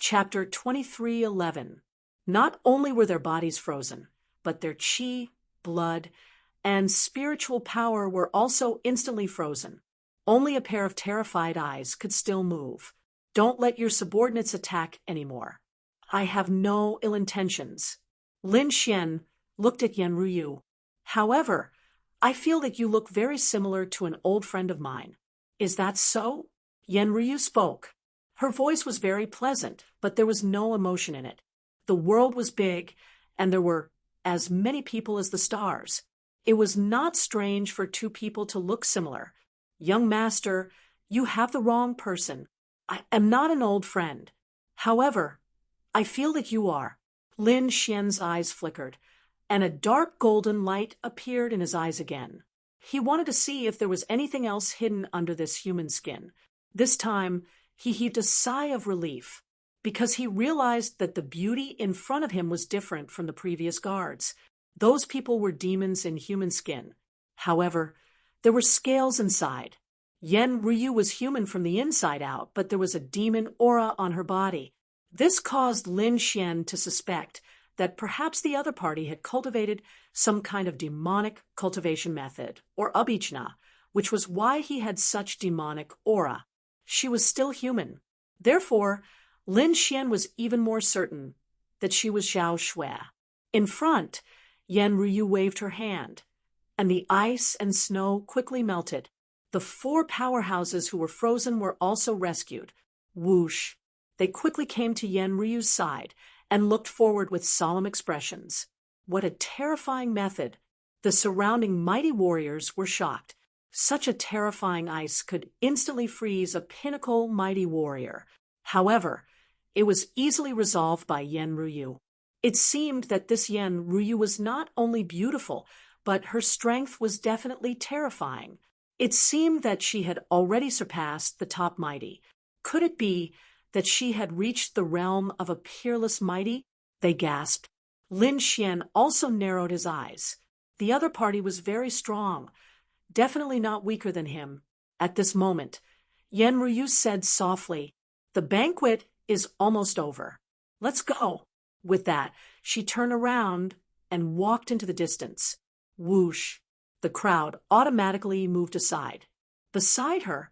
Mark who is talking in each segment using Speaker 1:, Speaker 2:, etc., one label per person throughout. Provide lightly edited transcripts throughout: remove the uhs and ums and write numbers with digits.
Speaker 1: Chapter 23:11. Not only were their bodies frozen, but their chi, blood, and spiritual power were also instantly frozen. Only a pair of terrified eyes could still move. Don't let your subordinates attack anymore. I have no ill intentions. Lin Xian looked at Yan Ruyu. However, I feel that you look very similar to an old friend of mine. Is that so? Yan Ruyu spoke. Her voice was very pleasant, but there was no emotion in it. The world was big, and there were as many people as the stars. It was not strange for two people to look similar. Young master, you have the wrong person. I am not an old friend. However, I feel that you are. Lin Xian's eyes flickered, and a dark golden light appeared in his eyes again. He wanted to see if there was anything else hidden under this human skin. This time, he heaved a sigh of relief, because he realized that the beauty in front of him was different from the previous guards. Those people were demons in human skin. However, there were scales inside. Yan Ruyu was human from the inside out, but there was a demon aura on her body. This caused Lin Xian to suspect that perhaps the other party had cultivated some kind of demonic cultivation method, or abhichna, which was why he had such demonic aura. She was still human. Therefore, Lin Xian was even more certain that she was Zhao Shui. In front, Yan Ruyu waved her hand, and the ice and snow quickly melted. The four powerhouses who were frozen were also rescued. Whoosh! They quickly came to Yan Ruyu's side and looked forward with solemn expressions. What a terrifying method! The surrounding mighty warriors were shocked. Such a terrifying ice could instantly freeze a pinnacle mighty warrior. However, it was easily resolved by Yan Ruyu. It seemed that this Yan Ruyu was not only beautiful, but her strength was definitely terrifying. It seemed that she had already surpassed the top mighty. Could it be that she had reached the realm of a peerless mighty? They gasped. Lin Xian also narrowed his eyes. The other party was very strong, definitely not weaker than him. At this moment, Yan Ruyu said softly, "The banquet is almost over. Let's go." With that, she turned around and walked into the distance. Whoosh! The crowd automatically moved aside. Beside her,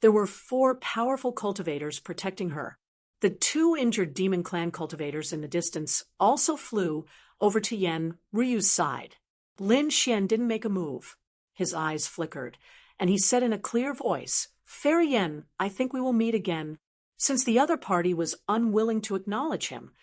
Speaker 1: there were four powerful cultivators protecting her. The two injured demon clan cultivators in the distance also flew over to Yan Ruyu's side. Lin Xian didn't make a move. His eyes flickered, and he said in a clear voice, "Fair Yan, I think we will meet again." Since the other party was unwilling to acknowledge him,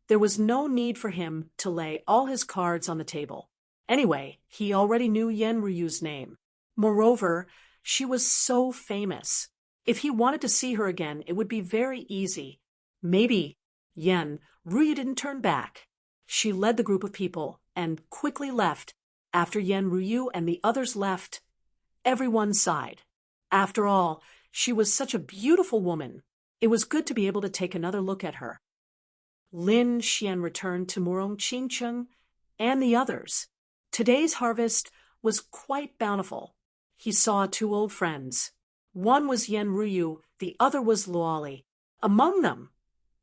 Speaker 1: there was no need for him to lay all his cards on the table. Anyway, he already knew Yan Ruyu's name. Moreover, she was so famous. If he wanted to see her again, it would be very easy. Maybe Yan Ruyu didn't turn back. She led the group of people and quickly left. After Yan Ruyu and the others left, everyone sighed. After all, she was such a beautiful woman. It was good to be able to take another look at her. Lin Xian returned to Murong Qingcheng and the others. Today's harvest was quite bountiful. He saw two old friends. One was Yan Ruyu, the other was Luoli. Among them,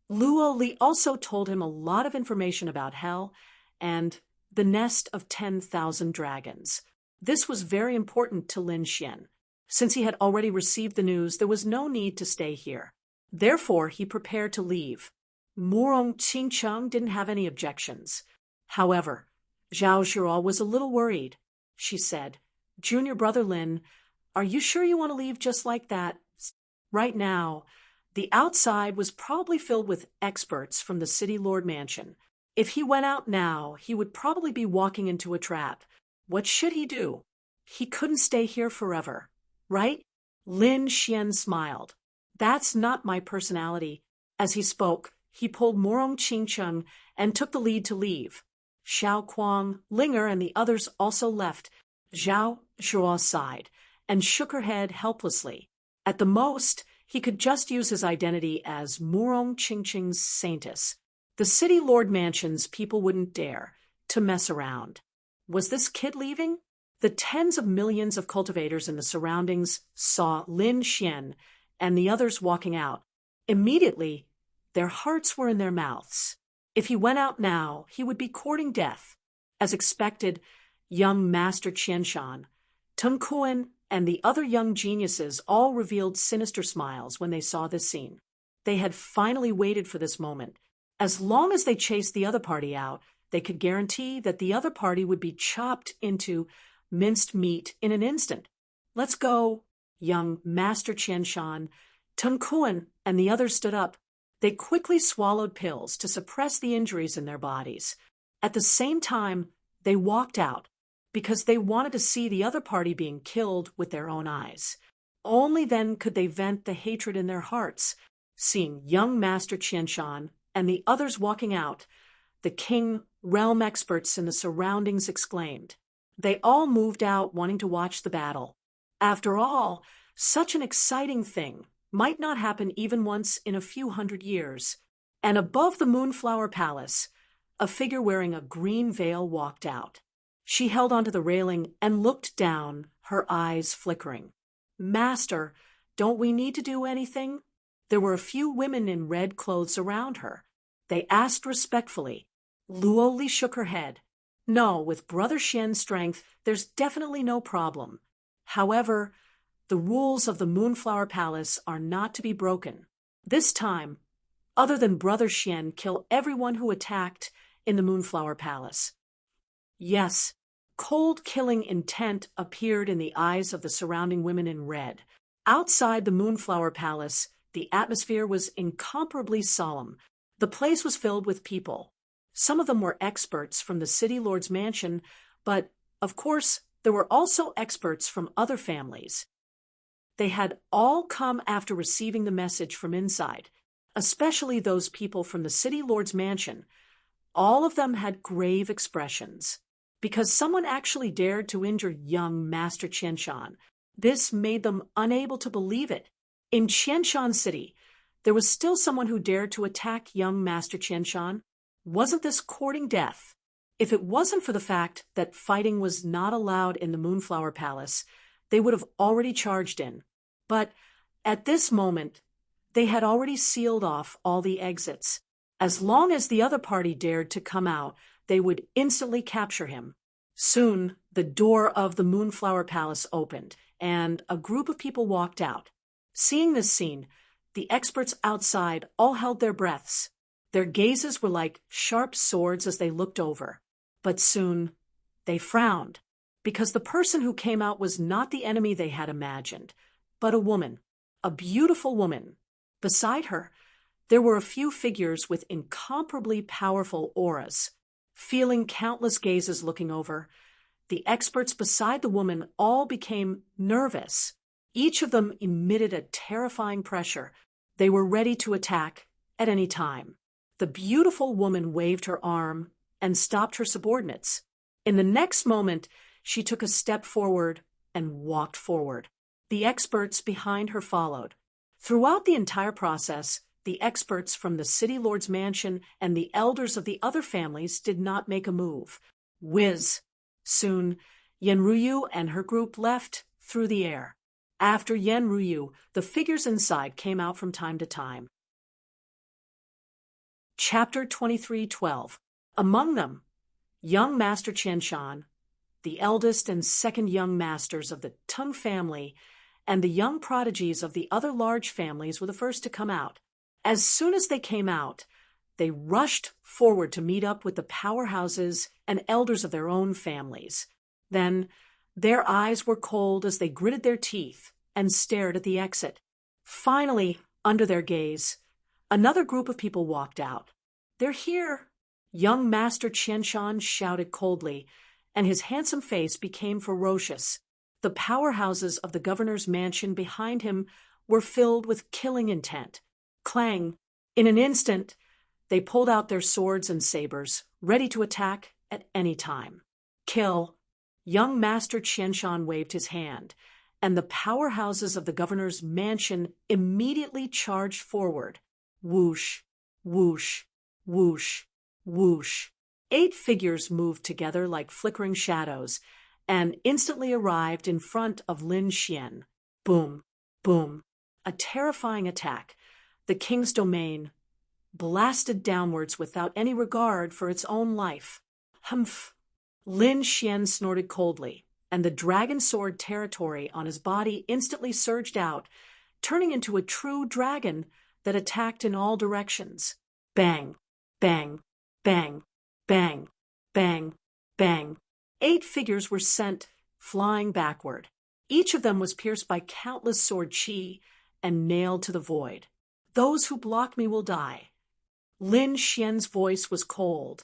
Speaker 1: Luoli also told him a lot of information about hell and the nest of 10,000 dragons. This was very important to Lin Xian. Since he had already received the news, there was no need to stay here. Therefore, he prepared to leave. Murong Qingcheng didn't have any objections. However, Zhao Zhuo was a little worried. She said, "Junior brother Lin, are you sure you want to leave just like that?" Right now, the outside was probably filled with experts from the City Lord Mansion. If he went out now, he would probably be walking into a trap. What should he do? He couldn't stay here forever, right? Lin Xian smiled. "That's not my personality." As he spoke, he pulled Murong Qingcheng and took the lead to leave. Xiao Kuang, Linger, and the others also left. Zhao Zhuo sighed and shook her head helplessly. At the most, he could just use his identity as Murong Qingcheng's saintess. The City Lord Mansion's people wouldn't dare to mess around. Was this kid leaving? The tens of millions of cultivators in the surroundings saw Lin Xian and the others walking out. Immediately, Their hearts were in their mouths. If he went out now, he would be courting death. As expected, young Master Qianshan, Tung Kuan, and the other young geniuses all revealed sinister smiles when they saw this scene. They had finally waited for this moment. As long as they chased the other party out, they could guarantee that the other party would be chopped into minced meat in an instant. Let's go. Young Master Qianshan, Tung Kuan, and the others stood up. They quickly swallowed pills to suppress the injuries in their bodies. At the same time, they walked out because they wanted to see the other party being killed with their own eyes. Only then could they vent the hatred in their hearts. Seeing young Master Qianshan and the others walking out, the king, realm experts in the surroundings exclaimed. They all moved out wanting to watch the battle. After all, such an exciting thing might not happen even once in a few hundred years. And above the Moonflower Palace, a figure wearing a green veil walked out. She held onto the railing and looked down, her eyes flickering. Master, don't we need to do anything? There were a few women in red clothes around her. They asked respectfully. Luo Li shook her head. No, with Brother Xian's strength, there's definitely no problem. However, the rules of the Moonflower Palace are not to be broken. This time, other than Brother Xian, kill everyone who attacked in the Moonflower Palace. Yes, cold killing intent appeared in the eyes of the surrounding women in red. Outside the Moonflower Palace, the atmosphere was incomparably solemn. The place was filled with people. Some of them were experts from the City Lord's mansion, but, of course, there were also experts from other families. They had all come after receiving the message from inside, especially those people from the City Lord's mansion. All of them had grave expressions. Because someone actually dared to injure young Master Qianshan, this made them unable to believe it. In Qianshan City, there was still someone who dared to attack young Master Qianshan. Wasn't this courting death? If it wasn't for the fact that fighting was not allowed in the Moonflower Palace, they would have already charged in. But at this moment, they had already sealed off all the exits. As long as the other party dared to come out, they would instantly capture him. Soon, the door of the Moonflower Palace opened, and a group of people walked out. Seeing this scene, the experts outside all held their breaths. Their gazes were like sharp swords as they looked over. But soon, they frowned, because the person who came out was not the enemy they had imagined, but a woman, a beautiful woman. Beside her, there were a few figures with incomparably powerful auras. Feeling countless gazes looking over, the experts beside the woman all became nervous. Each of them emitted a terrifying pressure. They were ready to attack at any time. The beautiful woman waved her arm and stopped her subordinates. In the next moment, she took a step forward and walked forward. The experts behind her followed. Throughout the entire process, the experts from the City Lord's mansion and the elders of the other families did not make a move. Whiz! Soon, Yenruyu and her group left through the air. After Yenruyu, the figures inside came out from time to time. Chapter 23:12. Among them, young Master Qianshan, the eldest and second young masters of the Tung family, and the young prodigies of the other large families were the first to come out. As soon as they came out, they rushed forward to meet up with the powerhouses and elders of their own families. Then, their eyes were cold as they gritted their teeth and stared at the exit. Finally, under their gaze, another group of people walked out. "They're here!" Young Master Qianshan shouted coldly, and his handsome face became ferocious. The powerhouses of the governor's mansion behind him were filled with killing intent. Clang! In an instant, they pulled out their swords and sabers, ready to attack at any time. Kill! Young Master Qianshan waved his hand, and the powerhouses of the governor's mansion immediately charged forward. Whoosh! Whoosh! Whoosh! Whoosh! 8 figures moved together like flickering shadows, and instantly arrived in front of Lin Xian. Boom! Boom! A terrifying attack. The king's domain blasted downwards without any regard for its own life. Humph! Lin Xian snorted coldly, and the dragon sword territory on his body instantly surged out, turning into a true dragon that attacked in all directions. Bang! Bang! Bang! Bang! Bang! Bang! 8 figures were sent flying backward. Each of them was pierced by countless sword chi and nailed to the void. Those who block me will die. Lin Xian's voice was cold,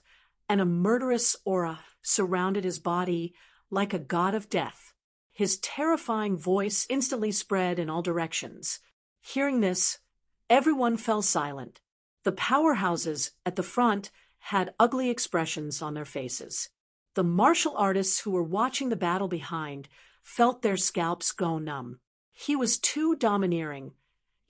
Speaker 1: and a murderous aura surrounded his body like a god of death. His terrifying voice instantly spread in all directions. Hearing this, everyone fell silent. The powerhouses at the front had ugly expressions on their faces. The martial artists who were watching the battle behind felt their scalps go numb. He was too domineering,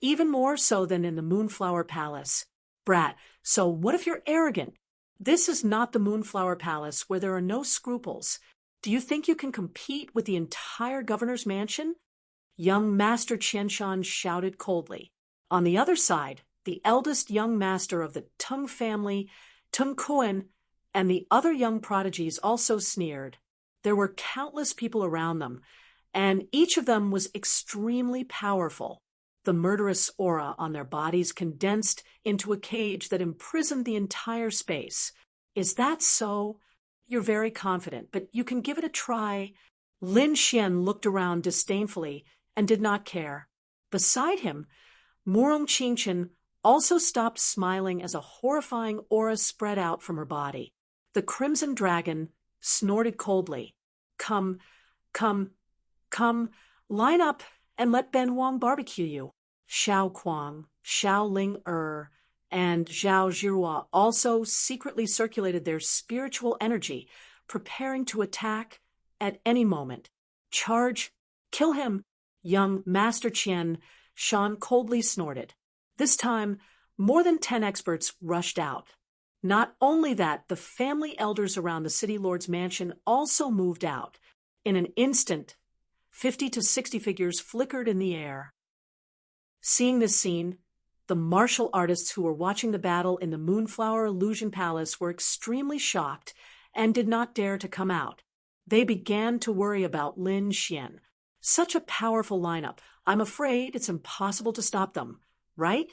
Speaker 1: even more so than in the Moonflower Palace. Brat, so what if you're arrogant? This is not the Moonflower Palace where there are no scruples. Do you think you can compete with the entire governor's mansion? Young Master Qianshan shouted coldly. On the other side, the eldest young master of the Tung family, Tung Kuan, and the other young prodigies also sneered. There were countless people around them, and each of them was extremely powerful. The murderous aura on their bodies condensed into a cage that imprisoned the entire space. Is that so? You're very confident, but you can give it a try. Lin Xian looked around disdainfully and did not care. Beside him, Murong Qingchen also stopped smiling as a horrifying aura spread out from her body. The Crimson Dragon snorted coldly. Come, line up and let Ben Wang barbecue you. Xiao Kuang, Xiao Ling and Zhao Zhihua also secretly circulated their spiritual energy, preparing to attack at any moment. Charge! Kill him! Young Master Qian Shan coldly snorted. This time, more than 10 experts rushed out. Not only that, the family elders around the city lord's mansion also moved out. In an instant, 50 to 60 figures flickered in the air. Seeing this scene, the martial artists who were watching the battle in the Moonflower Illusion Palace were extremely shocked and did not dare to come out. They began to worry about Lin Xian. Such a powerful lineup. I'm afraid it's impossible to stop them, right?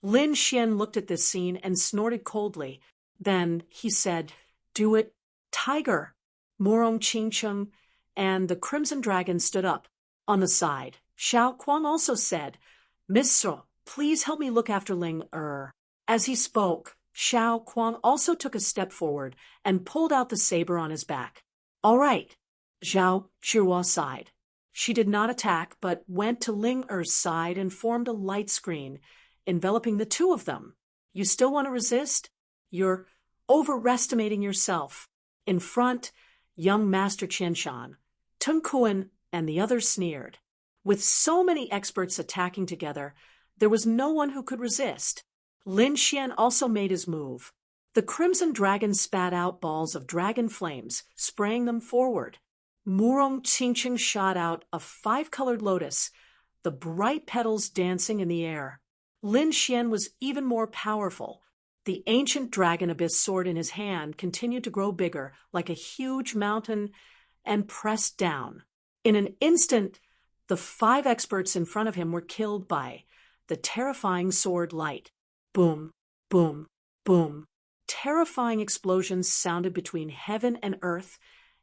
Speaker 1: Lin Xian looked at this scene and snorted coldly. Then he said, "Do it, Tiger." Murong Qingchen and the Crimson Dragon stood up. On the side, Xiao Kuang also said, "Mister, please help me look after Ling Er." As he spoke, Xiao Kuang also took a step forward and pulled out the saber on his back. All right, Zhao Zhihua sighed. She did not attack, but went to Ling Er's side and formed a light screen, enveloping the two of them. You still want to resist? You're overestimating yourself. In front, young Master Qianshan, Tung Kuan, and the others sneered. With so many experts attacking together, there was no one who could resist. Lin Xian also made his move. The Crimson Dragon spat out balls of dragon flames, spraying them forward. Murong Qingchen shot out a 5-colored lotus, the bright petals dancing in the air. Lin Xian was even more powerful. The ancient dragon abyss sword in his hand continued to grow bigger, like a huge mountain, and pressed down. In an instant, the 5 experts in front of him were killed by the terrifying sword light. Boom, boom, boom. Terrifying explosions sounded between heaven and earth,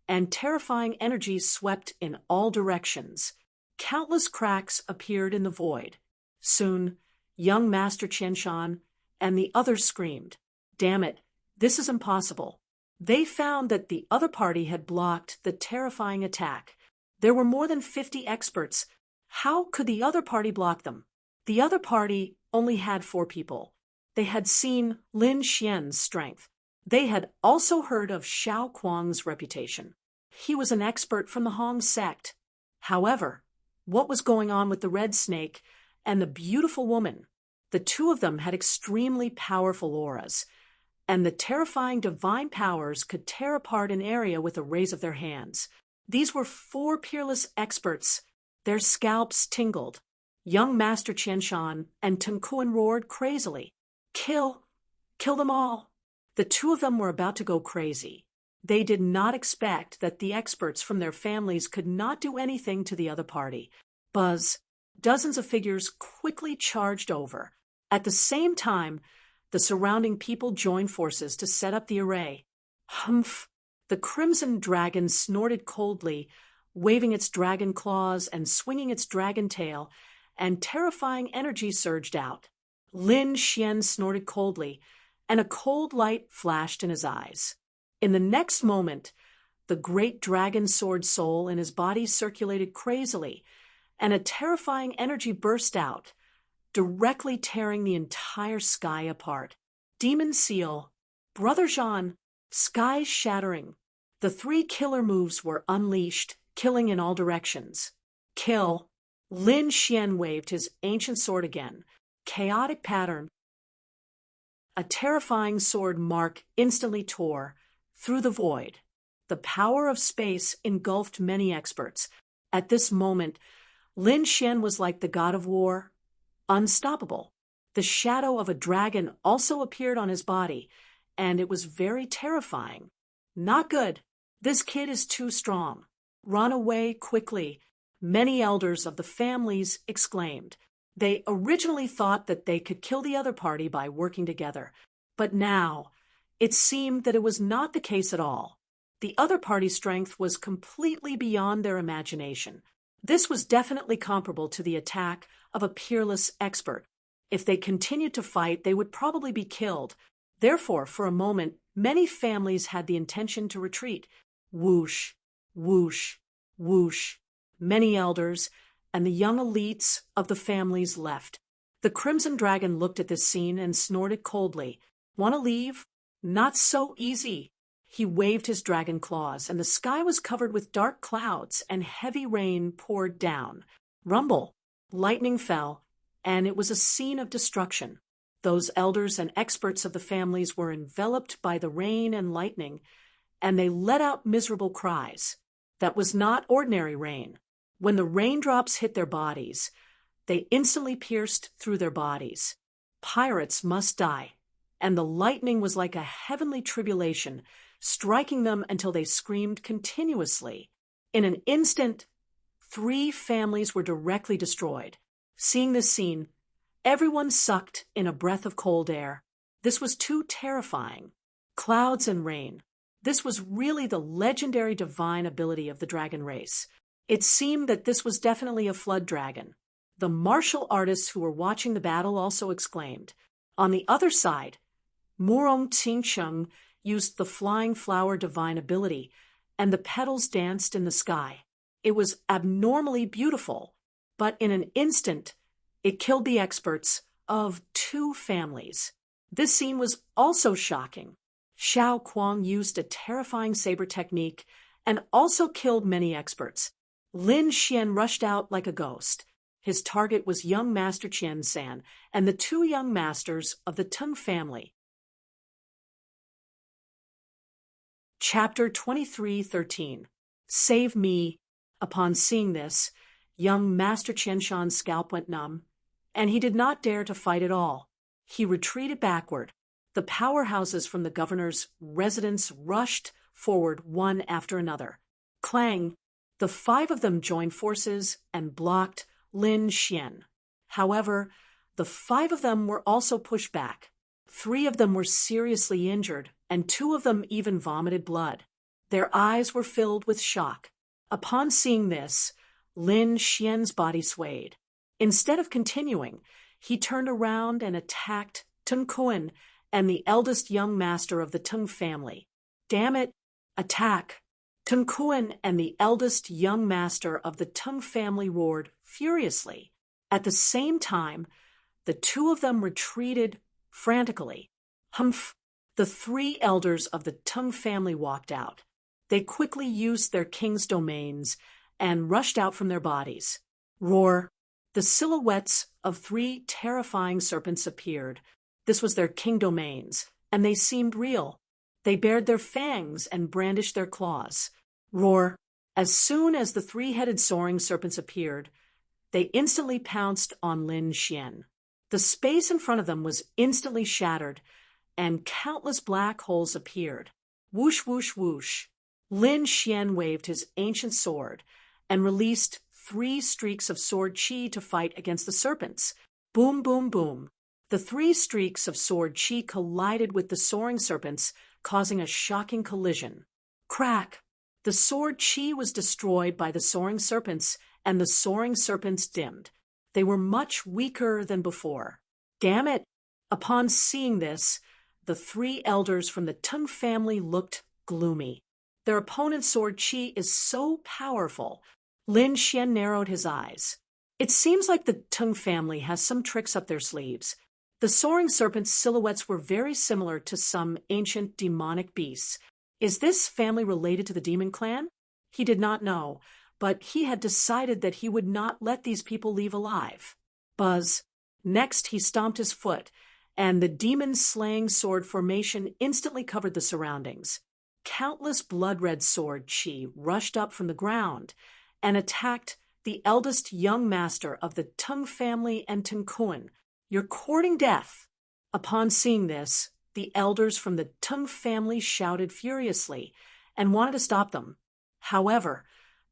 Speaker 1: and terrifying energy swept in all directions. Countless cracks appeared in the void. Soon, young Master Qianshan and the others screamed, "Damn it, this is impossible." They found that the other party had blocked the terrifying attack. There were more than 50 experts. How could the other party block them? The other party only had 4 people. They had seen Lin Xian's strength. They had also heard of Xiao Kuang's reputation. He was an expert from the Hong sect. However, what was going on with the red snake and the beautiful woman? The two of them had extremely powerful auras, and the terrifying divine powers could tear apart an area with a raise of their hands. These were 4 peerless experts. Their scalps tingled. Young Master Qianshan and Tung Kuan roared crazily. "Kill! Kill them all. The two of them were about to go crazy. They did not expect that the experts from their families could not do anything to the other party. Buzz. Dozens of figures quickly charged over. At the same time, the surrounding people joined forces to set up the array. Humph! The crimson dragon snorted coldly, waving its dragon claws and swinging its dragon tail, and terrifying energy surged out. Lin Xian snorted coldly, and a cold light flashed in his eyes. In the next moment, the great dragon sword soul in his body circulated crazily, and a terrifying energy burst out, directly tearing the entire sky apart. Demon Seal, Brother Jean, skies shattering. The three killer moves were unleashed, killing in all directions. Kill. Lin Xian waved his ancient sword again. Chaotic pattern. A terrifying sword mark instantly tore through the void. The power of space engulfed many experts. At this moment, Lin Xian was like the god of war, unstoppable. The shadow of a dragon also appeared on his body, and it was very terrifying. Not good. This kid is too strong. Run away quickly, many elders of the families exclaimed. They originally thought that they could kill the other party by working together, but now it seemed that it was not the case at all. The other party's strength was completely beyond their imagination. This was definitely comparable to the attack of a peerless expert. If they continued to fight, they would probably be killed. Therefore, for a moment, many families had the intention to retreat. Whoosh, whoosh, whoosh. Many elders and the young elites of the families left. The Crimson Dragon looked at this scene and snorted coldly. Want to leave? Not so easy. He waved his dragon claws, and the sky was covered with dark clouds, and heavy rain poured down. Rumble. Lightning fell, and it was a scene of destruction. Those elders and experts of the families were enveloped by the rain and lightning, and they let out miserable cries. That was not ordinary rain. When the raindrops hit their bodies, they instantly pierced through their bodies. Pirates must die, and the lightning was like a heavenly tribulation, striking them until they screamed continuously. In an instant, 3 families were directly destroyed. Seeing this scene, everyone sucked in a breath of cold air. This was too terrifying. Clouds and rain. This was really the legendary divine ability of the dragon race. It seemed that this was definitely a flood dragon. The martial artists who were watching the battle also exclaimed. On the other side, Murong Qingsheng used the flying flower divine ability, and the petals danced in the sky. It was abnormally beautiful, but in an instant, it killed the experts of 2 families. This scene was also shocking. Xiao Kuang used a terrifying saber technique and also killed many experts. Lin Xian rushed out like a ghost. His target was young Master Qian San and the 2 young masters of the Teng family. Chapter 23:13. Save me. Upon seeing this, young Master Qianshan's scalp went numb, and he did not dare to fight at all. He retreated backward. The powerhouses from the governor's residence rushed forward one after another. Clang! The 5 of them joined forces and blocked Lin Xian. However, the 5 of them were also pushed back. 3 of them were seriously injured, and 2 of them even vomited blood. Their eyes were filled with shock. Upon seeing this, Lin Xian's body swayed. Instead of continuing, he turned around and attacked Teng Kuan and the eldest young master of the Teng family. Damn it! Attack! Teng Kuan and the eldest young master of the Teng family roared furiously. At the same time, the 2 of them retreated frantically. Humph! The 3 elders of the Teng family walked out. They quickly used their king's domains and rushed out from their bodies. Roar! The silhouettes of 3 terrifying serpents appeared. This was their king domains, and they seemed real. They bared their fangs and brandished their claws. Roar! As soon as the 3-headed soaring serpents appeared, they instantly pounced on Lin Xian. The space in front of them was instantly shattered, and countless black holes appeared. Whoosh, whoosh, whoosh. Lin Xian waved his ancient sword and released 3 streaks of sword chi to fight against the serpents. Boom, boom, boom. The 3 streaks of sword chi collided with the soaring serpents, causing a shocking collision. Crack! The sword chi was destroyed by the soaring serpents, and the soaring serpents dimmed. They were much weaker than before. Damn it! Upon seeing this, the 3 elders from the Tung family looked gloomy. Their opponent's sword chi is so powerful. Lin Xian narrowed his eyes. It seems like the Tung family has some tricks up their sleeves. The soaring serpent's silhouettes were very similar to some ancient demonic beasts. Is this family related to the demon clan? He did not know, but he had decided that he would not let these people leave alive. Buzz. Next, he stomped his foot, and the demon-slaying sword formation instantly covered the surroundings. Countless blood-red sword chi rushed up from the ground and attacked the eldest young master of the Tung family and Tungkuan. You're courting death. Upon seeing this, the elders from the Tung family shouted furiously and wanted to stop them. However,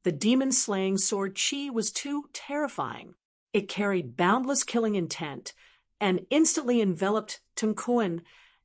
Speaker 1: the demon-slaying sword chi was too terrifying. It carried boundless killing intent and instantly enveloped Tungkuan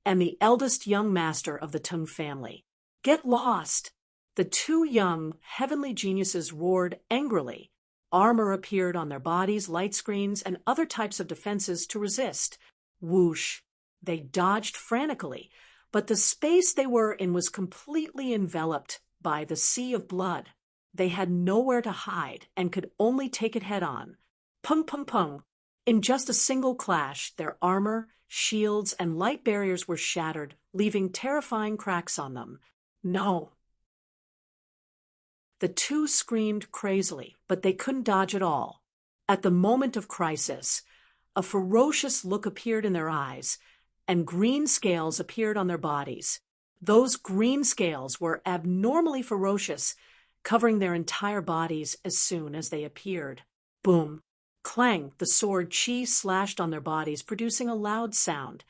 Speaker 1: and the eldest young master of the Tung family. Get lost! The 2 young, heavenly geniuses roared angrily. Armor appeared on their bodies, light screens, and other types of defenses to resist. Whoosh! They dodged frantically, but the space they were in was completely enveloped by the sea of blood. They had nowhere to hide and could only take it head-on. Pung, pung, pung. In just a single clash, their armor, shields, and light barriers were shattered, leaving terrifying cracks on them. No! The 2 screamed crazily, but they couldn't dodge at all. At the moment of crisis, a ferocious look appeared in their eyes, and green scales appeared on their bodies. Those green scales were abnormally ferocious, covering their entire bodies as soon as they appeared. Boom! Clang! The sword chi slashed on their bodies, producing a loud sound,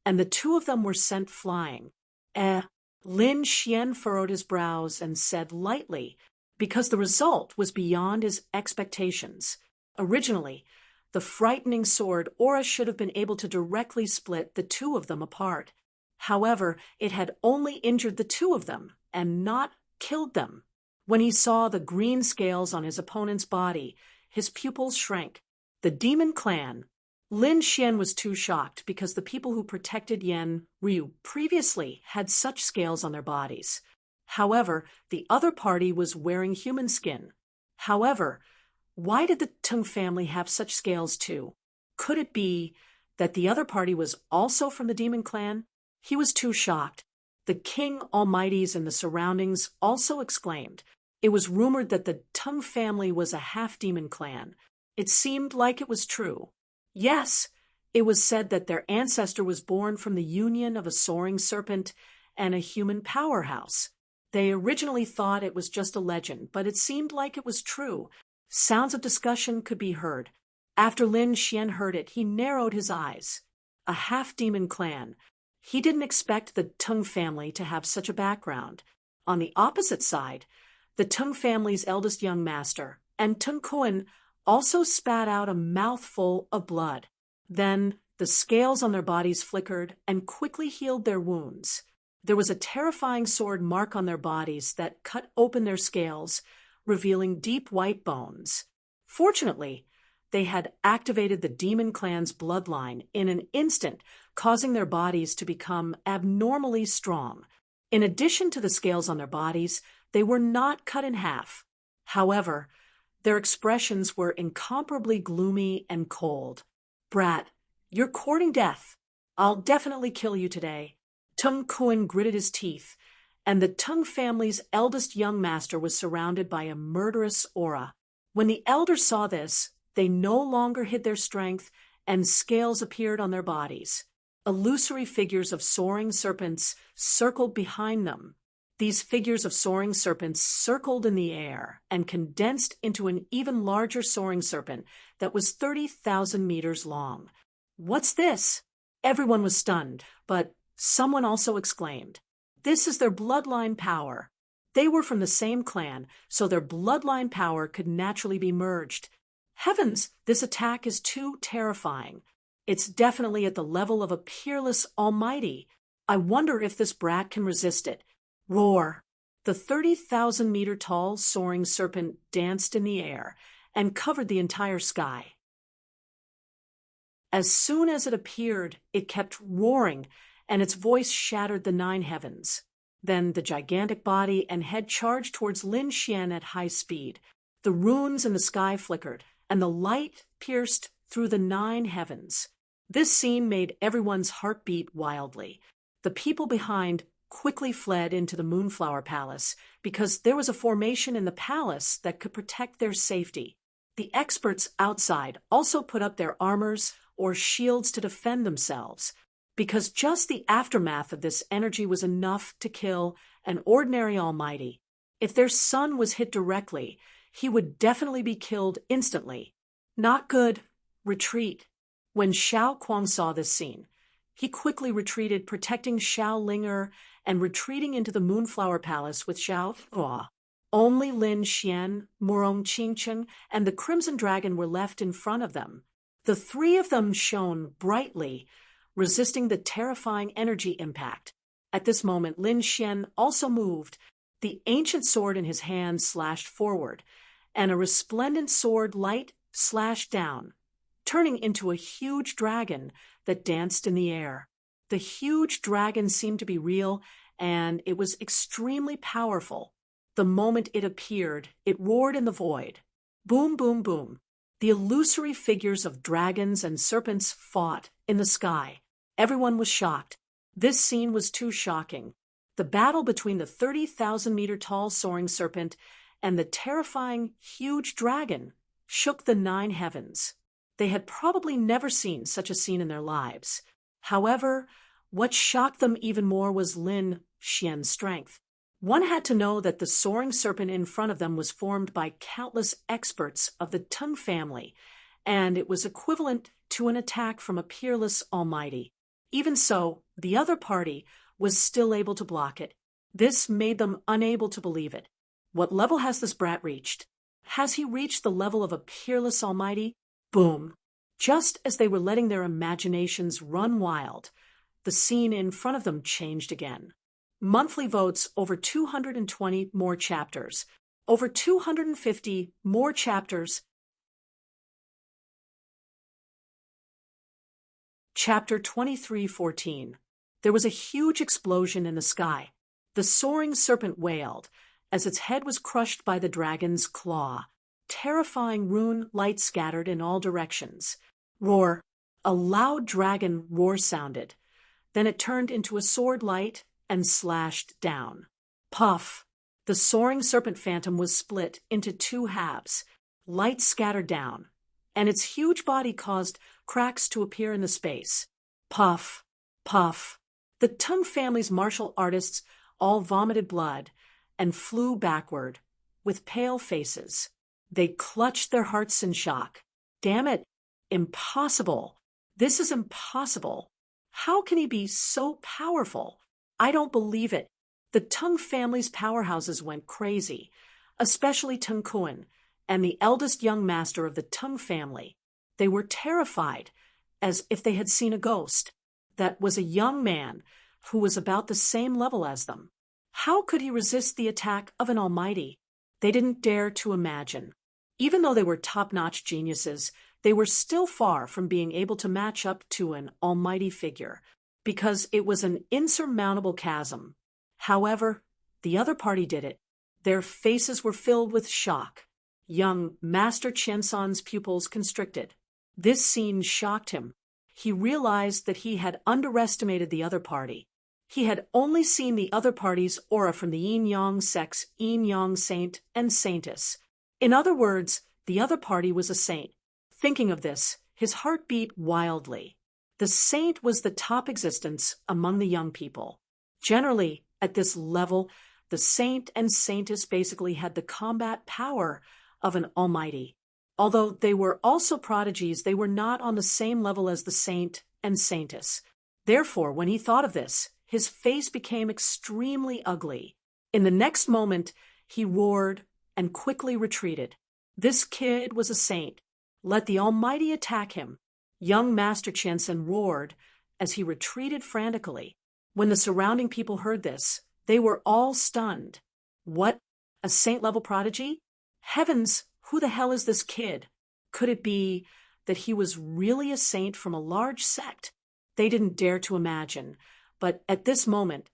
Speaker 1: and the 2 of them were sent flying. Lin Xian furrowed his brows and said lightly, because the result was beyond his expectations. Originally, the frightening sword aura should have been able to directly split the 2 of them apart. However, it had only injured the 2 of them and not killed them. When he saw the green scales on his opponent's body, his pupils shrank. The demon clan. Lin Xian was too shocked because the people who protected Yan Ryu previously had such scales on their bodies. However, the other party was wearing human skin. However, why did the Tung family have such scales too? Could it be that the other party was also from the demon clan? He was too shocked. The King Almighties in the surroundings also exclaimed. It was rumored that the Tung family was a half-demon clan. It seemed like it was true. Yes, it was said that their ancestor was born from the union of a soaring serpent and a human powerhouse. They originally thought it was just a legend, but it seemed like it was true. Sounds of discussion could be heard. After Lin Xian heard it, he narrowed his eyes. A half-demon clan. He didn't expect the Tung family to have such a background. On the opposite side, the Tung family's eldest young master, and Tungkuan, also spat out a mouthful of blood. Then the scales on their bodies flickered and quickly healed their wounds. There was a terrifying sword mark on their bodies that cut open their scales, revealing deep white bones. Fortunately, they had activated the demon clan's bloodline in an instant, causing their bodies to become abnormally strong. In addition to the scales on their bodies, they were not cut in half. However, their expressions were incomparably gloomy and cold. Brat, you're courting death. I'll definitely kill you today. Tungkuan gritted his teeth, and the Tung family's eldest young master was surrounded by a murderous aura. When the elders saw this, they no longer hid their strength, and scales appeared on their bodies. Illusory figures of soaring serpents circled behind them. These figures of soaring serpents circled in the air and condensed into an even larger soaring serpent that was 30,000 meters long. What's this? Everyone was stunned, but Someone also exclaimed. This is their bloodline power. They were from the same clan, so their bloodline power could naturally be merged. Heavens, this attack is too terrifying. It's definitely at the level of a peerless almighty. I wonder if this brat can resist it. Roar! The 30,000-meter-tall soaring serpent danced in the air and covered the entire sky. As soon as it appeared, it kept roaring, and its voice shattered the 9 heavens. Then the gigantic body and head charged towards Lin Xian at high speed. The runes in the sky flickered, and the light pierced through the 9 heavens. This scene made everyone's heart beat wildly. The people behind quickly fled into the Moonflower Palace because there was a formation in the palace that could protect their safety. The experts outside also put up their armors or shields to defend themselves, because just the aftermath of this energy was enough to kill an ordinary almighty. If their son was hit directly, he would definitely be killed instantly. Not good. Retreat. When Xiao Kuang saw this scene, he quickly retreated, protecting Xiao Linger and retreating into the Moonflower Palace with Xiao Hua. Only Lin Xian, Murong Qingcheng, and the Crimson Dragon were left in front of them. The 3 of them shone brightly, resisting the terrifying energy impact. At this moment, Lin Xian also moved. The ancient sword in his hand slashed forward, and a resplendent sword light slashed down, turning into a huge dragon that danced in the air. The huge dragon seemed to be real, and it was extremely powerful. The moment it appeared, it roared in the void. Boom, boom, boom. The illusory figures of dragons and serpents fought in the sky. Everyone was shocked. This scene was too shocking. The battle between the 30,000-meter-tall soaring serpent and the terrifying huge dragon shook the 9 heavens. They had probably never seen such a scene in their lives. However, what shocked them even more was Lin Xian's strength. One had to know that the soaring serpent in front of them was formed by countless experts of the Teng family, and it was equivalent to an attack from a peerless almighty. Even so, the other party was still able to block it. This made them unable to believe it. What level has this brat reached? Has he reached the level of a peerless almighty? Boom! Just as they were letting their imaginations run wild, the scene in front of them changed again. Monthly votes over 220 more chapters. Over 250 more chapters. Chapter 23:14. There was a huge explosion in the sky. The soaring serpent wailed as its head was crushed by the dragon's claw. Terrifying rune light scattered in all directions. Roar. A loud dragon roar sounded. Then it turned into a sword light and slashed down. Puff! The soaring serpent phantom was split into 2 halves. Light scattered down, and its huge body caused cracks to appear in the space. Puff! Puff! The Teng family's martial artists all vomited blood and flew backward, with pale faces. They clutched their hearts in shock. Damn it! Impossible! This is impossible! How can he be so powerful? I don't believe it. The Teng family's powerhouses went crazy, especially Teng Kuan and the eldest young master of the Teng family. They were terrified, as if they had seen a ghost. That was a young man who was about the same level as them. How could he resist the attack of an almighty? They didn't dare to imagine. Even though they were top-notch geniuses, they were still far from being able to match up to an almighty figure, because it was an insurmountable chasm. However, the other party did it. Their faces were filled with shock. Young Master Qiansan's pupils constricted. This scene shocked him. He realized that he had underestimated the other party. He had only seen the other party's aura from the yin-yang sects, yin-yang saint and saintess. In other words, the other party was a saint. Thinking of this, his heart beat wildly. The saint was the top existence among the young people. Generally, at this level, the saint and saintess basically had the combat power of an almighty. Although they were also prodigies, they were not on the same level as the saint and saintess. Therefore, when he thought of this, his face became extremely ugly. In the next moment, he roared and quickly retreated. This kid was a saint. Let the Almighty attack him. Young Master Qiansen roared as he retreated frantically. When the surrounding people heard this, they were all stunned. What? A saint-level prodigy? Heavens, who the hell is this kid? Could it be that he was really a saint from a large sect? They didn't dare to imagine, but at this moment,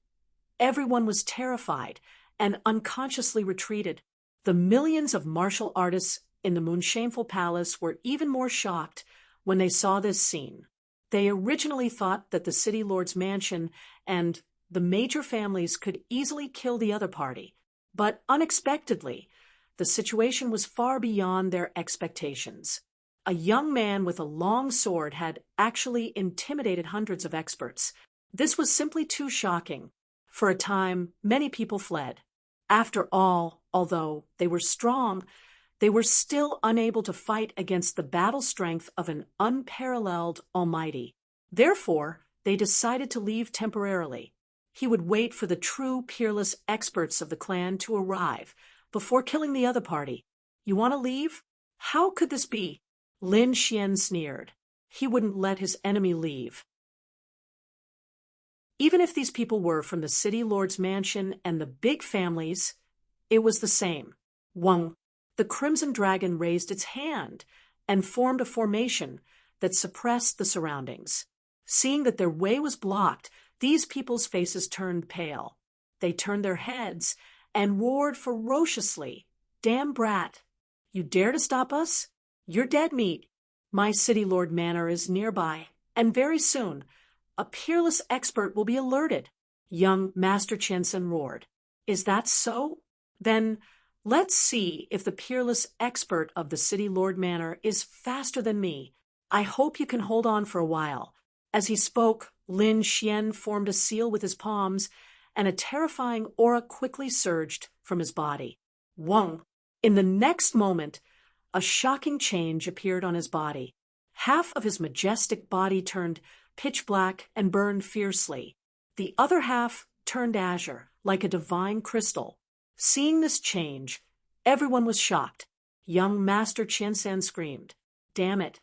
Speaker 1: everyone was terrified and unconsciously retreated. The millions of martial artists in the Moonshameful Palace were even more shocked when they saw this scene. They originally thought that the city lord's mansion and the major families could easily kill the other party, but unexpectedly, the situation was far beyond their expectations. A young man with a long sword had actually intimidated hundreds of experts. This was simply too shocking. For a time, many people fled. After all, although they were strong, they were still unable to fight against the battle strength of an unparalleled Almighty. Therefore, they decided to leave temporarily. He would wait for the true peerless experts of the clan to arrive before killing the other party. You want to leave? How could this be? Lin Xian sneered. He wouldn't let his enemy leave. Even if these people were from the city lord's mansion and the big families, it was the same. Wang, the Crimson Dragon, raised its hand and formed a formation that suppressed the surroundings. Seeing that their way was blocked, these people's faces turned pale. They turned their heads and roared ferociously. Damn brat! You dare to stop us? You're dead meat. My city lord manor is nearby, and very soon, a peerless expert will be alerted. Young Master Qiansen roared. Is that so? Then let's see if the peerless expert of the city lord manor is faster than me. I hope you can hold on for a while. As he spoke, Lin Xian formed a seal with his palms, and a terrifying aura quickly surged from his body. Wang! In the next moment, a shocking change appeared on his body. Half of his majestic body turned pitch black and burned fiercely. The other half turned azure, like a divine crystal. Seeing this change, everyone was shocked. Young Master Qiansen screamed, "Damn it!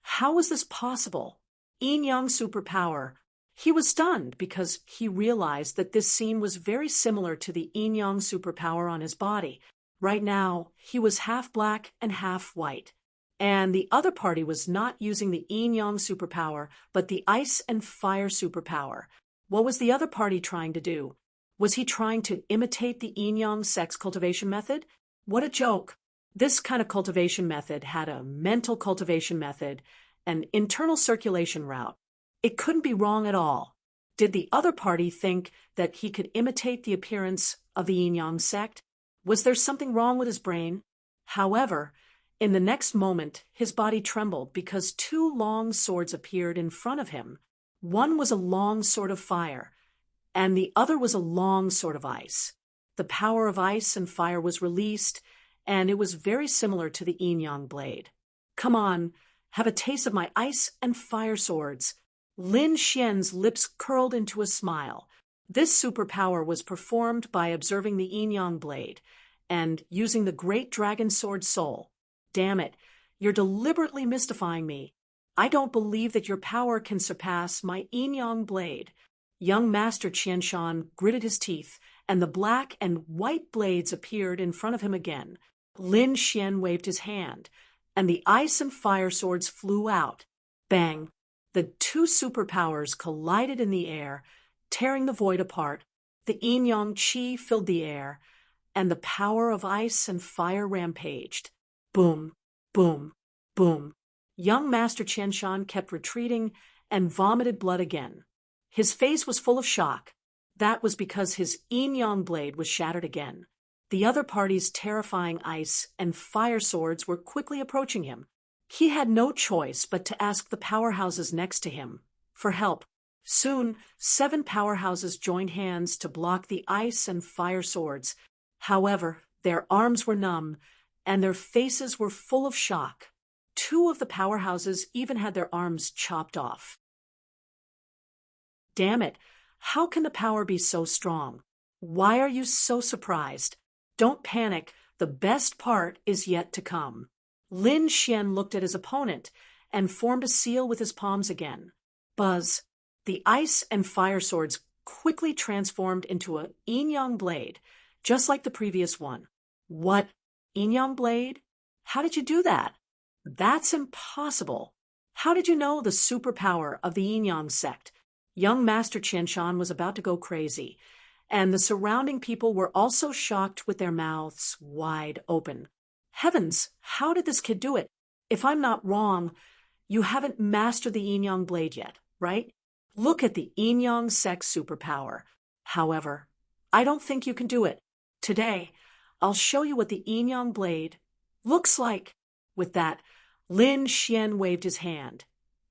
Speaker 1: How was this possible? Yin-Yang superpower." He was stunned because he realized that this scene was very similar to the Yin-Yang superpower on his body. Right now, he was half black and half white. And the other party was not using the Yin-Yang superpower, but the ice and fire superpower. What was the other party trying to do? Was he trying to imitate the Yin-Yang sex cultivation method? What a joke! This kind of cultivation method had a mental cultivation method, an internal circulation route. It couldn't be wrong at all. Did the other party think that he could imitate the appearance of the Yin-Yang sect? Was there something wrong with his brain? However, in the next moment, his body trembled because two long swords appeared in front of him. One was a long sword of fire, and the other was a long sword of ice. The power of ice and fire was released, and it was very similar to the Yin-Yang blade. Come on, have a taste of my ice and fire swords. Lin Xian's lips curled into a smile. This superpower was performed by observing the Yin-Yang blade and using the great dragon sword soul. Damn it, you're deliberately mystifying me. I don't believe that your power can surpass my Yin-Yang blade. Young Master Qianshan gritted his teeth, and the black and white blades appeared in front of him again. Lin Xian waved his hand, and the ice and fire swords flew out. Bang! The two superpowers collided in the air, tearing the void apart. The Yin-Yang qi filled the air, and the power of ice and fire rampaged. Boom, boom, boom. Young Master Qianshan kept retreating and vomited blood again. His face was full of shock. That was because his Yin-Yang blade was shattered again. The other party's terrifying ice and fire swords were quickly approaching him. He had no choice but to ask the powerhouses next to him for help. Soon, 7 powerhouses joined hands to block the ice and fire swords. However, their arms were numb, and their faces were full of shock. 2 of the powerhouses even had their arms chopped off. Damn it, how can the power be so strong? Why are you so surprised? Don't panic, the best part is yet to come. Lin Xian looked at his opponent and formed a seal with his palms again. Buzz. The ice and fire swords quickly transformed into a yin-yang blade, just like the previous one. What? Yin-yang blade? How did you do that? That's impossible. How did you know the superpower of the yin-yang sect? Young Master Qianshan was about to go crazy, and the surrounding people were also shocked with their mouths wide open. Heavens, how did this kid do it? If I'm not wrong, you haven't mastered the yin-yang blade yet, right? Look at the yin-yang sect superpower. However, I don't think you can do it. Today, I'll show you what the yin-yang blade looks like. With that, Lin Xian waved his hand,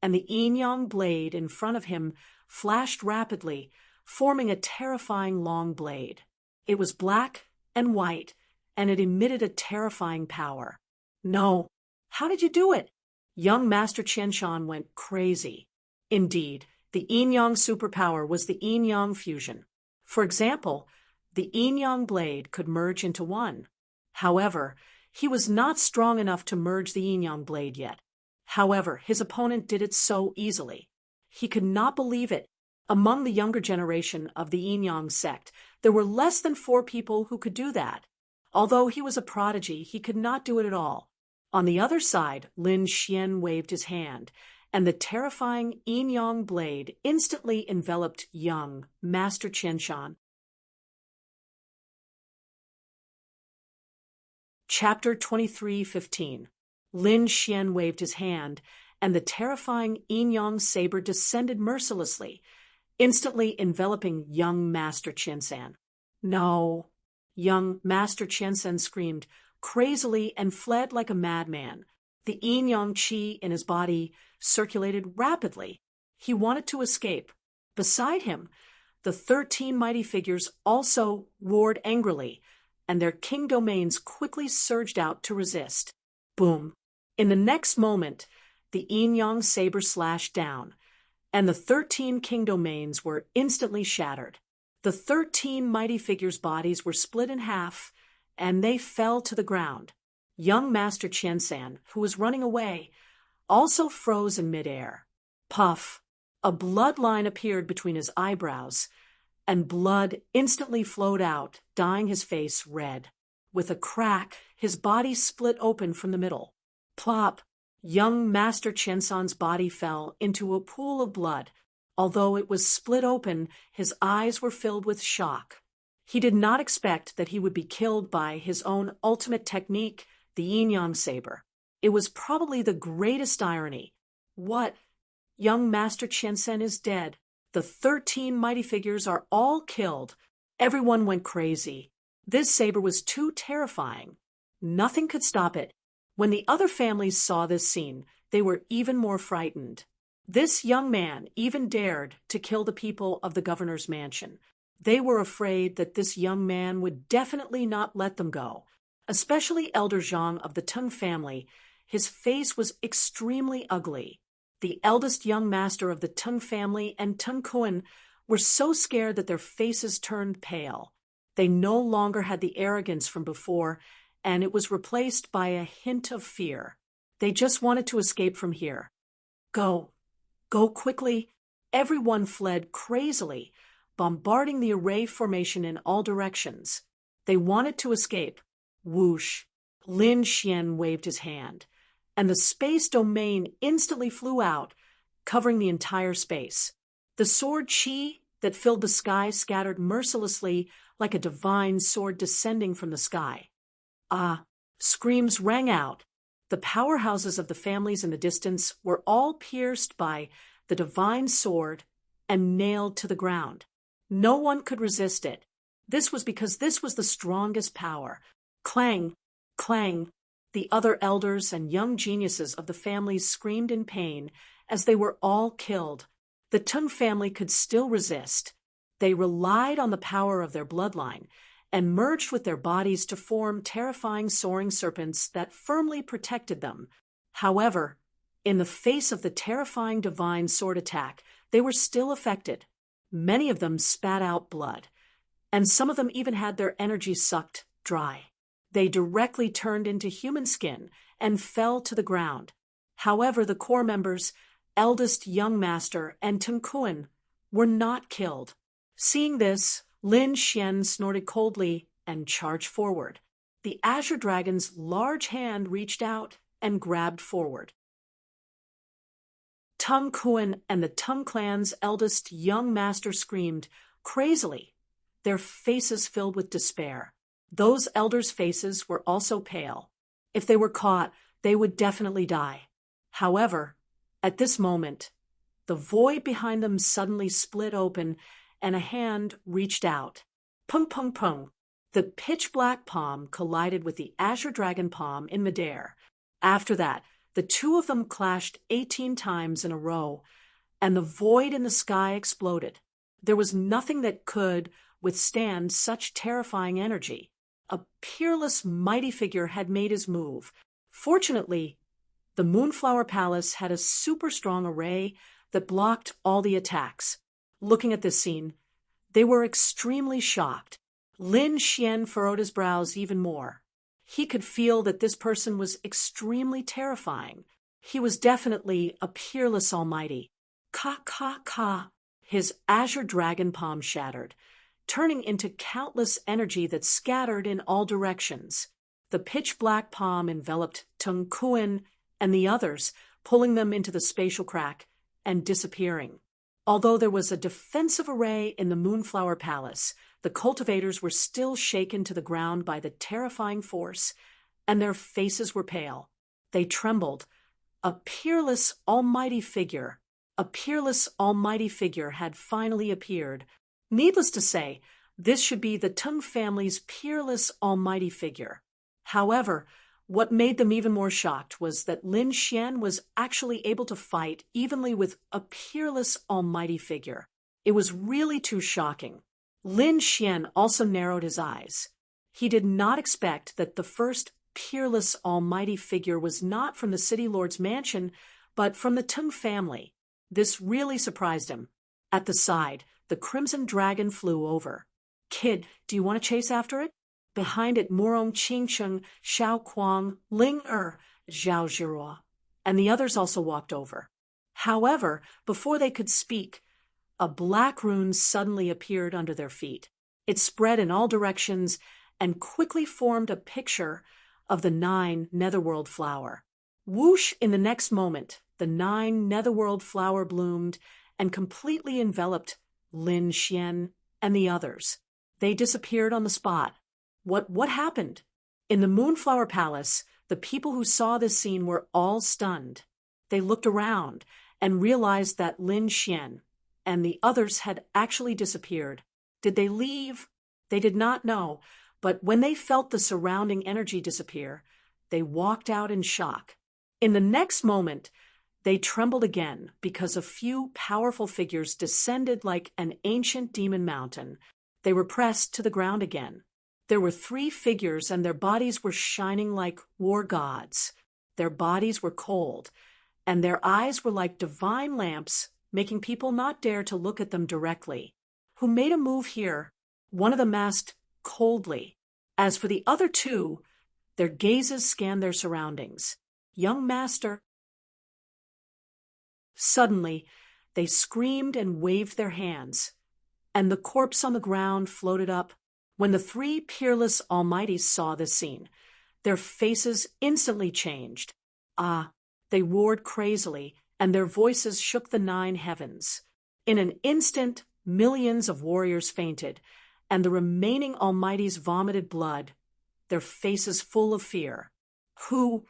Speaker 1: and the yin-yang blade in front of him flashed rapidly, forming a terrifying long blade. It was black and white, and it emitted a terrifying power. No, how did you do it? Young Master Qianshan went crazy. Indeed, the yin-yang superpower was the yin-yang fusion. For example, the yin-yang blade could merge into one. However, he was not strong enough to merge the yin-yang blade yet. However, his opponent did it so easily. He could not believe it. Among the younger generation of the yin-yang sect, there were less than 4 people who could do that. Although he was a prodigy, he could not do it at all. On the other side, Lin Xian waved his hand, and the terrifying yin-yang blade instantly enveloped young Master Qianshan. Chapter 23:15. Lin Xian waved his hand, and the terrifying yin-yang saber descended mercilessly, instantly enveloping young Master Qianshan. No! Young Master Qianshan screamed crazily and fled like a madman. The yin-yang qi in his body circulated rapidly. He wanted to escape. Beside him, the 13 mighty figures also roared angrily, and their king domains quickly surged out to resist. Boom! In the next moment, the yin-yang saber slashed down, and the 13 king domains were instantly shattered. The 13 mighty figures' bodies were split in half, and they fell to the ground. Young Master Qianshan, who was running away, also froze in midair. Puff! A bloodline appeared between his eyebrows, and blood instantly flowed out, dyeing his face red. With a crack, his body split open from the middle. Plop! Young Master Qianshan's body fell into a pool of blood. Although it was split open, his eyes were filled with shock. He did not expect that he would be killed by his own ultimate technique, the yin-yang saber. It was probably the greatest irony. What? Young Master Qianshan is dead. The 13 mighty figures are all killed. Everyone went crazy. This saber was too terrifying. Nothing could stop it. When the other families saw this scene, they were even more frightened. This young man even dared to kill the people of the governor's mansion. They were afraid that this young man would definitely not let them go. Especially Elder Zhang of the Teng family, his face was extremely ugly. The eldest young master of the Teng family and Teng Kuan were so scared that their faces turned pale. They no longer had the arrogance from before, and it was replaced by a hint of fear. They just wanted to escape from here. Go. Go quickly. Everyone fled crazily, bombarding the array formation in all directions. They wanted to escape. Whoosh! Lin Xian waved his hand, and the space domain instantly flew out, covering the entire space. The sword qi that filled the sky scattered mercilessly like a divine sword descending from the sky. Ah! Screams rang out. The powerhouses of the families in the distance were all pierced by the divine sword and nailed to the ground. No one could resist it. This was because this was the strongest power. Clang! Clang! The other elders and young geniuses of the families screamed in pain as they were all killed. The Teng family could still resist. They relied on the power of their bloodline and merged with their bodies to form terrifying soaring serpents that firmly protected them. However, in the face of the terrifying divine sword attack, they were still affected. Many of them spat out blood, and some of them even had their energy sucked dry. They directly turned into human skin and fell to the ground. However, the core members, eldest young master and Tungkuan, were not killed. Seeing this, Lin Xian snorted coldly and charged forward. The Azure Dragon's large hand reached out and grabbed forward. Tungkuan and the Tung clan's eldest young master screamed crazily, their faces filled with despair. Those elders' faces were also pale. If they were caught, they would definitely die. However, at this moment, the void behind them suddenly split open and a hand reached out. Pung pung pung. The pitch-black palm collided with the Azure Dragon palm in midair. After that, the two of them clashed 18 times in a row, and the void in the sky exploded. There was nothing that could withstand such terrifying energy. A peerless, mighty figure had made his move. Fortunately, the Moonflower Palace had a super strong array that blocked all the attacks. Looking at this scene, they were extremely shocked. Lin Xian furrowed his brows even more. He could feel that this person was extremely terrifying. He was definitely a peerless almighty. Ka ka ka. His azure dragon palm shattered, turning into countless energy that scattered in all directions. The pitch-black palm enveloped Tungkuan and the others, pulling them into the spatial crack and disappearing. Although there was a defensive array in the Moonflower Palace, the cultivators were still shaken to the ground by the terrifying force, and their faces were pale. They trembled. A peerless, almighty figure had finally appeared. Needless to say, this should be the Tung family's peerless, almighty figure. However, what made them even more shocked was that Lin Xian was actually able to fight evenly with a peerless, almighty figure. It was really too shocking. Lin Xian also narrowed his eyes. He did not expect that the first peerless, almighty figure was not from the City Lord's mansion, but from the Tung family. This really surprised him. At the side, the Crimson Dragon flew over. "Kid, do you want to chase after it?" Behind it, Murong Qingcheng, Xiao Kuang, Ling Zhao Zhiruo, and the others also walked over. However, before they could speak, a black rune suddenly appeared under their feet. It spread in all directions and quickly formed a picture of the 9 Netherworld flower. Whoosh! In the next moment, the 9 Netherworld flower bloomed and completely enveloped Lin Xian and the others. They disappeared on the spot. What happened? In the Moonflower Palace, the people who saw this scene were all stunned. They looked around and realized that Lin Xian and the others had actually disappeared. Did they leave? They did not know, but when they felt the surrounding energy disappear, they walked out in shock. In the next moment, they trembled again because a few powerful figures descended like an ancient demon mountain. They were pressed to the ground again. There were 3 figures, and their bodies were shining like war gods. Their bodies were cold, and their eyes were like divine lamps, making people not dare to look at them directly. "Who made a move here?" one of them asked coldly. As for the other 2, their gazes scanned their surroundings. "Young master." Suddenly, they screamed and waved their hands, and the corpse on the ground floated up. When the 3 peerless almighties saw this scene, their faces instantly changed. They roared crazily, and their voices shook the 9 heavens. In an instant, millions of warriors fainted, and the remaining almighties vomited blood, their faces full of fear. Who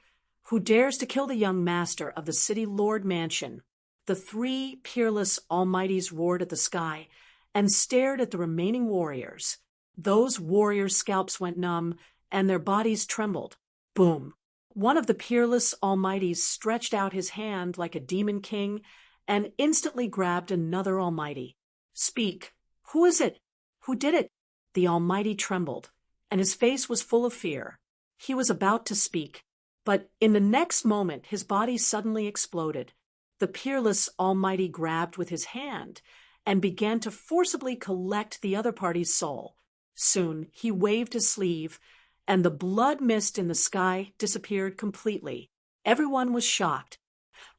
Speaker 1: dares to kill the young master of the City Lord Mansion?" The 3 peerless almighties roared at the sky and stared at the remaining warriors. Those warriors' scalps went numb, and their bodies trembled. Boom! One of the peerless almighties stretched out his hand like a demon king and instantly grabbed another almighty. "Speak. Who is it? Who did it?" The almighty trembled, and his face was full of fear. He was about to speak, but in the next moment his body suddenly exploded. The peerless almighty grabbed with his hand and began to forcibly collect the other party's soul. Soon he waved his sleeve, and the blood mist in the sky disappeared completely. Everyone was shocked.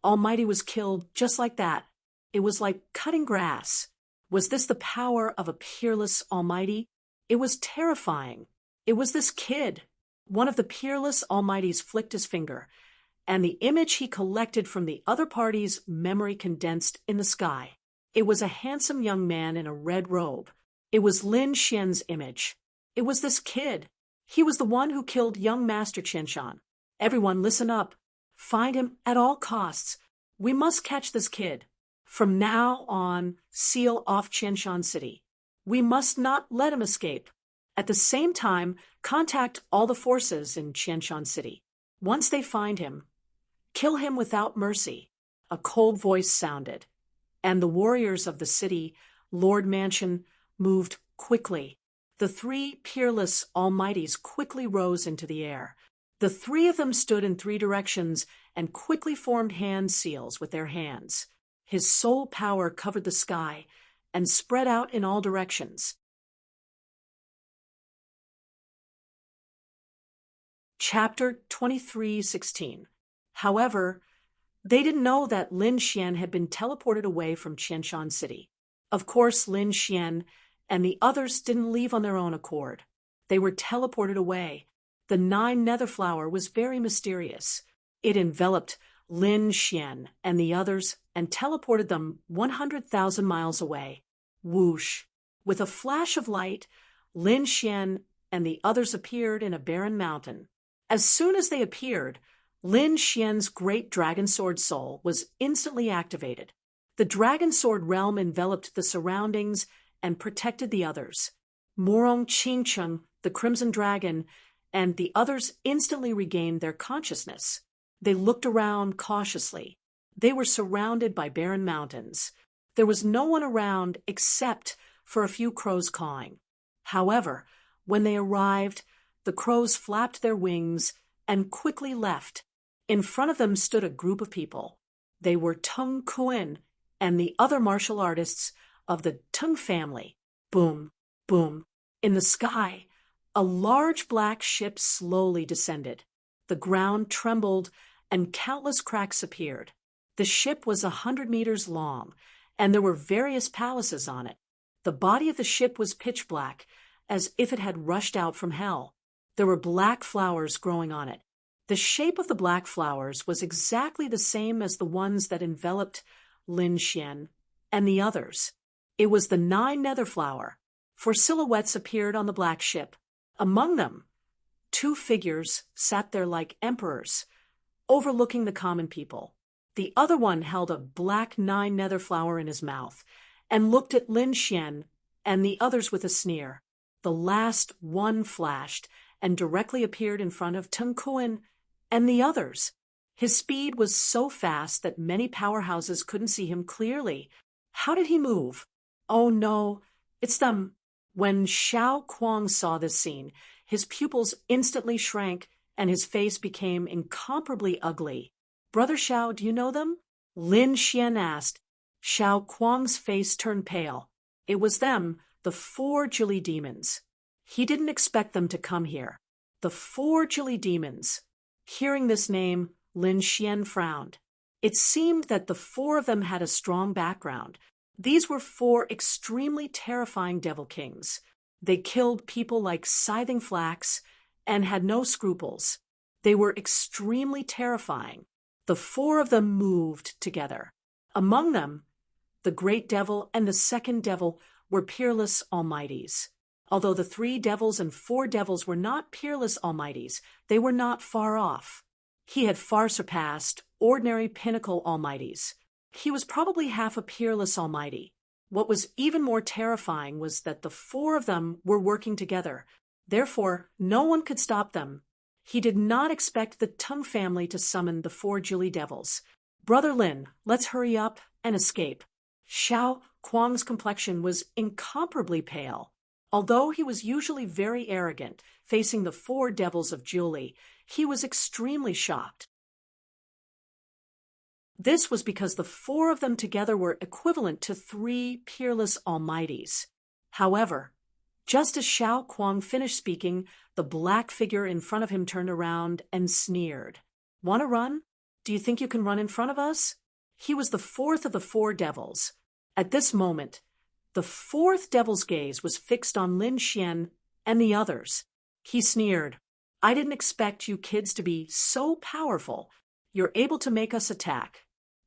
Speaker 1: Almighty was killed just like that. It was like cutting grass. Was this the power of a peerless Almighty? It was terrifying. It was this kid. One of the peerless Almighties flicked his finger, and the image he collected from the other party's memory condensed in the sky. It was a handsome young man in a red robe. It was Lin Xian's image. It was this kid. He was the one who killed young Master Qianshan. Everyone listen up. Find him at all costs. We must catch this kid. From now on, seal off Qianshan City. We must not let him escape. At the same time, contact all the forces in Qianshan City. Once they find him, kill him without mercy. A cold voice sounded, and the warriors of the city, Lord Mansion, moved quickly. The three peerless Almighties quickly rose into the air. The three of them stood in three directions and quickly formed hand seals with their hands. His soul power covered the sky and spread out in all directions. Chapter 23:16. However, they didn't know that Lin Xian had been teleported away from Qianshan City. Of course, Lin Xian and the others didn't leave on their own accord. They were teleported away. The 9 nether flower was very mysterious. It enveloped Lin Xian and the others and teleported them 100,000 miles away. Whoosh! With a flash of light, Lin Xian and the others appeared in a barren mountain. As soon as they appeared, Lin Xian's great dragon sword soul was instantly activated. The dragon sword realm enveloped the surroundings and protected the others. Morong Qingcheng, the crimson dragon, and the others instantly regained their consciousness. They looked around cautiously. They were surrounded by barren mountains. There was no one around except for a few crows cawing. However, when they arrived, the crows flapped their wings and quickly left. In front of them stood a group of people. They were Tung Kuan and the other martial artists of the Tung family. Boom, boom. In the sky, a large black ship slowly descended. The ground trembled and countless cracks appeared. The ship was 100 meters long, and there were various palaces on it. The body of the ship was pitch black, as if it had rushed out from hell. There were black flowers growing on it. The shape of the black flowers was exactly the same as the ones that enveloped Lin Xian and the others. It was the 9 nether flower, for silhouettes appeared on the black ship. Among them, 2 figures sat there like emperors, overlooking the common people. The other one held a black 9 nether flower in his mouth and looked at Lin Xian and the others with a sneer. The last one flashed and directly appeared in front of Tung Kuan and the others. His speed was so fast that many powerhouses couldn't see him clearly. How did he move? Oh no, it's them. When Xiao Kuang saw this scene, his pupils instantly shrank and his face became incomparably ugly. Brother Xiao, do you know them? Lin Xian asked. Xiao Kuang's face turned pale. It was them, the 4 Jilly demons. He didn't expect them to come here. The 4 Jilly demons. Hearing this name, Lin Xian frowned. It seemed that the 4 of them had a strong background. These were 4 extremely terrifying devil kings. They killed people like scything flax and had no scruples. They were extremely terrifying. The 4 of them moved together. Among them, the great devil and the second devil were peerless almighties. Although the 3 devils and 4 devils were not peerless almighties, they were not far off. He had far surpassed ordinary pinnacle almighties. He was probably half a peerless almighty. What was even more terrifying was that the 4 of them were working together. Therefore, no one could stop them. He did not expect the Tung family to summon the 4 Jilly devils. Brother Lin, let's hurry up and escape. Xiao Kuang's complexion was incomparably pale. Although he was usually very arrogant, facing the 4 devils of Jilly, he was extremely shocked. This was because the four of them together were equivalent to three peerless almighties. However, just as Xiao Kuang finished speaking, the black figure in front of him turned around and sneered. "Want to run? Do you think you can run in front of us?" He was the fourth of the four devils. At this moment, the fourth devil's gaze was fixed on Lin Xian and the others. He sneered, "I didn't expect you kids to be so powerful. You're able to make us attack.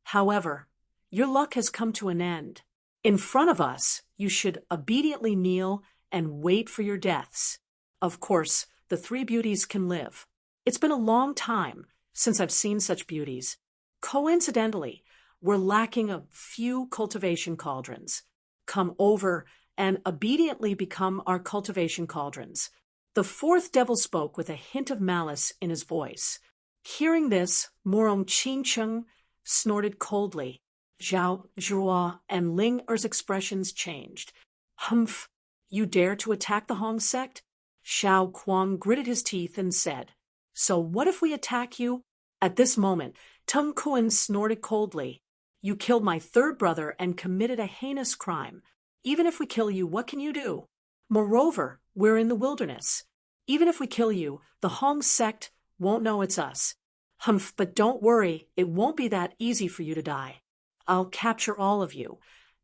Speaker 1: However, your luck has come to an end. In front of us, you should obediently kneel and wait for your deaths. Of course, the three beauties can live. It's been a long time since I've seen such beauties. Coincidentally, we're lacking a few cultivation cauldrons. Come over and obediently become our cultivation cauldrons." The fourth devil spoke with a hint of malice in his voice. Hearing this, Morong Qingcheng snorted coldly. Zhao Zhuo and Ling Er's expressions changed. "Humph, you dare to attack the Hong sect?" Xiao Kuang gritted his teeth and said, "So what if we attack you?" At this moment, Tung Kuan snorted coldly. "You killed my third brother and committed a heinous crime. Even if we kill you, what can you do? Moreover, we're in the wilderness. Even if we kill you, the Hong sect won't know it's us. Humph, but don't worry, it won't be that easy for you to die. I'll capture all of you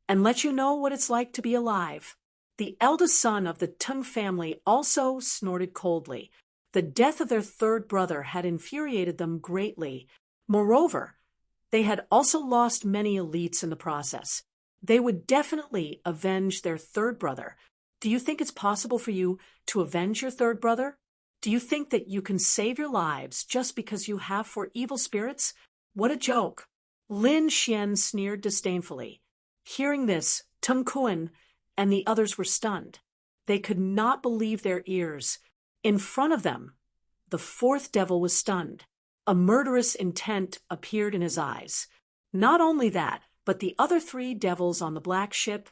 Speaker 1: and let you know what it's like to be alive." The eldest son of the Tung family also snorted coldly. The death of their third brother had infuriated them greatly. Moreover, they had also lost many elites in the process. They would definitely avenge their third brother. Do you think it's possible for you to avenge your third brother? Do you think that you can save your lives just because you have four evil spirits? What a joke. Lin Xian sneered disdainfully. Hearing this, Tung Kuan and the others were stunned. They could not believe their ears. In front of them, the fourth devil was stunned. A murderous intent appeared in his eyes. Not only that, but the other three devils on the black ship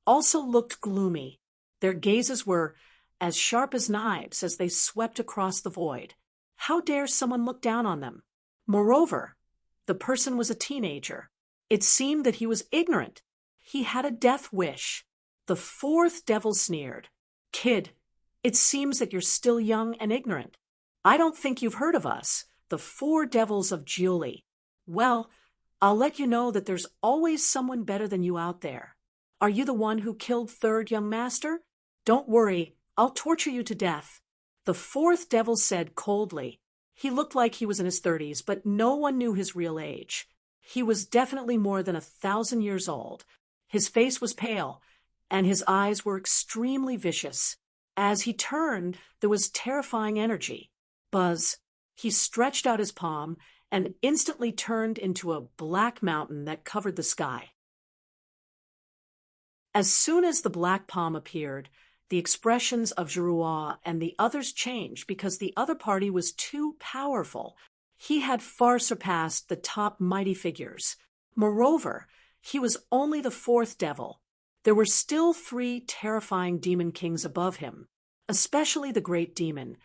Speaker 1: also looked gloomy. Their gazes were as sharp as knives as they swept across the void. How dare someone look down on them? Moreover, the person was a teenager. It seemed that he was ignorant. He had a death wish. The fourth devil sneered. "Kid, it seems that you're still young and ignorant. I don't think you've heard of us, the four devils of Jiuli. Well, I'll let you know that there's always someone better than you out there. Are you the one who killed third young master? Don't worry, I'll torture you to death." The fourth devil said coldly. He looked like he was in his 30s, but no one knew his real age. He was definitely more than 1,000 years old. His face was pale, and his eyes were extremely vicious. As he turned, there was terrifying energy. Buzz. He stretched out his palm and instantly turned into a black mountain that covered the sky. As soon as the black palm appeared, the expressions of Zhuo and the others changed because the other party was too powerful. He had far surpassed the top mighty figures. Moreover, he was only the fourth devil. There were still three terrifying demon kings above him, especially the great demon.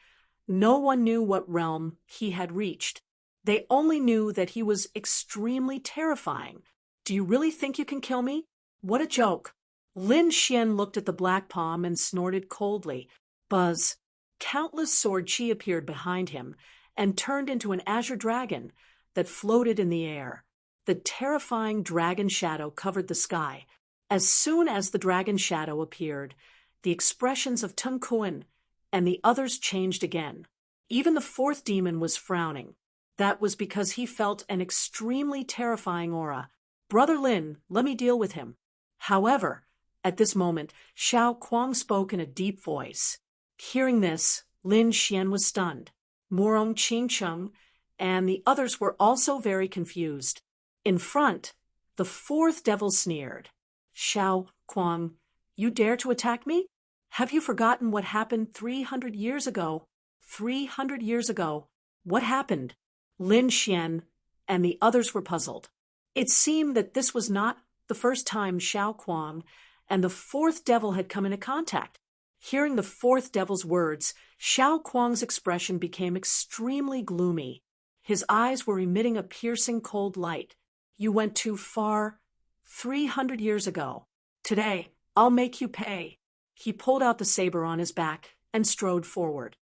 Speaker 1: No one knew what realm he had reached. They only knew that he was extremely terrifying. "Do you really think you can kill me? What a joke." Lin Xian looked at the black palm and snorted coldly. Buzz. Countless sword chi appeared behind him and turned into an azure dragon that floated in the air. The terrifying dragon shadow covered the sky. As soon as the dragon shadow appeared, the expressions of Tung Kuan and the others changed again. Even the fourth demon was frowning. That was because he felt an extremely terrifying aura. "Brother Lin, let me deal with him." However, at this moment, Xiao Kuang spoke in a deep voice. Hearing this, Lin Xian was stunned. Morong Qingcheng and the others were also very confused. In front, the fourth devil sneered. "Xiao Kuang, you dare to attack me? Have you forgotten what happened 300 years ago? 300 years ago. What happened?" Lin Xian and the others were puzzled. It seemed that this was not the first time Xiao Kuang and the fourth devil had come into contact. Hearing the fourth devil's words, Xiao Kuang's expression became extremely gloomy. His eyes were emitting a piercing cold light. You went too far 300 years ago. Today, I'll make you pay. He pulled out the saber on his back and strode forward.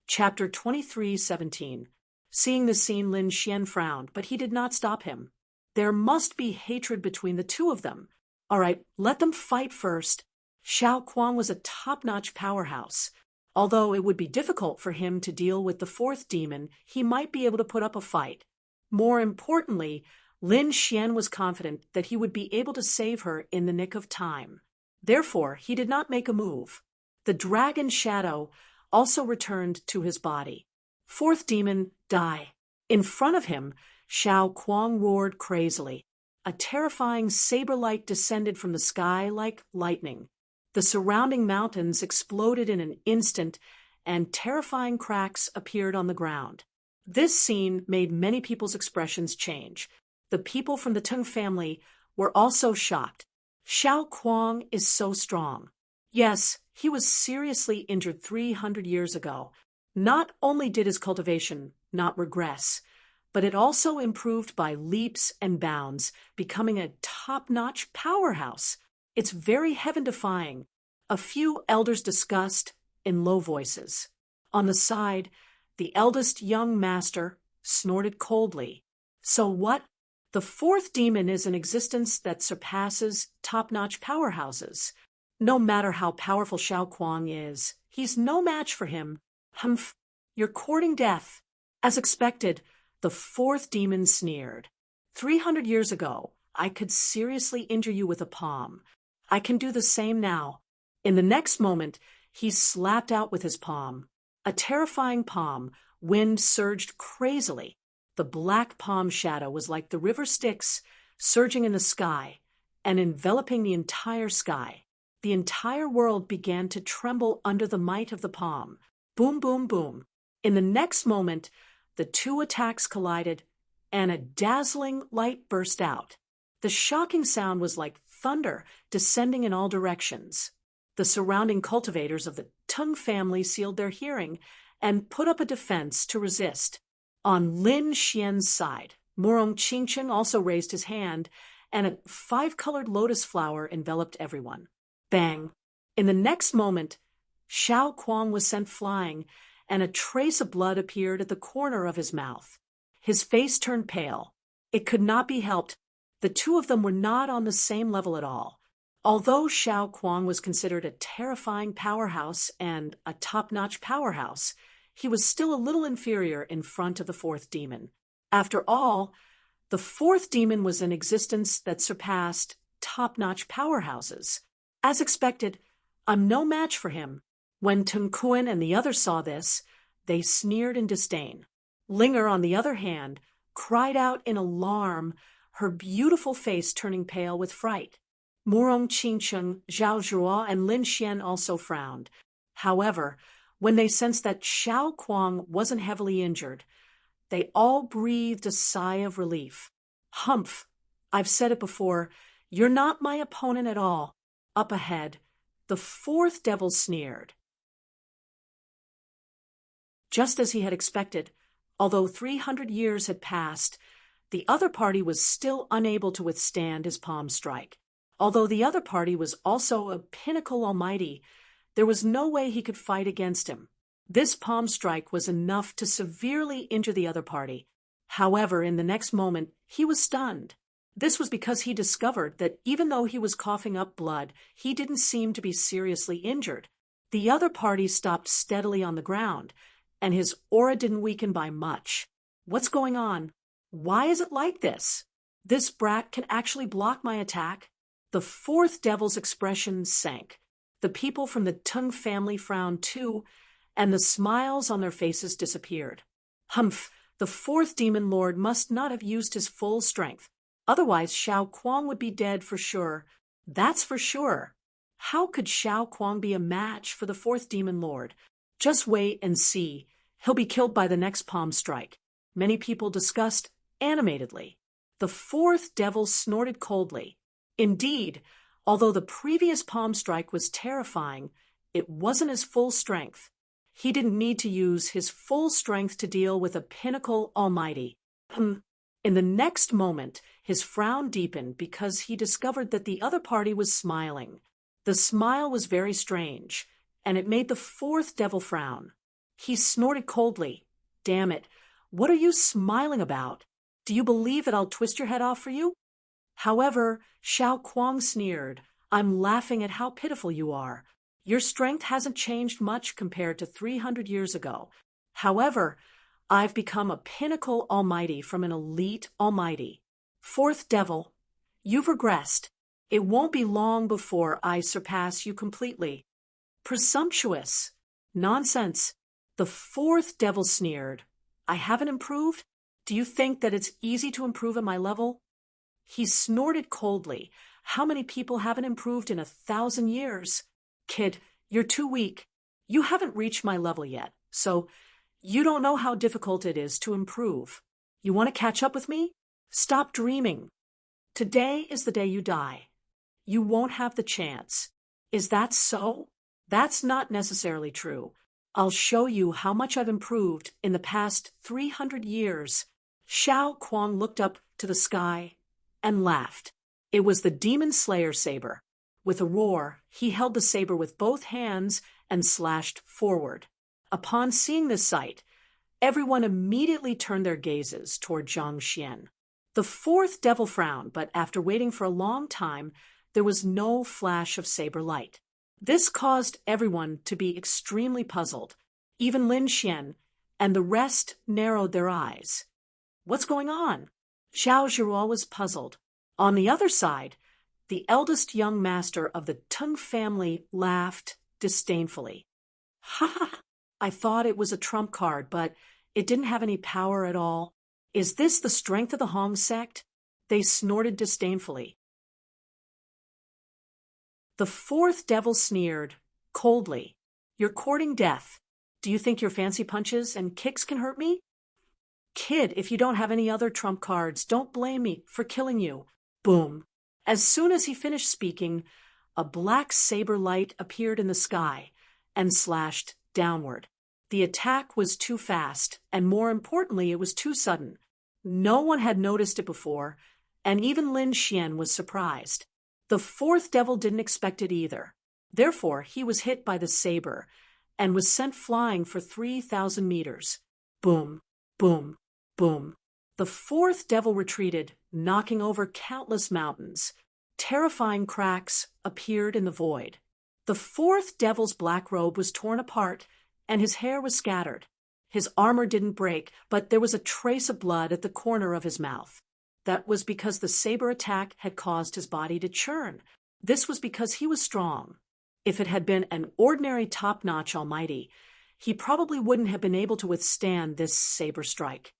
Speaker 1: Chapter 23:17. Seeing the scene, Lin Xian frowned, but he did not stop him. There must be hatred between the two of them. All right, let them fight first. Xiao Kuang was a top-notch powerhouse. Although it would be difficult for him to deal with the fourth demon, he might be able to put up a fight. More importantly, Lin Xian was confident that he would be able to save her in the nick of time. Therefore, he did not make a move. The dragon shadow also returned to his body. Fourth demon, die. In front of him, Xiao Kuang roared crazily. A terrifying saber light descended from the sky like lightning. The surrounding mountains exploded in an instant, and terrifying cracks appeared on the ground. This scene made many people's expressions change. The people from the Teng family were also shocked. Xiao Kuang is so strong. Yes, he was seriously injured 300 years ago. Not only did his cultivation not regress, but it also improved by leaps and bounds, becoming a top-notch powerhouse. It's very heaven-defying. A few elders discussed in low voices. On the side, the eldest young master snorted coldly. So what? The fourth demon is an existence that surpasses top-notch powerhouses. No matter how powerful Xiao Kuang is, he's no match for him. Humph, you're courting death. As expected, the fourth demon sneered. 300 years ago, I could seriously injure you with a palm. I can do the same now. In the next moment, he slapped out with his palm. A terrifying palm, wind surged crazily. The black palm shadow was like the river Styx surging in the sky and enveloping the entire sky. The entire world began to tremble under the might of the palm. Boom, boom, boom. In the next moment, the two attacks collided, and a dazzling light burst out. The shocking sound was like thunder descending in all directions. The surrounding cultivators of the Teng family sealed their hearing and put up a defense to resist. On Lin Xian's side, Murong Qingchen also raised his hand, and a five-colored lotus flower enveloped everyone. Bang! In the next moment, Xiao Kuang was sent flying, and a trace of blood appeared at the corner of his mouth. His face turned pale. It could not be helped. The two of them were not on the same level at all. Although Xiao Kuang was considered a terrifying powerhouse and a top-notch powerhouse, he was still a little inferior in front of the fourth demon. After all, the fourth demon was an existence that surpassed top-notch powerhouses. As expected, I'm no match for him. When Teng Kuan and the others saw this, they sneered in disdain. Linger, on the other hand, cried out in alarm, her beautiful face turning pale with fright. Murong Qingchen, Zhao Zhuo, and Lin Xian also frowned. However, when they sensed that Xiao Kuang wasn't heavily injured, they all breathed a sigh of relief. Humph! I've said it before, you're not my opponent at all. Up ahead, the fourth devil sneered. Just as he had expected, although 300 years had passed, the other party was still unable to withstand his palm strike. Although the other party was also a pinnacle almighty, there was no way he could fight against him. This palm strike was enough to severely injure the other party. However, in the next moment, he was stunned. This was because he discovered that even though he was coughing up blood, he didn't seem to be seriously injured. The other party stopped steadily on the ground, and his aura didn't weaken by much. What's going on? Why is it like this? This brat can actually block my attack? The fourth devil's expression sank. The people from the Teng family frowned too, and the smiles on their faces disappeared. Humph! The fourth demon lord must not have used his full strength. Otherwise, Xiao Kuang would be dead for sure. That's for sure. How could Xiao Kuang be a match for the fourth demon lord? Just wait and see. He'll be killed by the next palm strike. Many people discussed animatedly. The fourth devil snorted coldly. Indeed, although the previous palm strike was terrifying, it wasn't his full strength. He didn't need to use his full strength to deal with a pinnacle almighty. In the next moment, his frown deepened because he discovered that the other party was smiling. The smile was very strange, and it made the fourth devil frown. He snorted coldly. "Damn it, what are you smiling about? Do you believe that I'll twist your head off for you?" However, Xiao Kuang sneered, "I'm laughing at how pitiful you are. Your strength hasn't changed much compared to 300 years ago. However, I've become a pinnacle almighty from an elite almighty. Fourth devil, you've regressed. It won't be long before I surpass you completely." "Presumptuous." "Nonsense." The fourth devil sneered. "I haven't improved? Do you think that it's easy to improve at my level?" He snorted coldly. "How many people haven't improved in 1,000 years? Kid, you're too weak. You haven't reached my level yet, so you don't know how difficult it is to improve. You want to catch up with me? Stop dreaming. Today is the day you die. You won't have the chance." "Is that so?" "That's not necessarily true. I'll show you how much I've improved in the past 300 years. Xiao Kuang looked up to the sky and laughed. It was the Demon Slayer saber. With a roar, he held the saber with both hands and slashed forward. Upon seeing this sight, everyone immediately turned their gazes toward Zhang Xian. The fourth devil frowned, but after waiting for a long time, there was no flash of saber light. This caused everyone to be extremely puzzled. Even Lin Xian and the rest narrowed their eyes. "What's going on?" Xiao Zhiruo was puzzled. On the other side, the eldest young master of the Tung family laughed disdainfully. "Ha ha! I thought it was a trump card, but it didn't have any power at all. Is this the strength of the Hong sect?" They snorted disdainfully. The fourth devil sneered, coldly. "You're courting death. Do you think your fancy punches and kicks can hurt me? Kid, if you don't have any other trump cards, don't blame me for killing you." Boom. As soon as he finished speaking, a black saber light appeared in the sky and slashed downward. The attack was too fast, and more importantly, it was too sudden. No one had noticed it before, and even Lin Xian was surprised. The fourth devil didn't expect it either. Therefore, he was hit by the saber and was sent flying for 3,000 meters. Boom, boom, boom. The fourth devil retreated, knocking over countless mountains. Terrifying cracks appeared in the void. The fourth devil's black robe was torn apart, and his hair was scattered. His armor didn't break, but there was a trace of blood at the corner of his mouth. That was because the saber attack had caused his body to churn. This was because he was strong. If it had been an ordinary top-notch almighty, he probably wouldn't have been able to withstand this saber strike.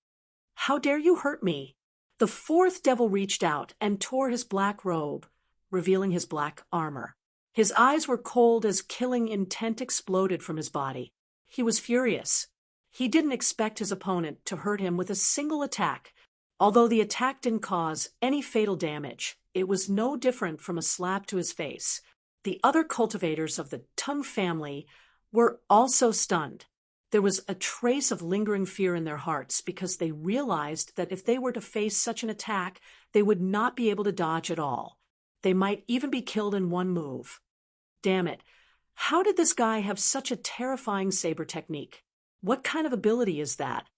Speaker 1: "How dare you hurt me?" The fourth devil reached out and tore his black robe, revealing his black armor. His eyes were cold as killing intent exploded from his body. He was furious. He didn't expect his opponent to hurt him with a single attack. Although the attack didn't cause any fatal damage, it was no different from a slap to his face. The other cultivators of the Tung family were also stunned. There was a trace of lingering fear in their hearts because they realized that if they were to face such an attack, they would not be able to dodge at all. They might even be killed in one move. Damn it. How did this guy have such a terrifying saber technique? What kind of ability is that?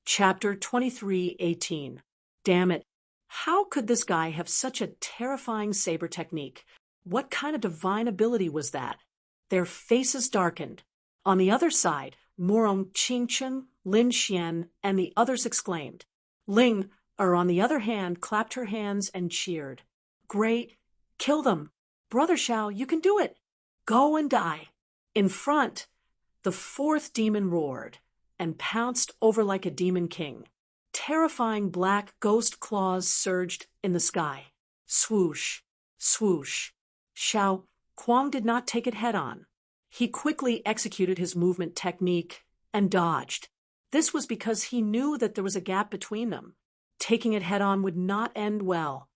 Speaker 1: Chapter 23:18. Damn it. How could this guy have such a terrifying saber technique? What kind of divine ability was that? Their faces darkened. On the other side, Murong Qingchen, Lin Xian, and the others exclaimed. Ling, on the other hand, clapped her hands and cheered. Great! Kill them! Brother Xiao, you can do it! Go and die! In front, the fourth demon roared and pounced over like a demon king. Terrifying black ghost claws surged in the sky. Swoosh, swoosh. Xiao Kuang did not take it head-on. He quickly executed his movement technique and dodged. This was because he knew that there was a gap between them. Taking it head-on would not end well.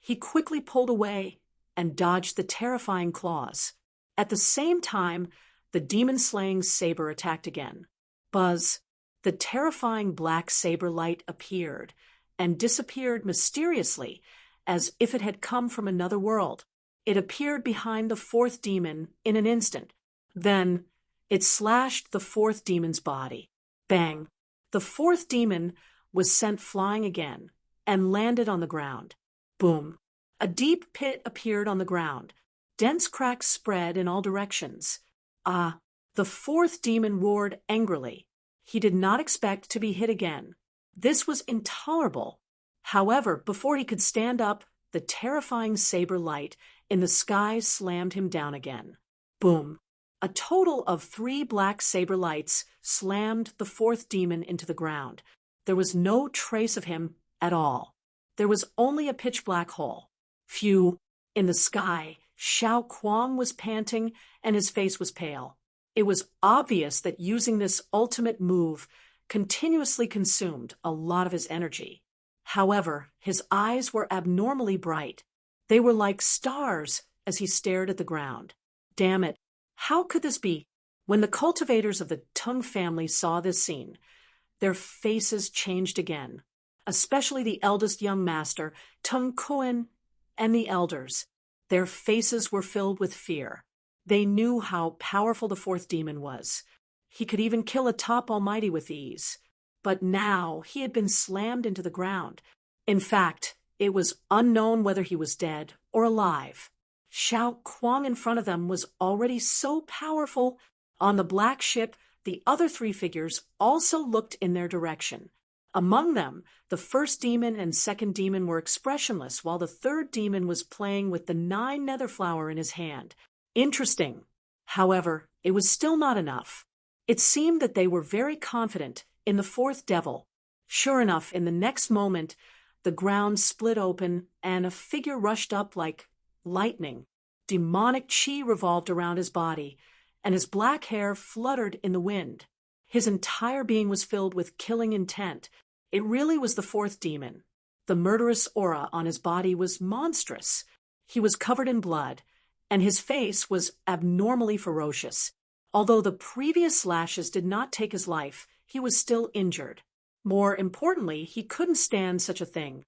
Speaker 1: He quickly pulled away and dodged the terrifying claws. At the same time, the demon-slaying saber attacked again. Buzz! The terrifying black saber light appeared and disappeared mysteriously, as if it had come from another world. It appeared behind the fourth demon in an instant. Then, it slashed the fourth demon's body. Bang! The fourth demon was sent flying again and landed on the ground. Boom! A deep pit appeared on the ground. Dense cracks spread in all directions. The fourth demon roared angrily. He did not expect to be hit again. This was intolerable. However, before he could stand up, the terrifying saber light in the sky slammed him down again. Boom! A total of 3 black saber lights slammed the fourth demon into the ground. There was no trace of him at all. There was only a pitch-black hole. Phew! In the sky, Xiao Kuang was panting and his face was pale. It was obvious that using this ultimate move continuously consumed a lot of his energy. However, his eyes were abnormally bright. They were like stars as he stared at the ground. Damn it! How could this be? When the cultivators of the Tung family saw this scene, their faces changed again, especially the eldest young master, Tung Kuan, and the elders. Their faces were filled with fear. They knew how powerful the fourth demon was. He could even kill a top almighty with ease. But now he had been slammed into the ground. In fact, it was unknown whether he was dead or alive. Xiao Kuang in front of them was already so powerful. On the black ship, the other 3 figures also looked in their direction. Among them, the first demon and second demon were expressionless, while the third demon was playing with the 9 nether flower in his hand. Interesting. However, it was still not enough. It seemed that they were very confident in the fourth devil. Sure enough, in the next moment, the ground split open and a figure rushed up like lightning. Demonic chi revolved around his body, and his black hair fluttered in the wind. His entire being was filled with killing intent. It really was the fourth demon. The murderous aura on his body was monstrous. He was covered in blood, and his face was abnormally ferocious. Although the previous slashes did not take his life, he was still injured. More importantly, he couldn't stand such a thing.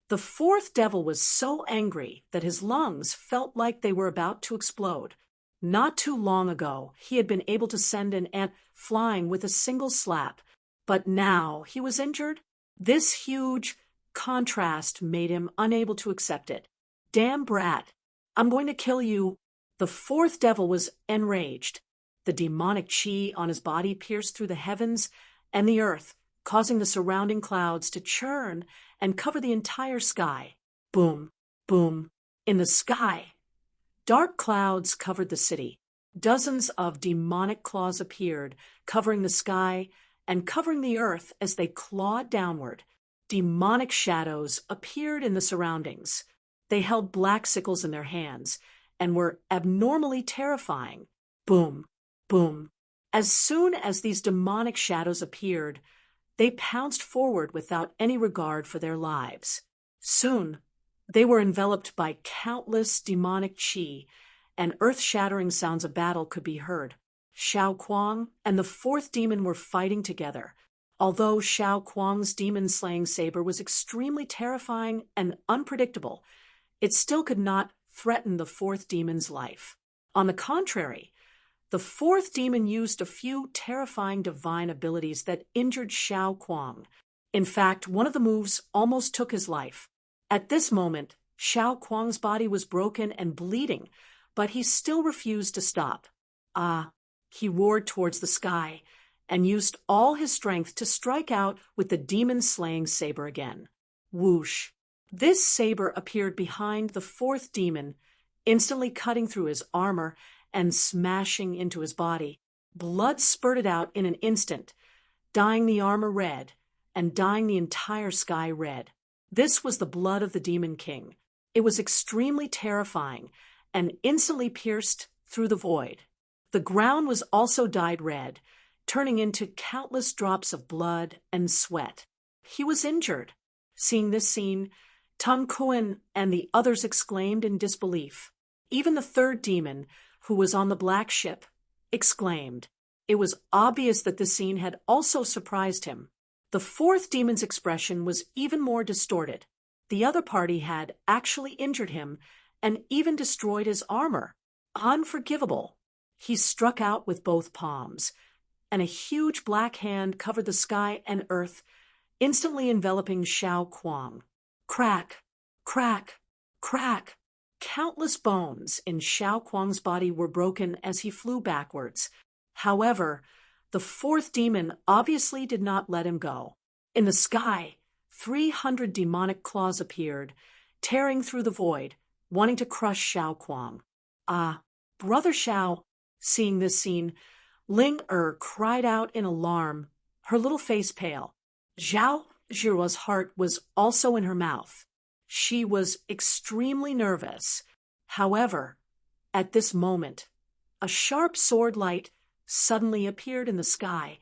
Speaker 1: The fourth devil was so angry that his lungs felt like they were about to explode. Not too long ago, he had been able to send an ant flying with a single slap, but now he was injured. This huge contrast made him unable to accept it. Damn brat! I'm going to kill you! The fourth devil was enraged. The demonic chi on his body pierced through the heavens and the earth, causing the surrounding clouds to churn and cover the entire sky. Boom, boom. In the sky, dark clouds covered the city. Dozens of demonic claws appeared, covering the sky and covering the earth as they clawed downward. Demonic shadows appeared in the surroundings. They held black sickles in their hands and were abnormally terrifying. Boom, boom. As soon as these demonic shadows appeared, they pounced forward without any regard for their lives. Soon, they were enveloped by countless demonic chi, and earth-shattering sounds of battle could be heard. Xiao Kuang and the fourth demon were fighting together. Although Xiao Kuang's demon-slaying saber was extremely terrifying and unpredictable, it still could not threaten the fourth demon's life. On the contrary, the fourth demon used a few terrifying divine abilities that injured Xiao Kuang. In fact, one of the moves almost took his life. At this moment, Xiao Kuang's body was broken and bleeding, but he still refused to stop. He roared towards the sky and used all his strength to strike out with the demon-slaying saber again. Whoosh! This saber appeared behind the fourth demon, instantly cutting through his armor and smashing into his body. Blood spurted out in an instant, dyeing the armor red and dyeing the entire sky red. This was the blood of the Demon King. It was extremely terrifying and instantly pierced through the void. The ground was also dyed red, turning into countless drops of blood and sweat. He was injured. Seeing this scene, Tung Kuan and the others exclaimed in disbelief. Even the third demon, who was on the black ship, exclaimed. It was obvious that the scene had also surprised him. The fourth demon's expression was even more distorted. The other party had actually injured him and even destroyed his armor. Unforgivable. He struck out with both palms, and a huge black hand covered the sky and earth, instantly enveloping Xiao Kuang. Crack, crack, crack. Countless bones in Xiao Kuang's body were broken as he flew backwards. However, the fourth demon obviously did not let him go. In the sky, 300 demonic claws appeared, tearing through the void, wanting to crush Xiao Kuang. Brother Xiao, seeing this scene, Ling cried out in alarm, her little face pale. Zhao Zhiruo's heart was also in her mouth. She was extremely nervous. However, at this moment, a sharp sword light suddenly appeared in the sky,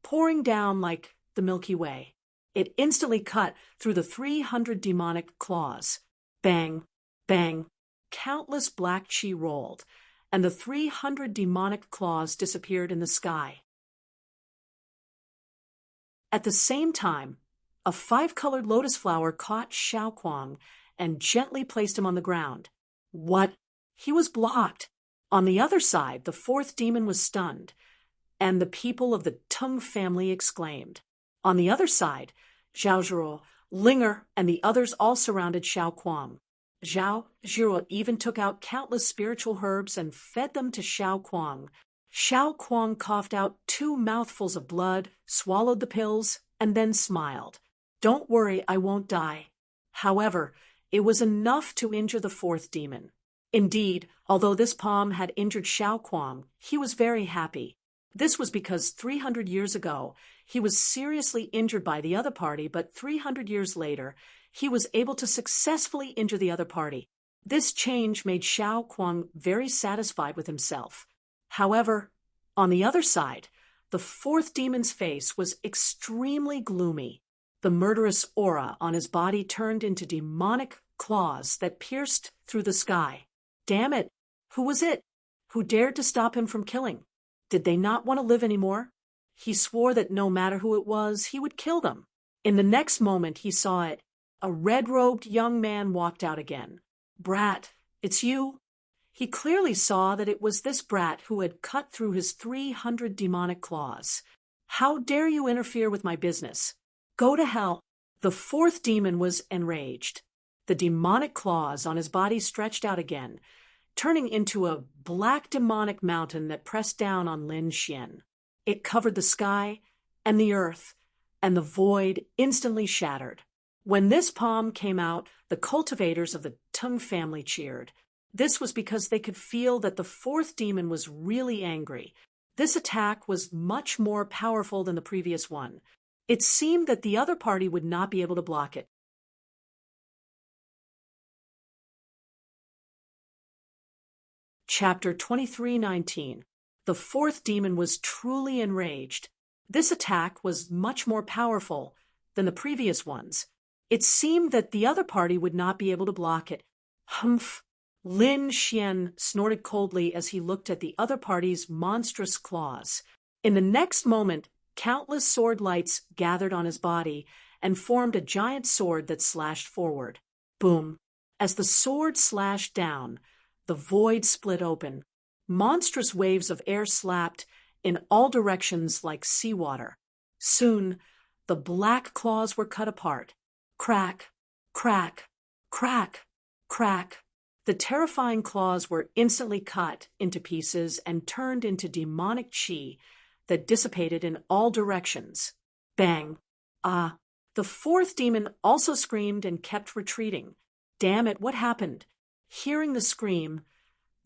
Speaker 1: pouring down like the Milky Way. It instantly cut through the 300 demonic claws. Bang, bang. Countless black chi rolled, and the 300 demonic claws disappeared in the sky. At the same time, a 5-colored lotus flower caught Xiao Kuang and gently placed him on the ground. What? He was blocked. On the other side, the fourth demon was stunned, and the people of the Tung family exclaimed. On the other side, Zhao Zhiruo, Linger, and the others all surrounded Xiao Kuang. Zhao Zhiruo even took out countless spiritual herbs and fed them to Xiao Kuang. Xiao Kuang coughed out 2 mouthfuls of blood, swallowed the pills, and then smiled. Don't worry, I won't die. However, it was enough to injure the fourth demon. Indeed, although this palm had injured Xiao Kuang, he was very happy. This was because 300 years ago, he was seriously injured by the other party, but 300 years later, he was able to successfully injure the other party. This change made Xiao Kuang very satisfied with himself. However, on the other side, the fourth demon's face was extremely gloomy. The murderous aura on his body turned into demonic claws that pierced through the sky. Damn it! Who was it? Who dared to stop him from killing? Did they not want to live anymore? He swore that no matter who it was, he would kill them. In the next moment he saw it. A red-robed young man walked out again. Brat, it's you? He clearly saw that it was this brat who had cut through his 300 demonic claws. How dare you interfere with my business? Go to hell. The fourth demon was enraged. The demonic claws on his body stretched out again, turning into a black demonic mountain that pressed down on Lin Xian. It covered the sky and the earth, and the void instantly shattered. When this palm came out, the cultivators of the Tung family cheered. This was because they could feel that the fourth demon was really angry. This attack was much more powerful than the previous one. It seemed that the other party would not be able to block it. Chapter 23:19. The fourth demon was truly enraged. This attack was much more powerful than the previous ones. It seemed that the other party would not be able to block it. Humph! Lin Xian snorted coldly as he looked at the other party's monstrous claws. In the next moment, countless sword lights gathered on his body and formed a giant sword that slashed forward. Boom! As the sword slashed down, the void split open. Monstrous waves of air slapped in all directions like seawater. Soon, the black claws were cut apart. Crack, crack, crack, crack. The terrifying claws were instantly cut into pieces and turned into demonic chi that dissipated in all directions. Bang! The fourth demon also screamed and kept retreating. Damn it, what happened? Hearing the scream,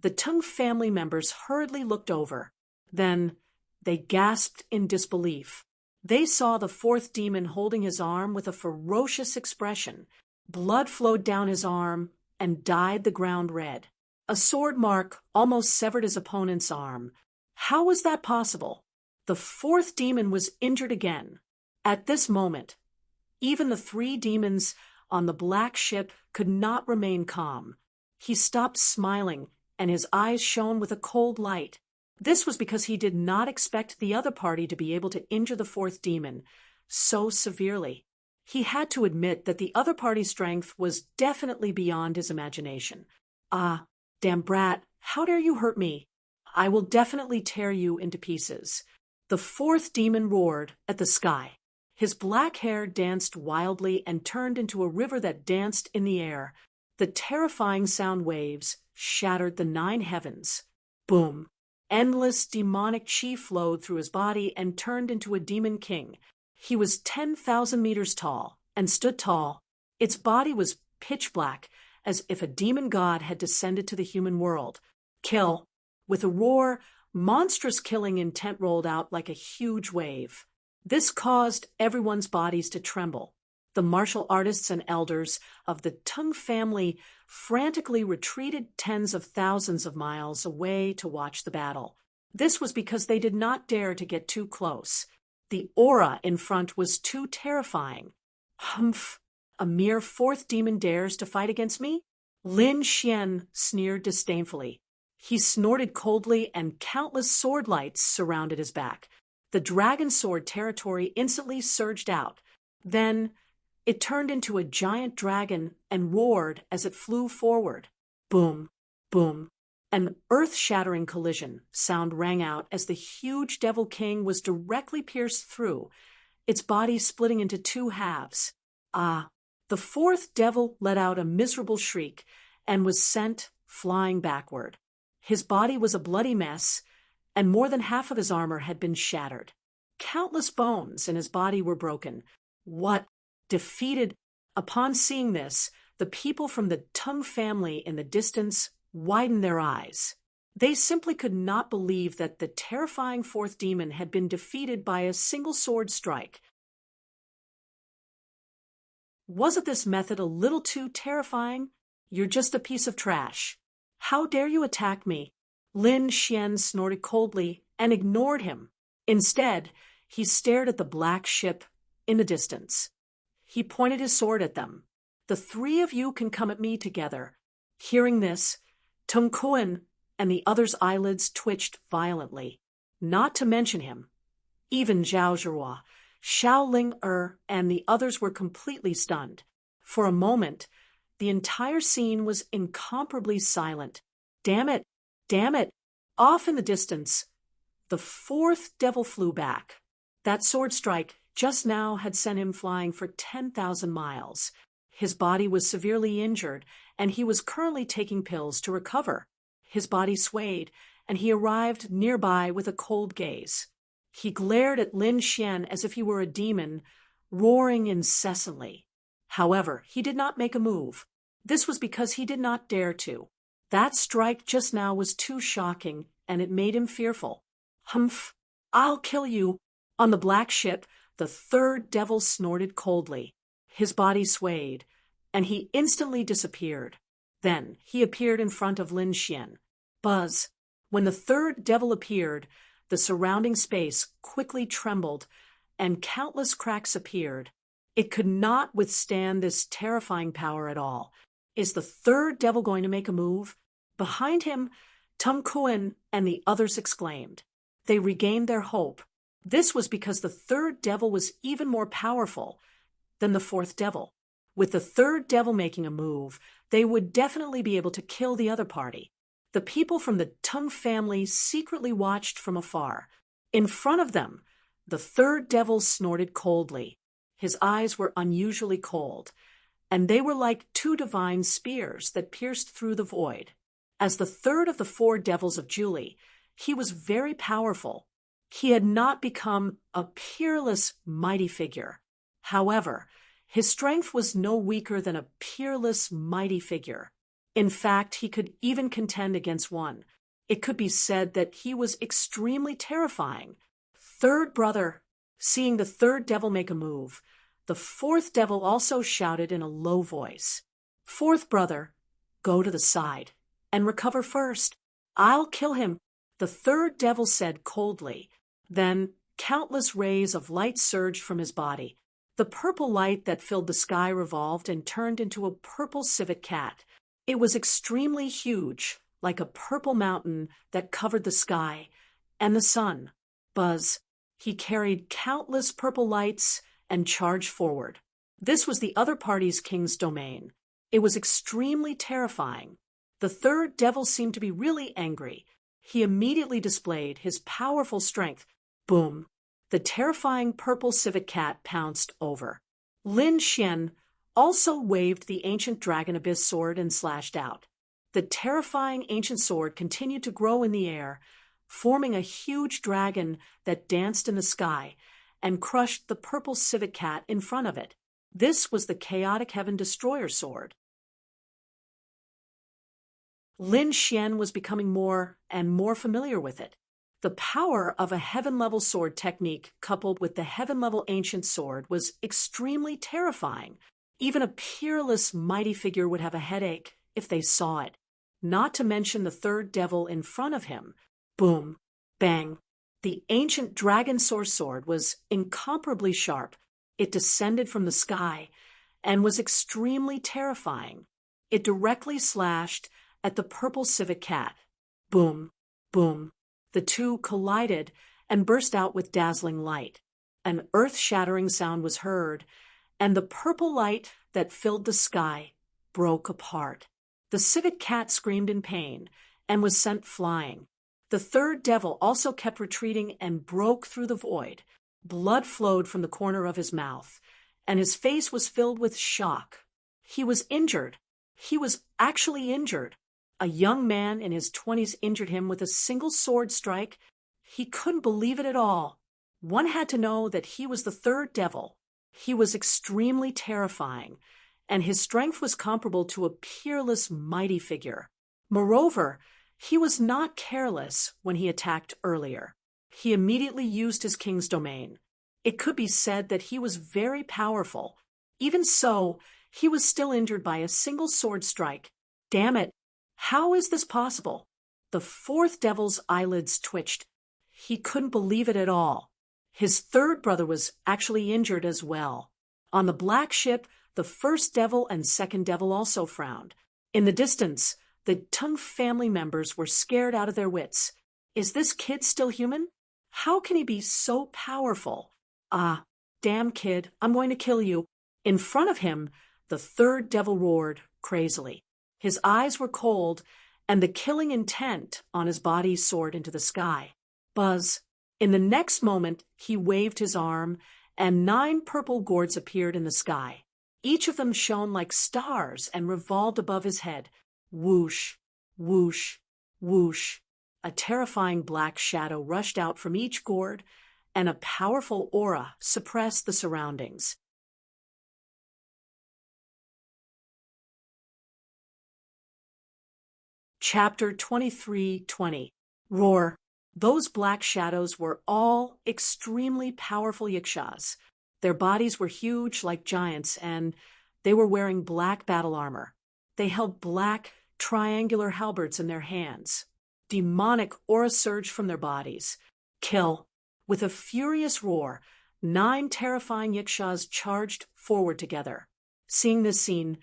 Speaker 1: the Tung family members hurriedly looked over. Then they gasped in disbelief. They saw the fourth demon holding his arm with a ferocious expression. Blood flowed down his arm and dyed the ground red. A sword mark almost severed his opponent's arm. How was that possible? The fourth demon was injured again. At this moment, even the 3 demons on the black ship could not remain calm. He stopped smiling, and his eyes shone with a cold light. This was because he did not expect the other party to be able to injure the fourth demon so severely. He had to admit that the other party's strength was definitely beyond his imagination. "Ah, damn brat, how dare you hurt me? I will definitely tear you into pieces." The fourth demon roared at the sky. His black hair danced wildly and turned into a river that danced in the air. The terrifying sound waves shattered the 9 heavens. Boom! Endless demonic chi flowed through his body and turned into a demon king. He was 10,000 meters tall and stood tall. Its body was pitch black, as if a demon god had descended to the human world. Kill! With a roar, monstrous killing intent rolled out like a huge wave. This caused everyone's bodies to tremble. The martial artists and elders of the Tung family frantically retreated tens of thousands of miles away to watch the battle. This was because they did not dare to get too close. The aura in front was too terrifying. "Humph! A mere fourth demon dares to fight against me?" Lin Xian sneered disdainfully. He snorted coldly, and countless sword lights surrounded his back. The dragon sword territory instantly surged out. Then it turned into a giant dragon and roared as it flew forward. Boom, boom. An earth-shattering collision sound rang out as the huge Devil King was directly pierced through, its body splitting into 2 halves. Ah! The fourth devil let out a miserable shriek and was sent flying backward. His body was a bloody mess, and more than half of his armor had been shattered. Countless bones in his body were broken. What? Defeated? Upon seeing this, the people from the Tung family in the distance widened their eyes. They simply could not believe that the terrifying fourth demon had been defeated by a single sword strike. Wasn't this method a little too terrifying? "You're just a piece of trash. How dare you attack me?" Lin Xian snorted coldly and ignored him. Instead, he stared at the black ship in the distance. He pointed his sword at them. "The 3 of you can come at me together." Hearing this, Tung Kuan and the other's eyelids twitched violently. Not to mention him. Even Zhao Zhihua, Xiao Ling and the others were completely stunned. For a moment, the entire scene was incomparably silent. Damn it! Damn it! Off in the distance, the fourth devil flew back. That sword strike just now had sent him flying for 10,000 miles. His body was severely injured, and he was currently taking pills to recover. His body swayed, and he arrived nearby with a cold gaze. He glared at Lin Xian as if he were a demon, roaring incessantly. However, he did not make a move. This was because he did not dare to. That strike just now was too shocking, and it made him fearful. "Humph! I'll kill you!" On the black ship, the third devil snorted coldly. His body swayed, and he instantly disappeared. Then he appeared in front of Lin Xian. Buzz! When the third devil appeared, the surrounding space quickly trembled, and countless cracks appeared. It could not withstand this terrifying power at all. Is the third devil going to make a move? Behind him, Tung Kuan and the others exclaimed. They regained their hope. This was because the third devil was even more powerful than the fourth devil. With the third devil making a move, they would definitely be able to kill the other party. The people from the Tung family secretly watched from afar. In front of them, the third devil snorted coldly. His eyes were unusually cold, and they were like 2 divine spears that pierced through the void. As the third of the 4 devils of Julie, he was very powerful. He had not become a peerless, mighty figure. However, his strength was no weaker than a peerless, mighty figure. In fact, he could even contend against one. It could be said that he was extremely terrifying. Third brother, seeing the third devil make a move, the fourth devil also shouted in a low voice, "Fourth brother, go to the side and recover first. I'll kill him," the third devil said coldly. Then countless rays of light surged from his body. The purple light that filled the sky revolved and turned into a purple civet cat. It was extremely huge, like a purple mountain that covered the sky and the sun. Buzz. He carried countless purple lights and charged forward. This was the other party's king's domain. It was extremely terrifying. The third devil seemed to be really angry. He immediately displayed his powerful strength. Boom! The terrifying purple civet cat pounced over. Lin Xian also waved the ancient dragon abyss sword and slashed out. The terrifying ancient sword continued to grow in the air, forming a huge dragon that danced in the sky and crushed the purple civet cat in front of it. This was the chaotic heaven destroyer sword. Lin Xian was becoming more and more familiar with it. The power of a heaven-level sword technique coupled with the heaven-level ancient sword was extremely terrifying. Even a peerless, mighty figure would have a headache if they saw it. Not to mention the third devil in front of him. Boom! Bang! The ancient dragon source sword was incomparably sharp. It descended from the sky and was extremely terrifying. It directly slashed at the purple civet cat. Boom! Boom! The two collided and burst out with dazzling light. An earth-shattering sound was heard, and the purple light that filled the sky broke apart. The civet cat screamed in pain and was sent flying. The third devil also kept retreating and broke through the void. Blood flowed from the corner of his mouth, and his face was filled with shock. He was injured. He was actually injured. A young man in his 20s injured him with a single sword strike. He couldn't believe it at all. One had to know that he was the third devil. He was extremely terrifying, and his strength was comparable to a peerless, mighty figure. Moreover, he was not careless when he attacked earlier. He immediately used his king's domain. It could be said that he was very powerful. Even so, he was still injured by a single sword strike. Damn it! How is this possible? The fourth devil's eyelids twitched. He couldn't believe it at all. His third brother was actually injured as well. On the black ship, the first devil and second devil also frowned. In the distance, the Tung family members were scared out of their wits. Is this kid still human? How can he be so powerful? Ah, damn kid, I'm going to kill you. In front of him, the third devil roared crazily. His eyes were cold, and the killing intent on his body soared into the sky. Buzz. In the next moment, he waved his arm, and 9 purple gourds appeared in the sky. Each of them shone like stars and revolved above his head. Whoosh, whoosh, whoosh. A terrifying black shadow rushed out from each gourd, and a powerful aura suppressed the surroundings. Chapter 23:20. Roar. Those black shadows were all extremely powerful yikshas. Their bodies were huge like giants, and they were wearing black battle armor. They held black, triangular halberds in their hands. Demonic aura surged from their bodies. Kill. With a furious roar, 9 terrifying yikshas charged forward together. Seeing this scene,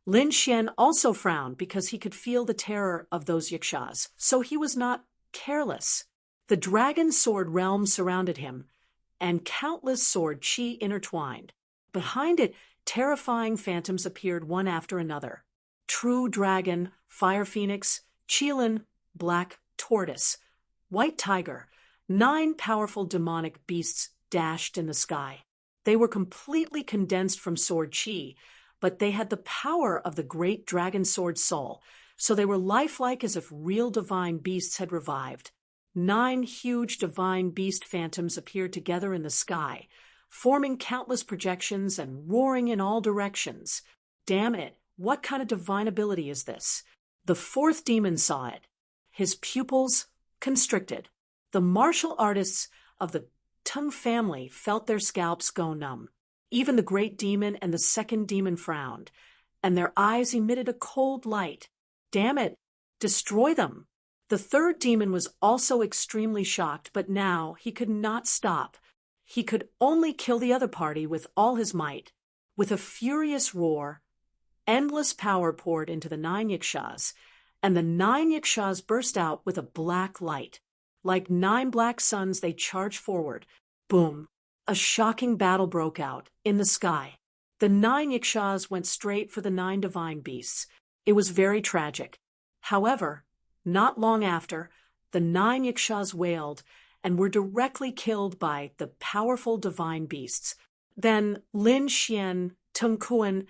Speaker 1: Lin Xian also frowned because he could feel the terror of those yikshas, so he was not careless. The dragon sword realm surrounded him, and countless sword chi intertwined. Behind it, terrifying phantoms appeared one after another. True dragon, fire phoenix, qilin, black tortoise, white tiger, 9 powerful demonic beasts dashed in the sky. They were completely condensed from sword chi, but they had the power of the great dragon sword soul, so they were lifelike as if real divine beasts had revived. 9 huge divine beast phantoms appeared together in the sky, forming countless projections and roaring in all directions. Damn it, what kind of divine ability is this? The fourth demon saw it. His pupils constricted. The martial artists of the Tung family felt their scalps go numb. Even the great demon and the second demon frowned, and their eyes emitted a cold light. Damn it! Destroy them! The third demon was also extremely shocked, but now he could not stop. he could only kill the other party with all his might. With a furious roar, endless power poured into the 9 yakshas, and the 9 yakshas burst out with a black light. Like 9 black suns, they charged forward. Boom! A shocking battle broke out in the sky. The 9 yakshas went straight for the 9 divine beasts. It was very tragic. However, not long after, the 9 yakshas wailed and were directly killed by the powerful divine beasts. Then Lin Xian, Tung Kuan,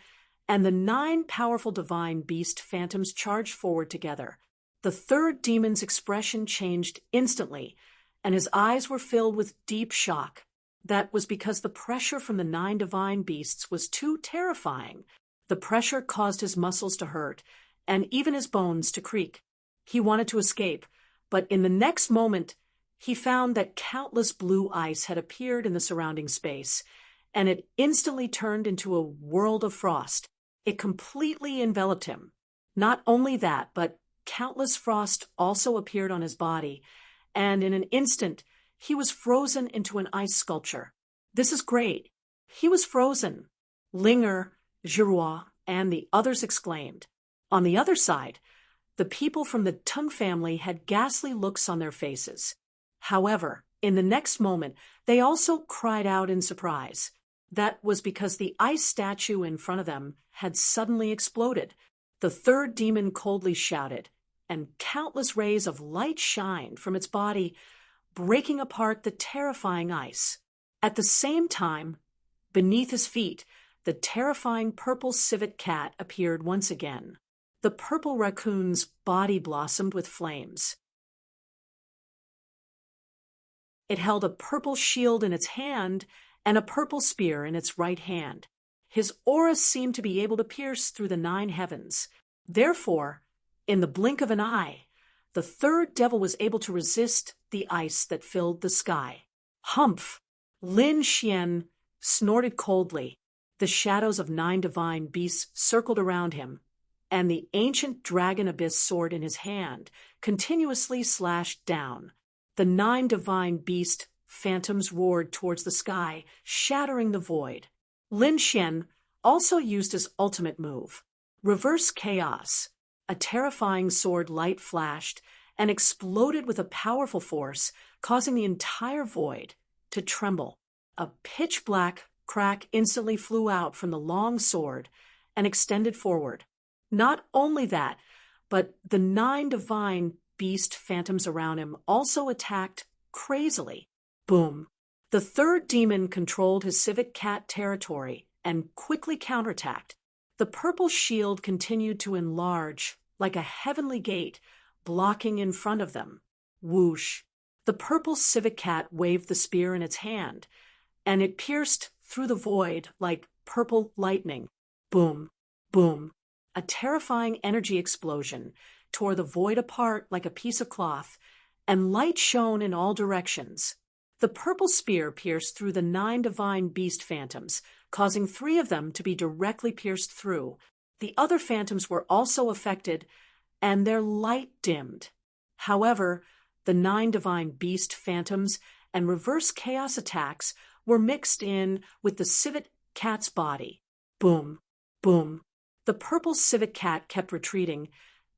Speaker 1: and the 9 powerful divine beast phantoms charged forward together. The third demon's expression changed instantly, and his eyes were filled with deep shock. That was because the pressure from the 9 divine beasts was too terrifying. The pressure caused his muscles to hurt, and even his bones to creak. He wanted to escape, but in the next moment, he found that countless blue ice had appeared in the surrounding space, and it instantly turned into a world of frost. It completely enveloped him. Not only that, but countless frost also appeared on his body, and in an instant, he was frozen into an ice sculpture. This is great. He was frozen. Linger, Giroir, and the others exclaimed. On the other side, the people from the Tung family had ghastly looks on their faces. However, in the next moment, they also cried out in surprise. That was because the ice statue in front of them had suddenly exploded. The third demon coldly shouted, and countless rays of light shined from its body, breaking apart the terrifying ice. At the same time, beneath his feet, the terrifying purple civet cat appeared once again. The purple raccoon's body blossomed with flames. It held a purple shield in its hand and a purple spear in its right hand. His aura seemed to be able to pierce through the 9 heavens. Therefore, in the blink of an eye, the third devil was able to resist the ice that filled the sky. Humph! Lin Xian snorted coldly. The shadows of 9 divine beasts circled around him, and the ancient dragon abyss sword in his hand continuously slashed down. The 9 divine beast phantoms roared towards the sky, shattering the void. Lin Xian also used his ultimate move, Reverse Chaos. A terrifying sword light flashed and exploded with a powerful force, causing the entire void to tremble. A pitch-black crack instantly flew out from the long sword and extended forward. Not only that, but the 9 divine beast phantoms around him also attacked crazily. Boom! The third demon controlled his civet cat territory and quickly counterattacked. The purple shield continued to enlarge like a heavenly gate, blocking in front of them. Whoosh! The purple civet cat waved the spear in its hand, and it pierced through the void like purple lightning. Boom! Boom! A terrifying energy explosion tore the void apart like a piece of cloth, and light shone in all directions. The purple spear pierced through the 9 divine beast phantoms, causing 3 of them to be directly pierced through. The other phantoms were also affected, and their light dimmed. However, the 9 divine beast phantoms and reverse chaos attacks were mixed in with the civet cat's body. Boom! Boom! The purple civet cat kept retreating,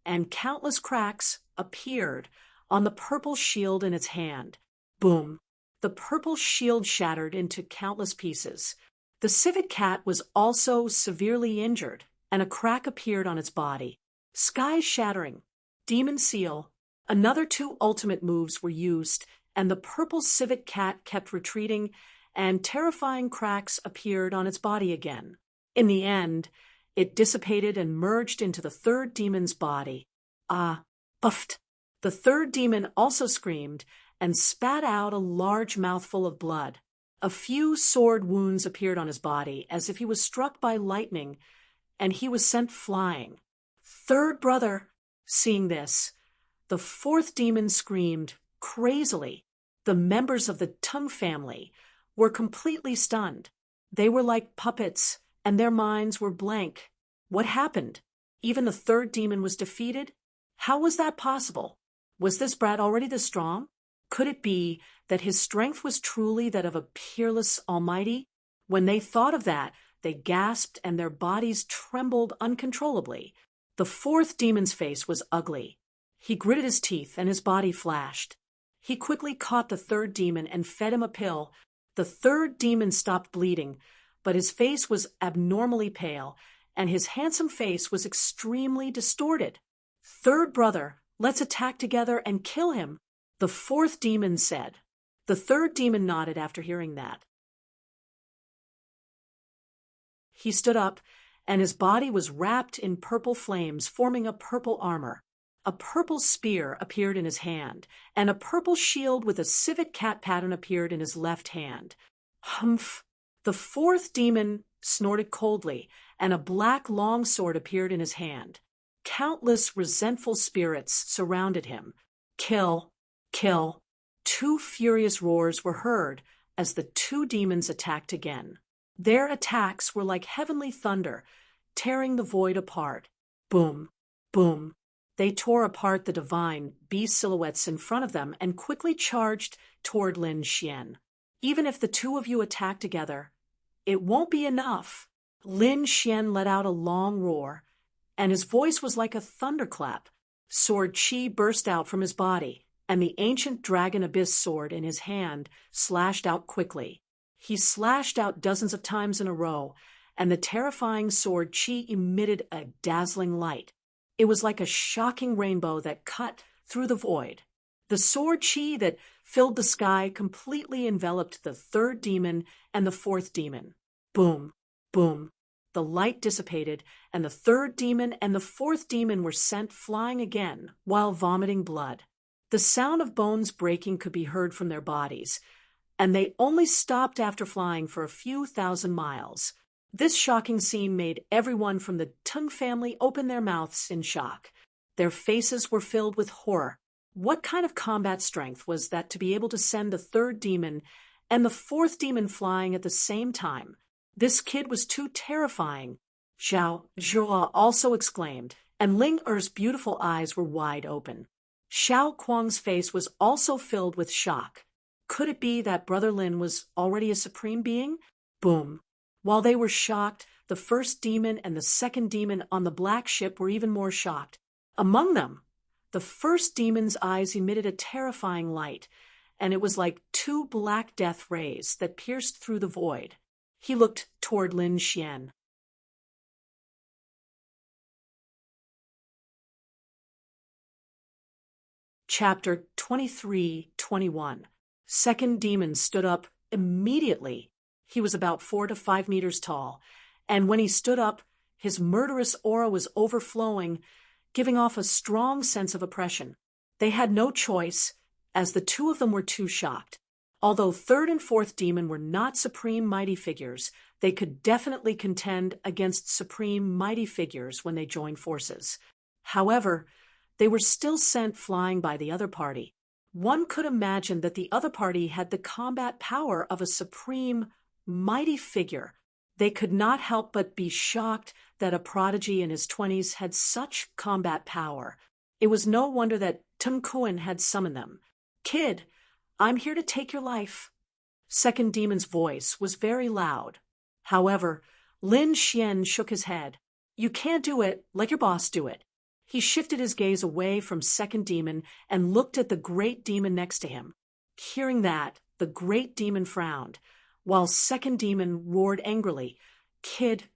Speaker 1: and countless cracks appeared on the purple shield in its hand. Boom! The purple shield shattered into countless pieces. The civet cat was also severely injured, and a crack appeared on its body. Sky shattering. Demon seal. Another 2 ultimate moves were used, and the purple civet cat kept retreating, and terrifying cracks appeared on its body again. In the end, it dissipated and merged into the third demon's body. Ah, puffed! The third demon also screamed and spat out a large mouthful of blood. A few sword wounds appeared on his body, as if he was struck by lightning, and he was sent flying. Third brother! Seeing this, the 4th demon screamed crazily. The members of the Tung family were completely stunned. They were like puppets, and their minds were blank. What happened? Even the third demon was defeated? How was that possible? Was this brat already this strong? Could it be that his strength was truly that of a peerless almighty? When they thought of that, they gasped and their bodies trembled uncontrollably. The fourth demon's face was ugly. He gritted his teeth and his body flashed. He quickly caught the third demon and fed him a pill. The third demon stopped bleeding, but his face was abnormally pale, and his handsome face was extremely distorted. "Third brother, let's attack together and kill him," the fourth demon said. The third demon nodded after hearing that. He stood up, and his body was wrapped in purple flames, forming a purple armor. A purple spear appeared in his hand, and a purple shield with a civet cat pattern appeared in his left hand. Humph! The fourth demon snorted coldly, and a black long sword appeared in his hand. Countless resentful spirits surrounded him. Kill! Kill! Two furious roars were heard as the two demons attacked again. Their attacks were like heavenly thunder, tearing the void apart. Boom! Boom! They tore apart the divine beast silhouettes in front of them and quickly charged toward Lin Xian. "Even if the two of you attack together, it won't be enough." Lin Xian let out a long roar, and his voice was like a thunderclap. Sword Qi burst out from his body, and the ancient dragon abyss sword in his hand slashed out quickly. He slashed out dozens of times in a row, and the terrifying sword Qi emitted a dazzling light. It was like a shocking rainbow that cut through the void. The sword Qi that filled the sky completely enveloped the third demon and the fourth demon. Boom! Boom! The light dissipated, and the third demon and the fourth demon were sent flying again, while vomiting blood. The sound of bones breaking could be heard from their bodies, and they only stopped after flying for a few thousand miles. This shocking scene made everyone from the Tung family open their mouths in shock. Their faces were filled with horror. What kind of combat strength was that to be able to send the third demon and the fourth demon flying at the same time? This kid was too terrifying, Xiao Zhua also exclaimed, and Ling Er's beautiful eyes were wide open. Xiao Kuang's face was also filled with shock. Could it be that Brother Lin was already a supreme being? Boom! While they were shocked, the first demon and the second demon on the black ship were even more shocked. Among them, the first demon's eyes emitted a terrifying light, and it was like two black death rays that pierced through the void. He looked toward Lin Xian. Chapter 23-21. Second demon stood up immediately. He was about 4 to 5 meters tall, and when he stood up, his murderous aura was overflowing, giving off a strong sense of oppression. They had no choice, as the two of them were too shocked. Although third and fourth demon were not supreme mighty figures, they could definitely contend against supreme mighty figures when they joined forces. However, they were still sent flying by the other party. One could imagine that the other party had the combat power of a supreme, mighty figure. They could not help but be shocked that a prodigy in his 20s had such combat power. It was no wonder that Tung Kuan had summoned them. "Kid, I'm here to take your life." Second demon's voice was very loud. However, Lin Xian shook his head. "You can't do it. Let your boss do it." He shifted his gaze away from second demon and looked at the great demon next to him. Hearing that, the great demon frowned, while second demon roared angrily, "Kid,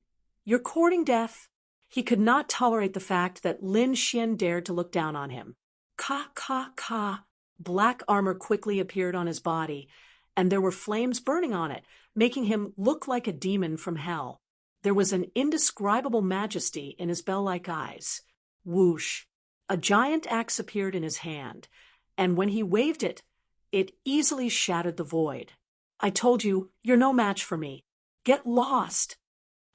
Speaker 1: you're courting death." He could not tolerate the fact that Lin Xian dared to look down on him. Ka, ka, ka. Black armor quickly appeared on his body, and there were flames burning on it, making him look like a demon from hell. There was an indescribable majesty in his bell-like eyes. Whoosh! A giant axe appeared in his hand, and when he waved it, it easily shattered the void. "I told you, you're no match for me. Get lost!"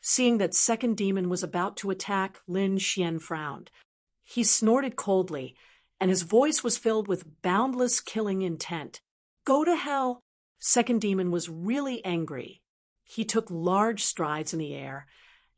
Speaker 1: Seeing that second demon was about to attack, Lin Xian frowned. He snorted coldly, and his voice was filled with boundless killing intent. "Go to hell!" Second demon was really angry. He took large strides in the air,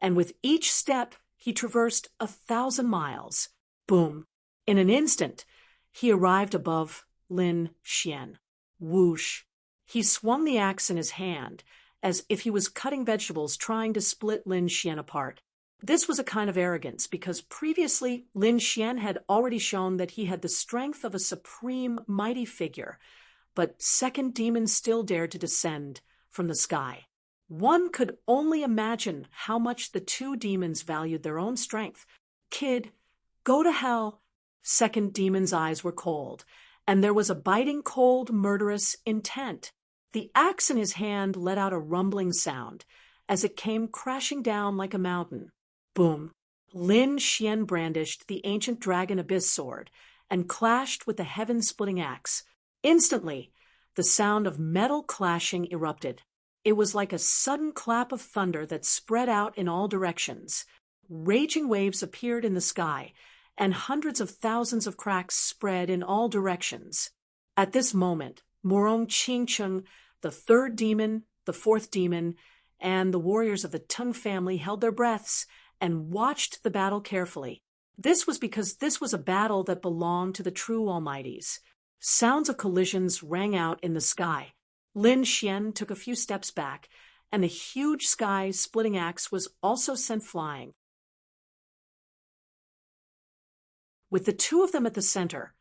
Speaker 1: and with each step, he traversed 1,000 miles. Boom! In an instant, he arrived above Lin Xian. Whoosh! He swung the axe in his hand, as if he was cutting vegetables trying to split Lin Xian apart. This was a kind of arrogance because previously Lin Xian had already shown that he had the strength of a supreme, mighty figure, but second demon still dared to descend from the sky. One could only imagine how much the two demons valued their own strength. Kid, go to hell. Second demon's eyes were cold, and there was a biting, cold, murderous intent. The axe in his hand let out a rumbling sound as it came crashing down like a mountain. Boom! Lin Xian brandished the ancient dragon abyss sword and clashed with the heaven-splitting axe. Instantly, the sound of metal clashing erupted. It was like a sudden clap of thunder that spread out in all directions. Raging waves appeared in the sky, and hundreds of thousands of cracks spread in all directions. At this moment, Morong Qingcheng, the third demon, the fourth demon, and the warriors of the Tung family held their breaths and watched the battle carefully. This was because this was a battle that belonged to the true Almighties. Sounds of collisions rang out in the sky. Lin Xian took a few steps back, and the huge sky-splitting axe was also sent flying. With the two of them at the center,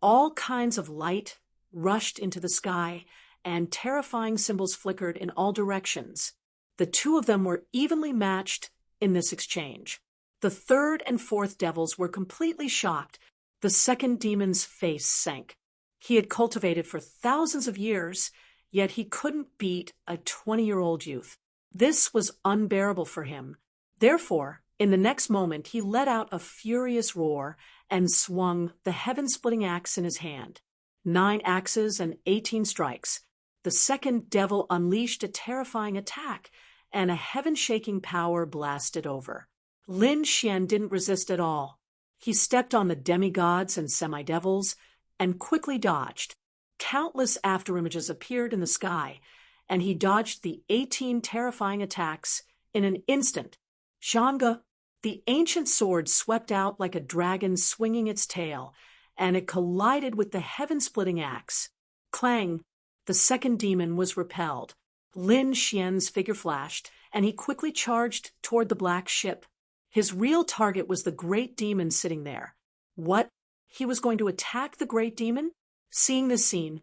Speaker 1: all kinds of light rushed into the sky, and terrifying symbols flickered in all directions. The two of them were evenly matched in this exchange. The third and fourth devils were completely shocked. The second demon's face sank. He had cultivated for thousands of years, yet he couldn't beat a 20-year-old youth. This was unbearable for him. Therefore, in the next moment, he let out a furious roar and swung the heaven-splitting axe in his hand. 9 axes and 18 strikes. The second devil unleashed a terrifying attack, and a heaven-shaking power blasted over. Lin Xian didn't resist at all. He stepped on the demigods and semi-devils and quickly dodged. Countless afterimages appeared in the sky, and he dodged the 18 terrifying attacks in an instant. Zhanga, the ancient sword swept out like a dragon swinging its tail, and it collided with the heaven-splitting axe. Clang! The second demon was repelled. Lin Xian's figure flashed, and he quickly charged toward the black ship. His real target was the great demon sitting there. What? He was going to attack the great demon? Seeing this scene,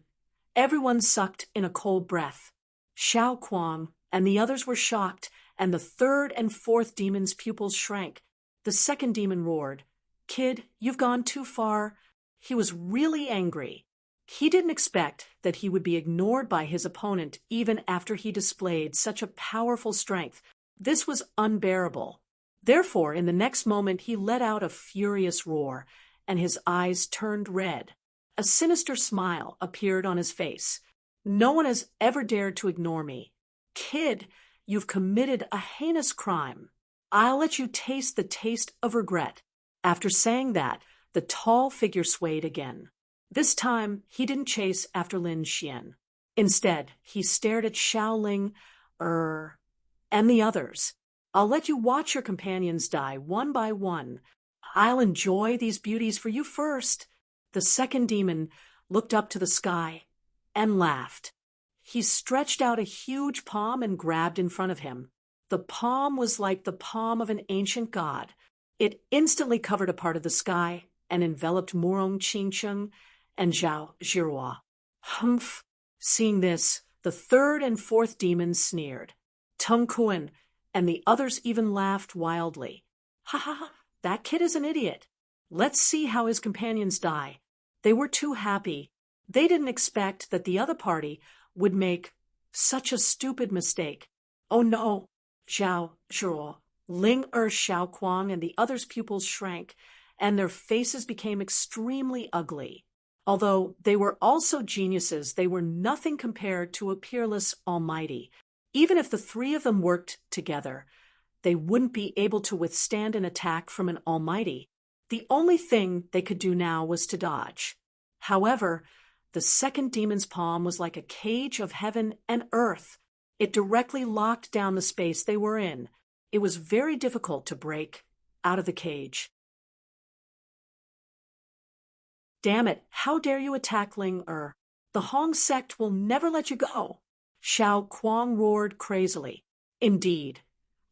Speaker 1: everyone sucked in a cold breath. Xiao Kuang and the others were shocked, and the third and fourth demon's pupils shrank. The second demon roared, "Kid, you've gone too far." He was really angry. He didn't expect that he would be ignored by his opponent even after he displayed such a powerful strength. This was unbearable. Therefore, in the next moment, he let out a furious roar, and his eyes turned red. A sinister smile appeared on his face. "No one has ever dared to ignore me. Kid, you've committed a heinous crime. I'll let you taste the taste of regret." After saying that, the tall figure swayed again. This time, he didn't chase after Lin Xian. Instead, he stared at Xiaoling, and the others. "I'll let you watch your companions die one by one. I'll enjoy these beauties for you first." The second demon looked up to the sky and laughed. He stretched out a huge palm and grabbed in front of him. The palm was like the palm of an ancient god. It instantly covered a part of the sky and enveloped Morong Qingcheng and Zhao Zhirua. Humph! Seeing this, the third and fourth demons sneered. Tung Kuan and the others even laughed wildly. "Ha ha ha! That kid is an idiot. Let's see how his companions die." They were too happy. They didn't expect that the other party would make such a stupid mistake. Oh no! Zhao Zhirua, Ling Xiao Kuang, and the others' pupils shrank, and their faces became extremely ugly. Although they were also geniuses, they were nothing compared to a peerless Almighty. Even if the three of them worked together, they wouldn't be able to withstand an attack from an Almighty. The only thing they could do now was to dodge. However, the second demon's palm was like a cage of heaven and earth. It directly locked down the space they were in. It was very difficult to break out of the cage. "Damn it, how dare you attack Ling Er?" The Hong sect will never let you go. Xiao Kuang roared crazily. Indeed,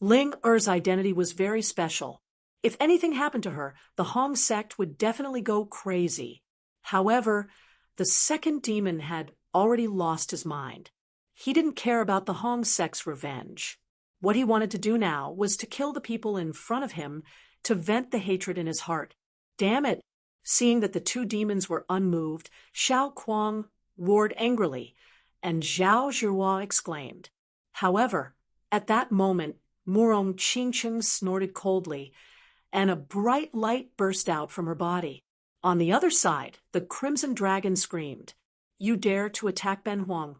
Speaker 1: Ling Er's identity was very special. If anything happened to her, the Hong sect would definitely go crazy. However, the second demon had already lost his mind. He didn't care about the Hong sect's revenge. What he wanted to do now was to kill the people in front of him to vent the hatred in his heart. Damn it! Seeing that the two demons were unmoved, Xiao Kuang roared angrily, and Zhao Zhihua exclaimed. However, at that moment, Murong Qingcheng snorted coldly, and a bright light burst out from her body. On the other side, the Crimson Dragon screamed, "You dare to attack Ben Huang?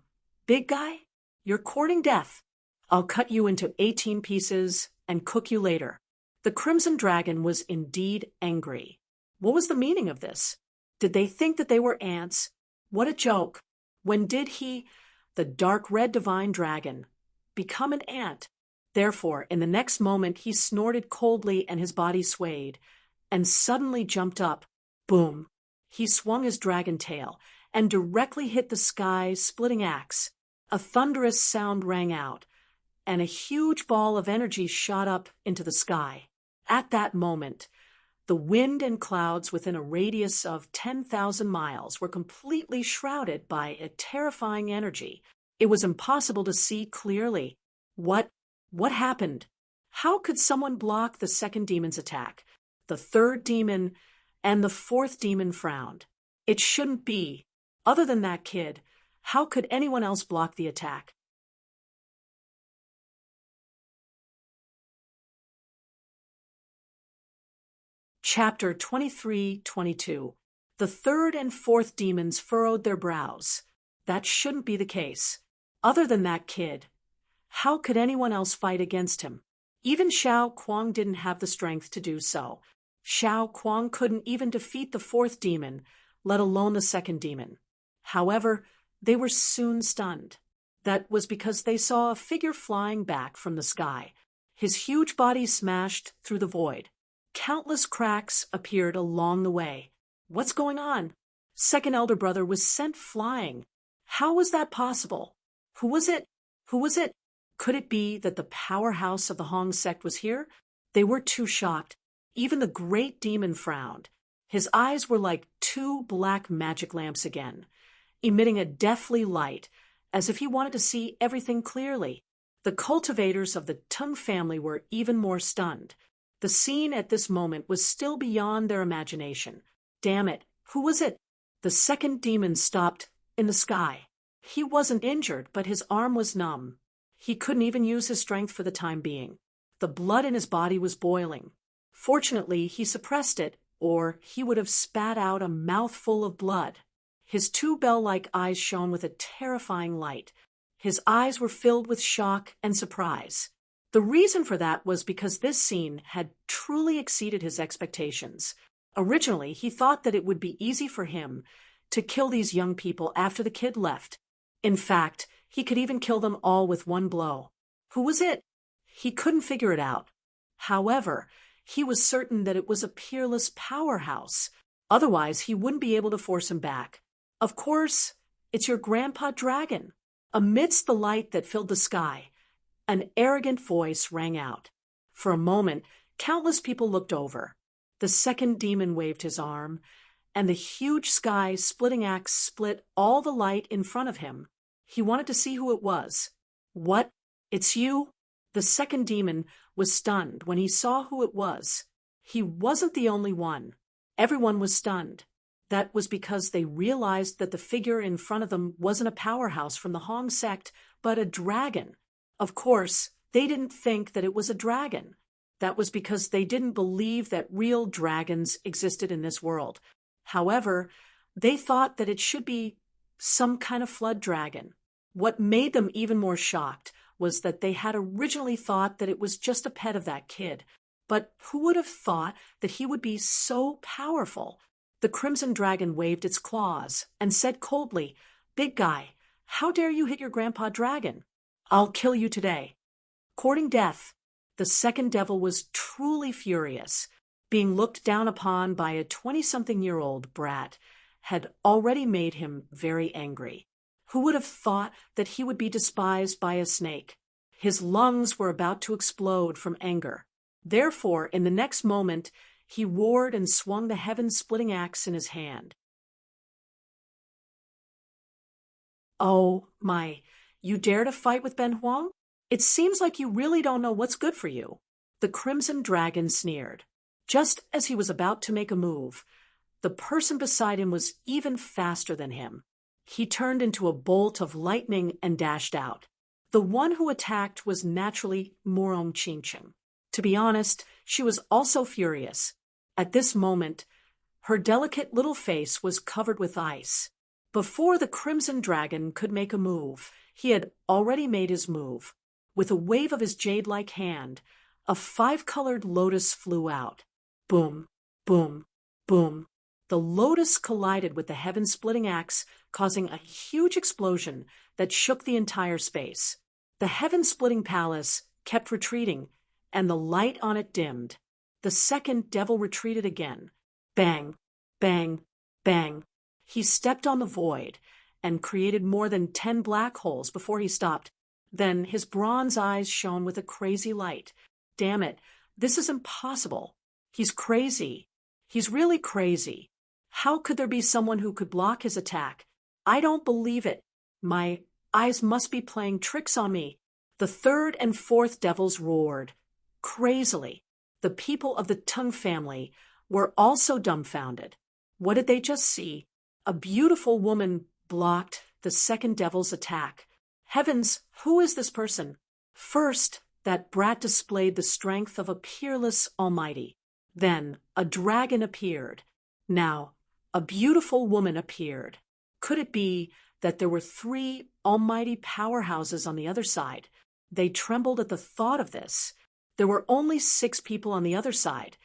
Speaker 1: Big guy? You're courting death. I'll cut you into 18 pieces and cook you later." The Crimson Dragon was indeed angry. What was the meaning of this? Did they think that they were ants? What a joke! When did he, the dark red divine dragon, become an ant? Therefore, in the next moment, he snorted coldly and his body swayed, and suddenly jumped up. Boom! He swung his dragon tail and directly hit the sky's splitting axe. A thunderous sound rang out, and a huge ball of energy shot up into the sky. At that moment, the wind and clouds within a radius of 10,000 miles were completely shrouded by a terrifying energy. It was impossible to see clearly. What happened? How could someone block the second demon's attack? The third demon and the fourth demon frowned. It shouldn't be. Other than that kid, how could anyone else block the attack? Chapter 23-22. The third and fourth demons furrowed their brows. That shouldn't be the case. Other than that kid, how could anyone else fight against him? Even Xiao Kuang didn't have the strength to do so. Xiao Kuang couldn't even defeat the fourth demon, let alone the second demon. However, they were soon stunned. That was because they saw a figure flying back from the sky. His huge body smashed through the void. Countless cracks appeared along the way. What's going on? Second elder brother was sent flying. How was that possible? Who was it? Who was it? Could it be that the powerhouse of the Hong sect was here? They were too shocked. Even the great demon frowned. His eyes were like two black magic lamps again, emitting a deathly light, as if he wanted to see everything clearly. The cultivators of the Tung family were even more stunned. The scene at this moment was still beyond their imagination. Damn it, who was it? The second demon stopped in the sky. He wasn't injured, but his arm was numb. He couldn't even use his strength for the time being. The blood in his body was boiling. Fortunately, he suppressed it, or he would have spat out a mouthful of blood. His two bell-like eyes shone with a terrifying light. His eyes were filled with shock and surprise. The reason for that was because this scene had truly exceeded his expectations. Originally, he thought that it would be easy for him to kill these young people after the kid left. In fact, he could even kill them all with one blow. Who was it? He couldn't figure it out. However, he was certain that it was a peerless powerhouse. Otherwise, he wouldn't be able to force him back. Of course, it's your grandpa dragon. Amidst the light that filled the sky, an arrogant voice rang out. For a moment, countless people looked over. The second demon waved his arm, and the huge sky-splitting axe split all the light in front of him. He wanted to see who it was. What? It's you? The second demon was stunned when he saw who it was. He wasn't the only one. Everyone was stunned. That was because they realized that the figure in front of them wasn't a powerhouse from the Hong sect, but a dragon. Of course, they didn't think that it was a dragon. That was because they didn't believe that real dragons existed in this world. However, they thought that it should be some kind of flood dragon. What made them even more shocked was that they had originally thought that it was just a pet of that kid. But who would have thought that he would be so powerful? The Crimson Dragon waved its claws and said coldly, "Big guy, how dare you hit your grandpa dragon? I'll kill you today." Courting death, the second devil was truly furious, being looked down upon by a 20-something-year-old brat, had already made him very angry. Who would have thought that he would be despised by a snake? His lungs were about to explode from anger. Therefore, in the next moment, he roared and swung the heaven-splitting axe in his hand. "Oh, my, you dare to fight with Ben Huang? It seems like you really don't know what's good for you." The Crimson Dragon sneered. Just as he was about to make a move, the person beside him was even faster than him. He turned into a bolt of lightning and dashed out. The one who attacked was naturally Morong Qingcheng. To be honest, she was also furious. At this moment, her delicate little face was covered with ice. Before the Crimson Dragon could make a move, he had already made his move. With a wave of his jade-like hand, a 5-colored lotus flew out. Boom, boom, boom. The lotus collided with the heaven-splitting axe, causing a huge explosion that shook the entire space. The heaven-splitting palace kept retreating, and the light on it dimmed. The second devil retreated again. Bang, bang, bang. He stepped on the void and created more than 10 black holes before he stopped. Then his bronze eyes shone with a crazy light. Damn it, this is impossible. He's crazy. He's really crazy. How could there be someone who could block his attack? I don't believe it. My eyes must be playing tricks on me. The third and fourth devils roared. Crazily. The people of the Tung family were also dumbfounded. What did they just see? A beautiful woman blocked the second devil's attack. Heavens, who is this person? First, that brat displayed the strength of a peerless almighty. Then, a dragon appeared. Now, a beautiful woman appeared. Could it be that there were 3 almighty powerhouses on the other side? They trembled at the thought of this. There were only 6 people on the other side,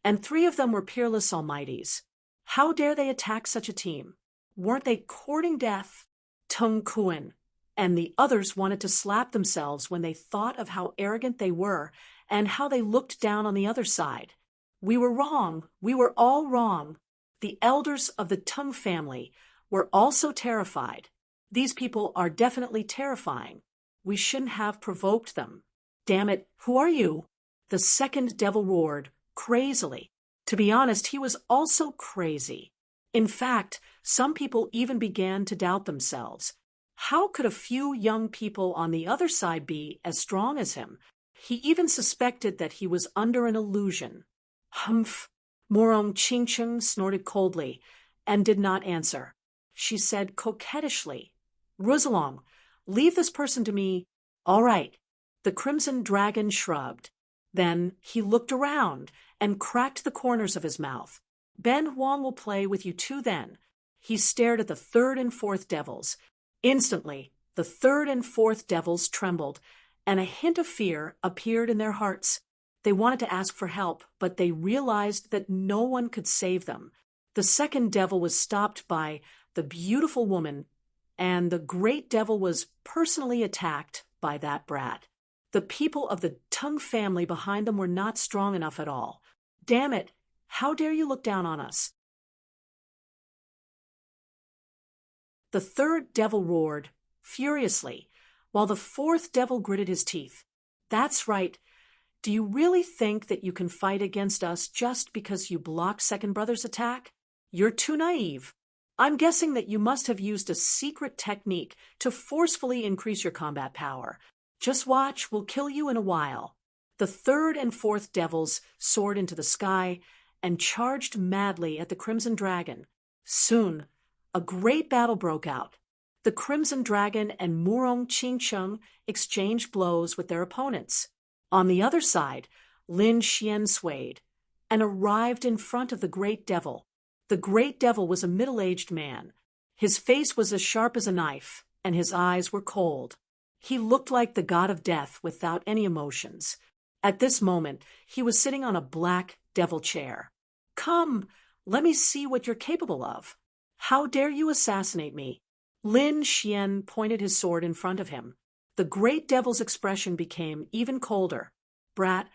Speaker 1: and 3 of them were peerless almighties. How dare they attack such a team? Weren't they courting death? Tung Kuan and the others wanted to slap themselves when they thought of how arrogant they were and how they looked down on the other side. We were wrong. We were all wrong. The elders of the Tung family were also terrified. These people are definitely terrifying. We shouldn't have provoked them. Damn it, who are you? The second devil roared, crazily. To be honest, he was also crazy. In fact, some people even began to doubt themselves. How could a few young people on the other side be as strong as him? He even suspected that he was under an illusion. Humph! Morong Qingcheng snorted coldly and did not answer. She said coquettishly, "Rosalong, leave this person to me." "All right." The Crimson Dragon shrugged. Then he looked around and cracked the corners of his mouth. "Ben Huang will play with you too then." He stared at the third and fourth devils. Instantly, the third and fourth devils trembled, and a hint of fear appeared in their hearts. They wanted to ask for help, but they realized that no one could save them. The second devil was stopped by the beautiful woman, and the great devil was personally attacked by that brat. The people of the Tung family behind them were not strong enough at all. Damn it! How dare you look down on us? The third devil roared, furiously, while the fourth devil gritted his teeth. That's right. Do you really think that you can fight against us just because you blocked Second Brother's attack? You're too naive. I'm guessing that you must have used a secret technique to forcefully increase your combat power. Just watch, we'll kill you in a while. The third and fourth devils soared into the sky and charged madly at the Crimson Dragon. Soon, a great battle broke out. The Crimson Dragon and Morong Qingcheng exchanged blows with their opponents. On the other side, Lin Xian swayed and arrived in front of the Great Devil. The Great Devil was a middle-aged man. His face was as sharp as a knife, and his eyes were cold. He looked like the god of death without any emotions. At this moment, he was sitting on a black devil chair. "Come, let me see what you're capable of. How dare you assassinate me?" Lin Xian pointed his sword in front of him. The Great Devil's expression became even colder. "Brat,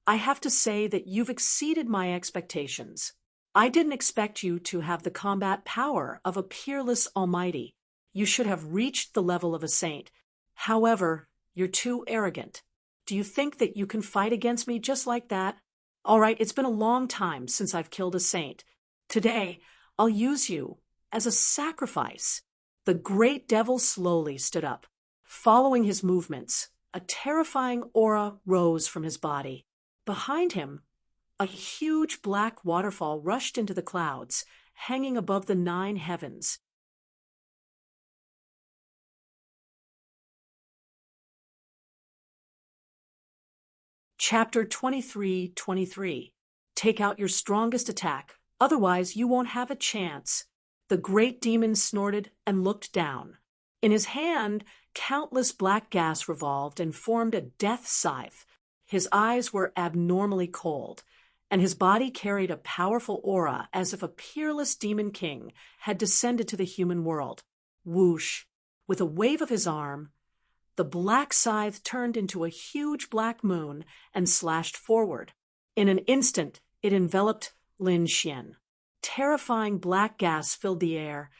Speaker 1: I have to say that you've exceeded my expectations. I didn't expect you to have the combat power of a peerless almighty. You should have reached the level of a saint. However, you're too arrogant. Do you think that you can fight against me just like that? All right, it's been a long time since I've killed a saint. Today, I'll use you as a sacrifice. The great devil slowly stood up. Following his movements, a terrifying aura rose from his body. Behind him, a huge black waterfall rushed into the clouds, hanging above the 9 heavens. Chapter 23:23. Take out your strongest attack, otherwise you won't have a chance. The great demon snorted and looked down. In his hand, countless black gas revolved and formed a death scythe. His eyes were abnormally cold, and his body carried a powerful aura as if a peerless demon king had descended to the human world. Whoosh! With a wave of his arm, the black scythe turned into a huge black moon and slashed forward. In an instant, it enveloped Lin Xian. Terrifying black gas filled the air,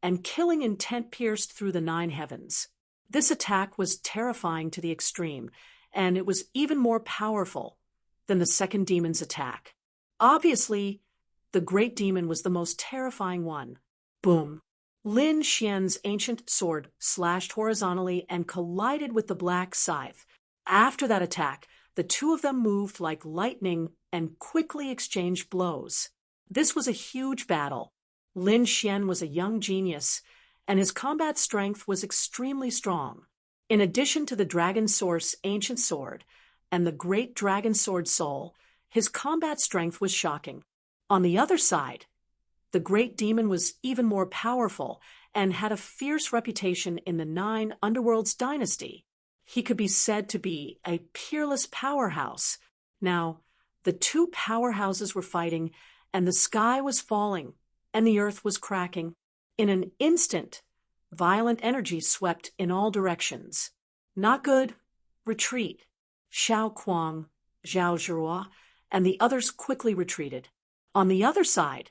Speaker 1: and killing intent pierced through the 9 heavens. This attack was terrifying to the extreme, and it was even more powerful than the second demon's attack. Obviously, the great demon was the most terrifying one. Boom! Lin Xian's ancient sword slashed horizontally and collided with the black scythe. After that attack, the two of them moved like lightning and quickly exchanged blows. This was a huge battle. Lin Xian was a young genius, and his combat strength was extremely strong. In addition to the Dragon Source ancient sword and the great Dragon Sword soul, his combat strength was shocking. On the other side, the great demon was even more powerful and had a fierce reputation in the 9 Underworlds dynasty. He could be said to be a peerless powerhouse. Now, the two powerhouses were fighting, and the sky was falling, and the earth was cracking. In an instant, violent energy swept in all directions. Not good, retreat. Xiao Kuang, Zhao Zhirua, and the others quickly retreated. On the other side,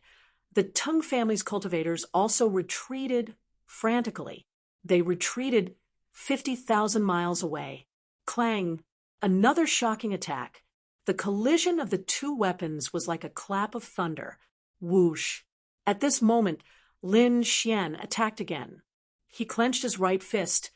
Speaker 1: the Teng family's cultivators also retreated frantically. They retreated 50,000 miles away. Clang! Another shocking attack. The collision of the two weapons was like a clap of thunder. Whoosh! At this moment, Lin Xian attacked again. He clenched his right fist,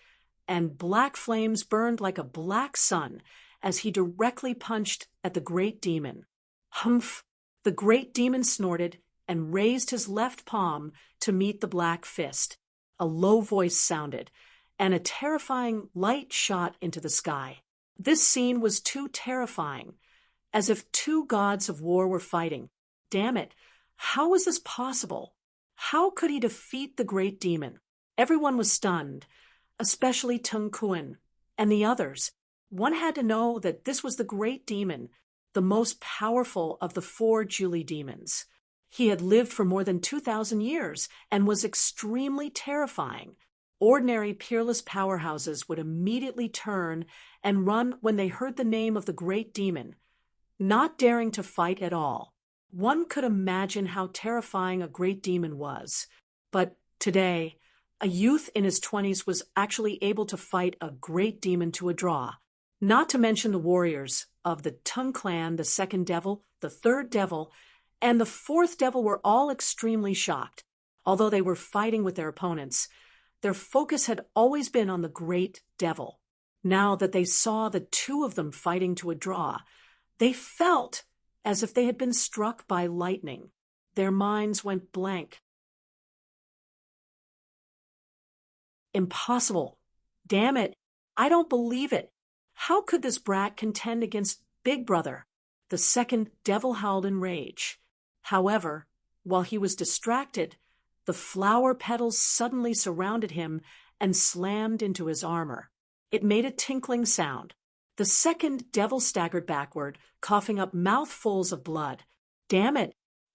Speaker 1: and black flames burned like a black sun as he directly punched at the great demon. Humph! The great demon snorted and raised his left palm to meet the black fist. A low voice sounded, and a terrifying light shot into the sky. This scene was too terrifying, as if two gods of war were fighting. Damn it, how was this possible? How could he defeat the great demon? Everyone was stunned, especially Teng Kuan and the others. One had to know that this was the great demon, the most powerful of the 4 Julie demons. He had lived for more than 2,000 years and was extremely terrifying. Ordinary peerless powerhouses would immediately turn and run when they heard the name of the great demon, not daring to fight at all. One could imagine how terrifying a great demon was. But today, a youth in his 20s was actually able to fight a great demon to a draw. Not to mention the warriors of the Teng clan, the second devil, the third devil, and the fourth devil were all extremely shocked. Although they were fighting with their opponents, their focus had always been on the great devil. Now that they saw the two of them fighting to a draw, they felt as if they had been struck by lightning. Their minds went blank. Impossible. Damn it. I don't believe it. How could this brat contend against Big Brother? The second devil howled in rage. However, while he was distracted, the flower petals suddenly surrounded him and slammed into his armor. It made a tinkling sound. The second devil staggered backward, coughing up mouthfuls of blood. Damn it!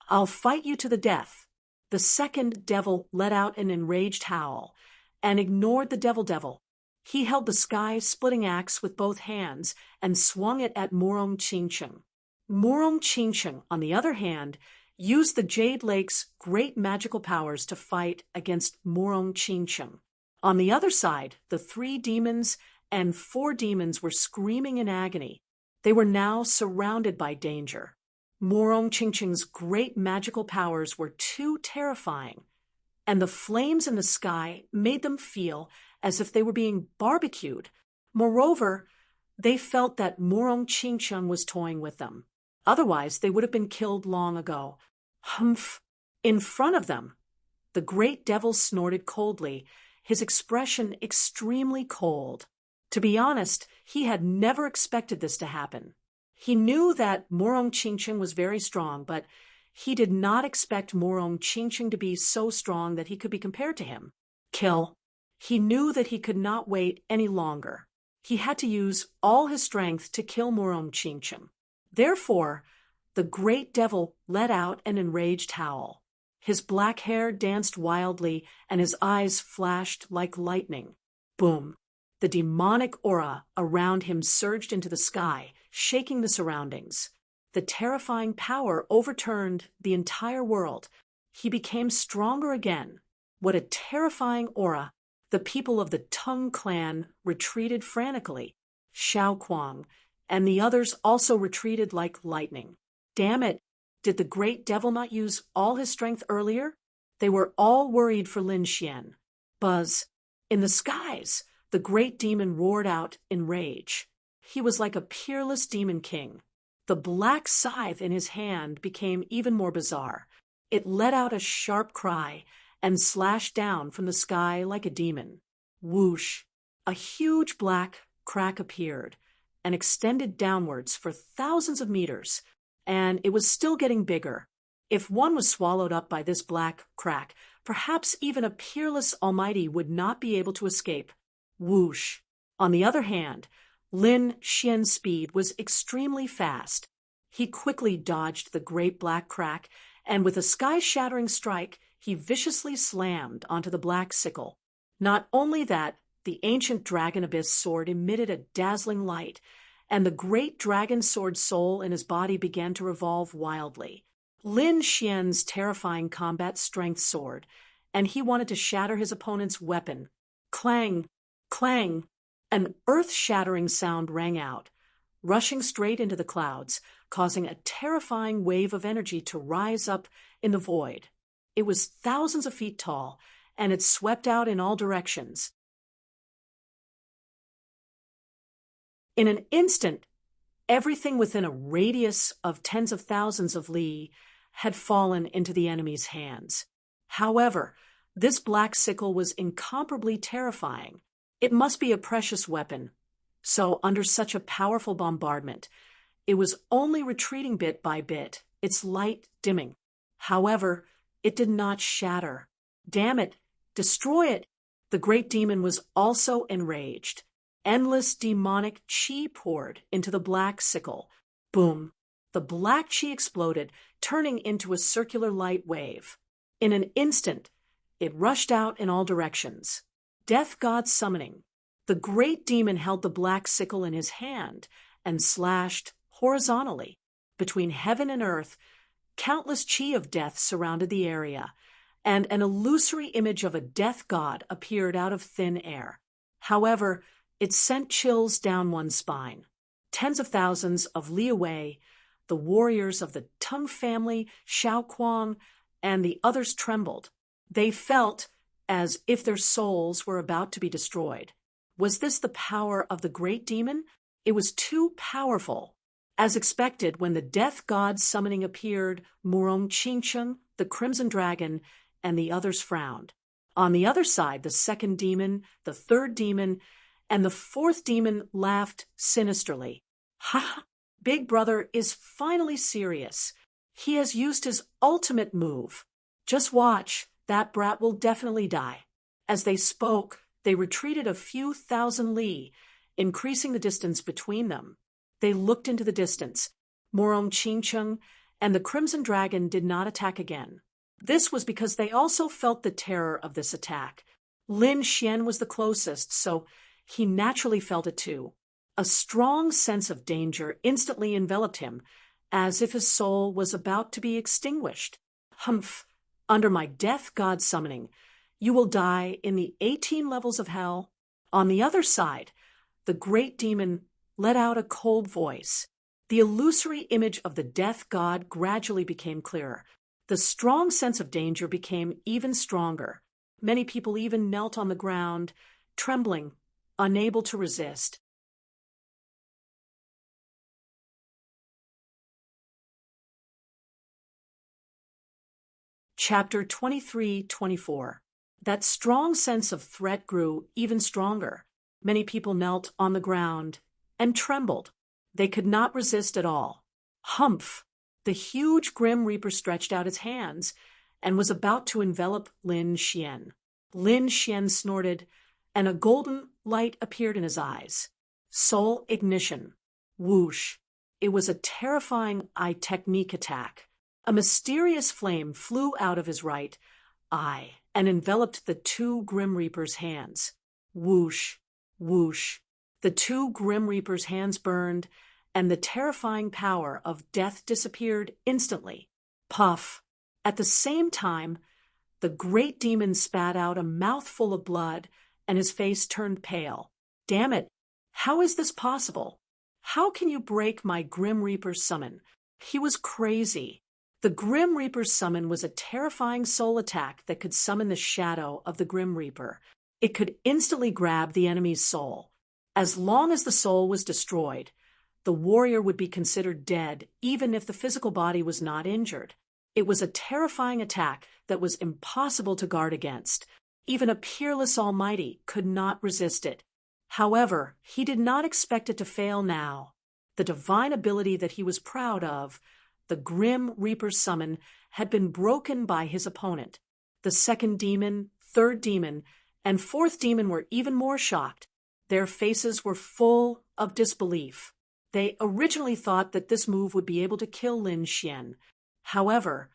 Speaker 1: I'll fight you to the death. The second devil let out an enraged howl and ignored the devil. He held the sky-splitting axe with both hands and swung it at Murong Qingcheng. Murong Qingcheng, on the other hand, used the Jade Lake's great magical powers to fight against Morong Chingcheng. On the other side, the 3 demons and 4 demons were screaming in agony. They were now surrounded by danger. Morong Chingcheng's great magical powers were too terrifying, and the flames in the sky made them feel as if they were being barbecued. Moreover, they felt that Morong Chingcheng was toying with them. Otherwise, they would have been killed long ago. Humph! In front of them, the great devil snorted coldly, his expression extremely cold. To be honest, he had never expected this to happen. He knew that Morong Chingcheng was very strong, but he did not expect Morong Chingcheng to be so strong that he could be compared to him. Kill. He knew that he could not wait any longer. He had to use all his strength to kill Morong Chingcheng. Therefore, the great devil let out an enraged howl. His black hair danced wildly, and his eyes flashed like lightning. Boom! The demonic aura around him surged into the sky, shaking the surroundings. The terrifying power overturned the entire world. He became stronger again. What a terrifying aura! The people of the Tung clan retreated frantically. Xiao Kuang and the others also retreated like lightning. Damn it! Did the great devil not use all his strength earlier? They were all worried for Lin Xian. Buzz! In the skies, the great demon roared out in rage. He was like a peerless demon king. The black scythe in his hand became even more bizarre. It let out a sharp cry and slashed down from the sky like a demon. Whoosh! A huge black crack appeared and extended downwards for thousands of meters, and it was still getting bigger. If one was swallowed up by this black crack, perhaps even a peerless almighty would not be able to escape. Whoosh! On the other hand, Lin Xian's speed was extremely fast. He quickly dodged the great black crack, and with a sky-shattering strike, he viciously slammed onto the black sickle. Not only that, the ancient dragon abyss sword emitted a dazzling light, and the great dragon sword soul in his body began to revolve wildly. Lin Xian's terrifying combat strength soared, and he wanted to shatter his opponent's weapon. Clang! Clang! An earth-shattering sound rang out, rushing straight into the clouds, causing a terrifying wave of energy to rise up in the void. It was thousands of feet tall, and it swept out in all directions. In an instant, everything within a radius of tens of thousands of li had fallen into the enemy's hands. However, this black sickle was incomparably terrifying. It must be a precious weapon. So, under such a powerful bombardment, it was only retreating bit by bit, its light dimming. However, it did not shatter. Damn it! Destroy it! The great demon was also enraged. Endless demonic chi poured into the black sickle. Boom! The black chi exploded, turning into a circular light wave. In an instant, it rushed out in all directions. Death God summoning. The great demon held the black sickle in his hand and slashed horizontally. Between heaven and earth, countless chi of death surrounded the area, and an illusory image of a death god appeared out of thin air. However, it sent chills down one's spine. Tens of thousands of li away, the warriors of the Tung family, Xiao Kuang, and the others trembled. They felt as if their souls were about to be destroyed. Was this the power of the great demon? It was too powerful. As expected, when the death god summoning appeared, Morong Chingcheng, the crimson dragon, and the others frowned. On the other side, the second demon, the third demon, and the fourth demon laughed sinisterly. Ha! Big Brother is finally serious. He has used his ultimate move. Just watch, that brat will definitely die. As they spoke, they retreated a few thousand li, increasing the distance between them. They looked into the distance. Morong Chingcheng and the Crimson Dragon did not attack again. This was because they also felt the terror of this attack. Lin Xian was the closest, so he naturally felt it too. A strong sense of danger instantly enveloped him, as if his soul was about to be extinguished. Humph! Under my death god summoning, you will die in the 18 levels of hell. On the other side, the great demon let out a cold voice. The illusory image of the death god gradually became clearer. The strong sense of danger became even stronger. Many people even knelt on the ground, trembling, unable to resist. Chapter 23-24. That strong sense of threat grew even stronger. Many people knelt on the ground and trembled. They could not resist at all. Humph! The huge Grim Reaper stretched out its hands and was about to envelop Lin Xian. Lin Xian snorted, and a golden light appeared in his eyes. Soul ignition. Whoosh! It was a terrifying eye technique attack. A mysterious flame flew out of his right eye and enveloped the two Grim Reaper's hands. Whoosh! Whoosh! The two Grim Reaper's hands burned, and the terrifying power of death disappeared instantly. Puff! At the same time, the great demon spat out a mouthful of blood, and his face turned pale. Damn it! How is this possible? How can you break my Grim Reaper's summon? He was crazy. The Grim Reaper's summon was a terrifying soul attack that could summon the shadow of the Grim Reaper. It could instantly grab the enemy's soul. As long as the soul was destroyed, the warrior would be considered dead even if the physical body was not injured. It was a terrifying attack that was impossible to guard against. Even a peerless almighty could not resist it. However, he did not expect it to fail now. The divine ability that he was proud of, the Grim Reaper's summon, had been broken by his opponent. The second demon, third demon, and fourth demon were even more shocked. Their faces were full of disbelief. They originally thought that this move would be able to kill Lin Xian. However,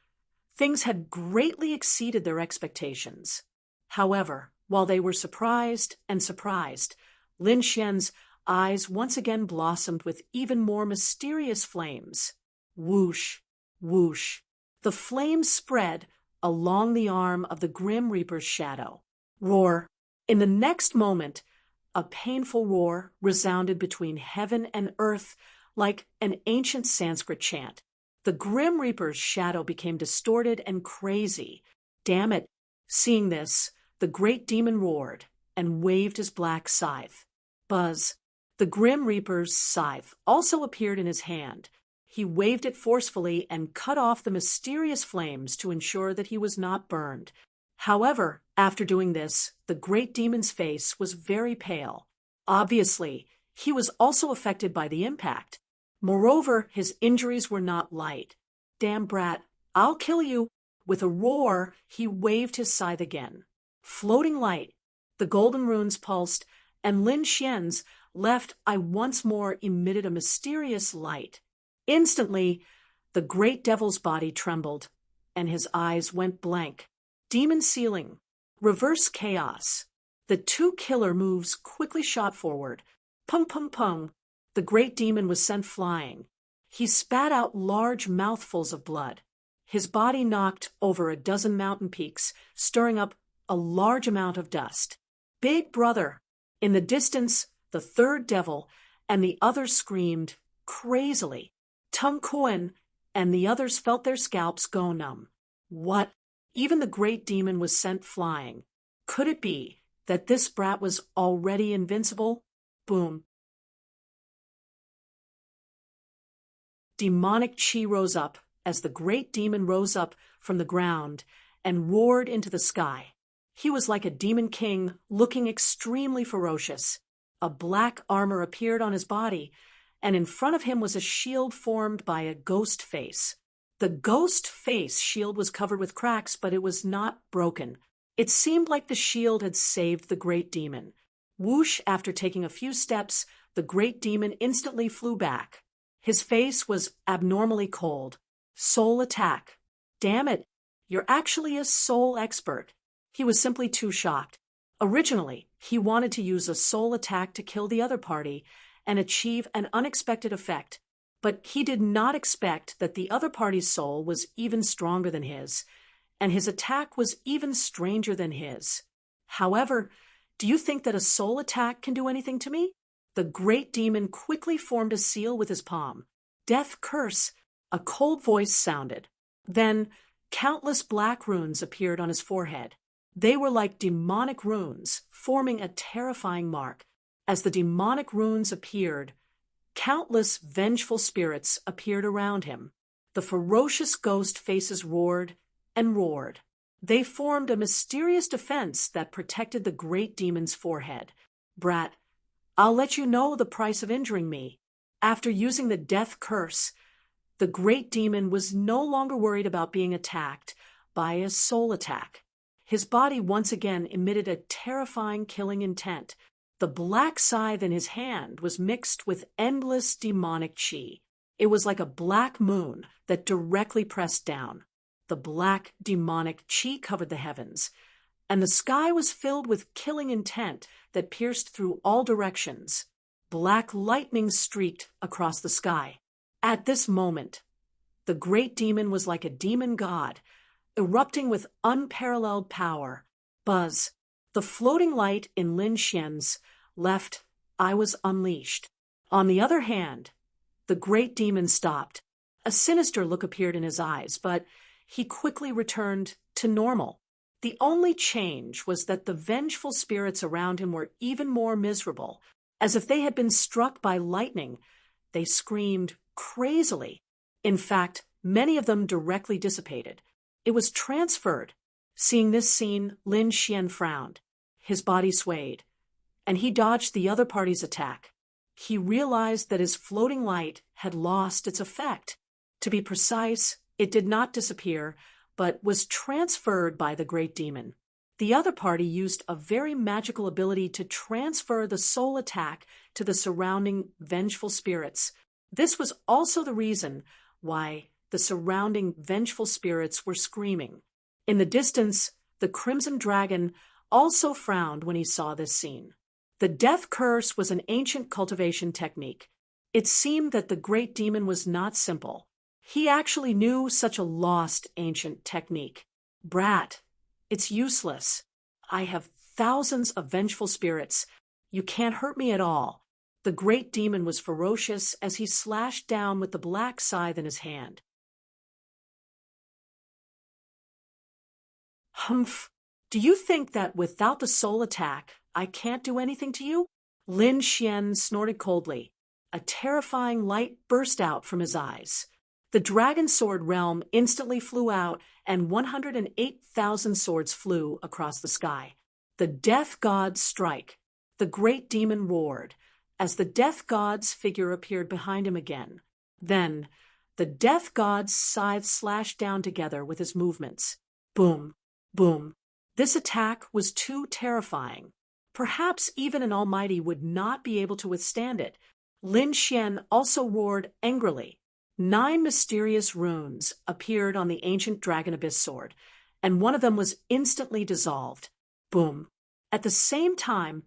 Speaker 1: things had greatly exceeded their expectations. However, while they were surprised, Lin Xian's eyes once again blossomed with even more mysterious flames. Whoosh! Whoosh! The flames spread along the arm of the Grim Reaper's shadow. Roar! In the next moment, a painful roar resounded between heaven and earth like an ancient Sanskrit chant. The Grim Reaper's shadow became distorted and crazy. Damn it! Seeing this, the great demon roared and waved his black scythe. Buzz! The Grim Reaper's scythe also appeared in his hand. He waved it forcefully and cut off the mysterious flames to ensure that he was not burned. However, after doing this, the great demon's face was very pale. Obviously, he was also affected by the impact. Moreover, his injuries were not light. Damn brat, I'll kill you! With a roar, he waved his scythe again. Floating light, the golden runes pulsed, and Lin Xian's left eye once more emitted a mysterious light. Instantly, the great devil's body trembled, and his eyes went blank. Demon ceiling. Reverse chaos. The two killer moves quickly shot forward. Pung pung pung. The great demon was sent flying. He spat out large mouthfuls of blood. His body knocked over a dozen mountain peaks, stirring up a large amount of dust. Big brother! In the distance, the third devil and the others screamed crazily. Tung Kuan and the others felt their scalps go numb. What? Even the great demon was sent flying. Could it be that this brat was already invincible? Boom. Demonic chi rose up as the great demon rose up from the ground and roared into the sky. He was like a demon king, looking extremely ferocious. A black armor appeared on his body, and in front of him was a shield formed by a ghost face. The ghost face shield was covered with cracks, but it was not broken. It seemed like the shield had saved the great demon. Whoosh! After taking a few steps, the great demon instantly flew back. His face was abnormally cold. Soul attack. Damn it! You're actually a soul expert. He was simply too shocked. Originally, he wanted to use a soul attack to kill the other party and achieve an unexpected effect. But he did not expect that the other party's soul was even stronger than his, and his attack was even stranger than his. However, do you think that a soul attack can do anything to me? The great demon quickly formed a seal with his palm. Death curse, a cold voice sounded. Then, countless black runes appeared on his forehead. They were like demonic runes, forming a terrifying mark. As the demonic runes appeared, countless vengeful spirits appeared around him. The ferocious ghost faces roared and roared. They formed a mysterious defense that protected the great demon's forehead. Brat, I'll let you know the price of injuring me. After using the death curse, the great demon was no longer worried about being attacked by a soul attack. His body once again emitted a terrifying killing intent. The black scythe in his hand was mixed with endless demonic chi. It was like a black moon that directly pressed down. The black demonic chi covered the heavens, and the sky was filled with killing intent that pierced through all directions. Black lightning streaked across the sky. At this moment, the great demon was like a demon god, erupting with unparalleled power. Buzz, the floating light in Lin Xian's left eye was unleashed. On the other hand, the great demon stopped. A sinister look appeared in his eyes, but he quickly returned to normal. The only change was that the vengeful spirits around him were even more miserable. As if they had been struck by lightning, they screamed crazily. In fact, many of them directly dissipated. It was transferred. Seeing this scene, Lin Xian frowned. His body swayed, and he dodged the other party's attack. He realized that his floating light had lost its effect. To be precise, it did not disappear, but was transferred by the great demon. The other party used a very magical ability to transfer the soul attack to the surrounding vengeful spirits. This was also the reason why the surrounding vengeful spirits were screaming. In the distance, the Crimson Dragon also frowned when he saw this scene. The death curse was an ancient cultivation technique. It seemed that the great demon was not simple. He actually knew such a lost ancient technique. Brat, it's useless. I have thousands of vengeful spirits. You can't hurt me at all. The great demon was ferocious as he slashed down with the black scythe in his hand. Humph! Do you think that without the soul attack, I can't do anything to you? Lin Xian snorted coldly. A terrifying light burst out from his eyes. The dragon sword realm instantly flew out, and 108,000 swords flew across the sky. The death god's strike. The great demon roared, as the death god's figure appeared behind him again. Then, the death god's scythe slashed down together with his movements. Boom, boom. This attack was too terrifying. Perhaps even an almighty would not be able to withstand it. Lin Xian also roared angrily. 9 mysterious runes appeared on the ancient dragon abyss sword, and one of them was instantly dissolved. Boom. At the same time,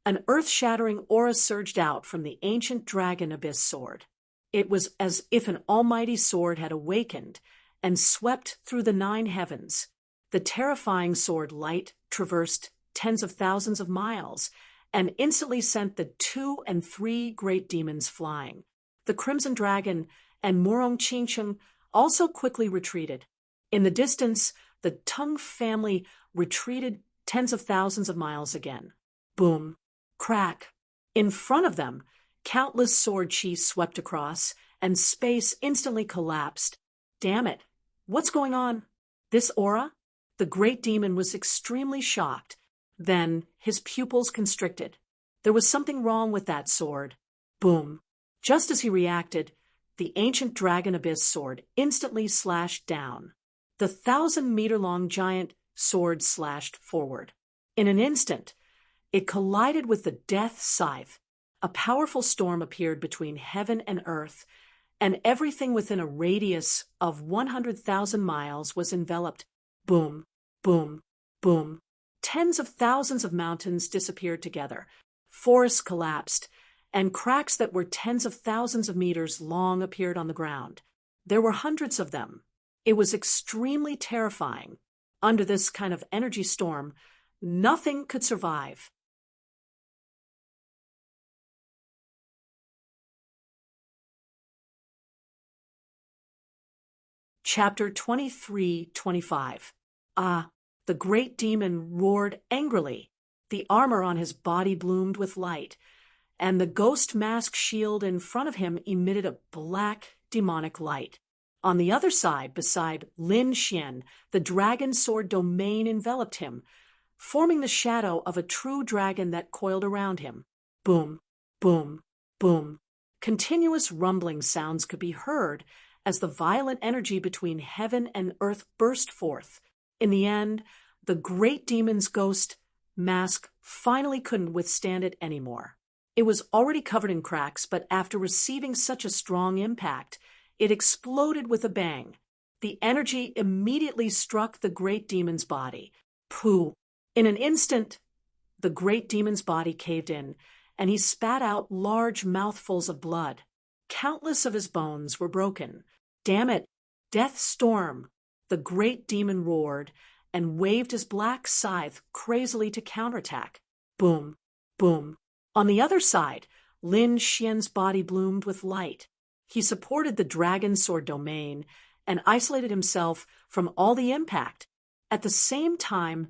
Speaker 1: an earth-shattering aura surged out from the ancient dragon abyss sword. It was as if an almighty sword had awakened and swept through the 9 heavens. The terrifying sword light traversed tens of thousands of miles and instantly sent the 2 and 3 great demons flying. The Crimson Dragon and Morong Qingcheng also quickly retreated. In the distance, the Tung family retreated tens of thousands of miles again. Boom. Crack. In front of them, countless sword chi swept across, and space instantly collapsed. Damn it. What's going on? This aura? The great demon was extremely shocked. Then his pupils constricted. There was something wrong with that sword. Boom. Just as he reacted, the ancient dragon abyss sword instantly slashed down. The 1,000-meter-long giant sword slashed forward. In an instant, it collided with the death scythe. A powerful storm appeared between heaven and earth, and everything within a radius of 100,000 miles was enveloped. Boom, boom, boom. Tens of thousands of mountains disappeared together. Forests collapsed, and cracks that were tens of thousands of meters long appeared on the ground. There were hundreds of them. It was extremely terrifying. Under this kind of energy storm, nothing could survive. Chapter 23-25. The great demon roared angrily. The armor on his body bloomed with light, and the ghost mask shield in front of him emitted a black, demonic light. On the other side, beside Lin Xian, the dragon sword domain enveloped him, forming the shadow of a true dragon that coiled around him. Boom, boom, boom. Continuous rumbling sounds could be heard as the violent energy between heaven and earth burst forth. In the end, the great demon's ghost mask finally couldn't withstand it anymore. It was already covered in cracks, but after receiving such a strong impact, it exploded with a bang. The energy immediately struck the great demon's body. Pooh! In an instant, the great demon's body caved in, and he spat out large mouthfuls of blood. Countless of his bones were broken. Damn it! Death storm! The great demon roared and waved his black scythe crazily to counterattack. Boom! Boom! On the other side, Lin Xian's body bloomed with light. He supported the dragon sword domain and isolated himself from all the impact. At the same time,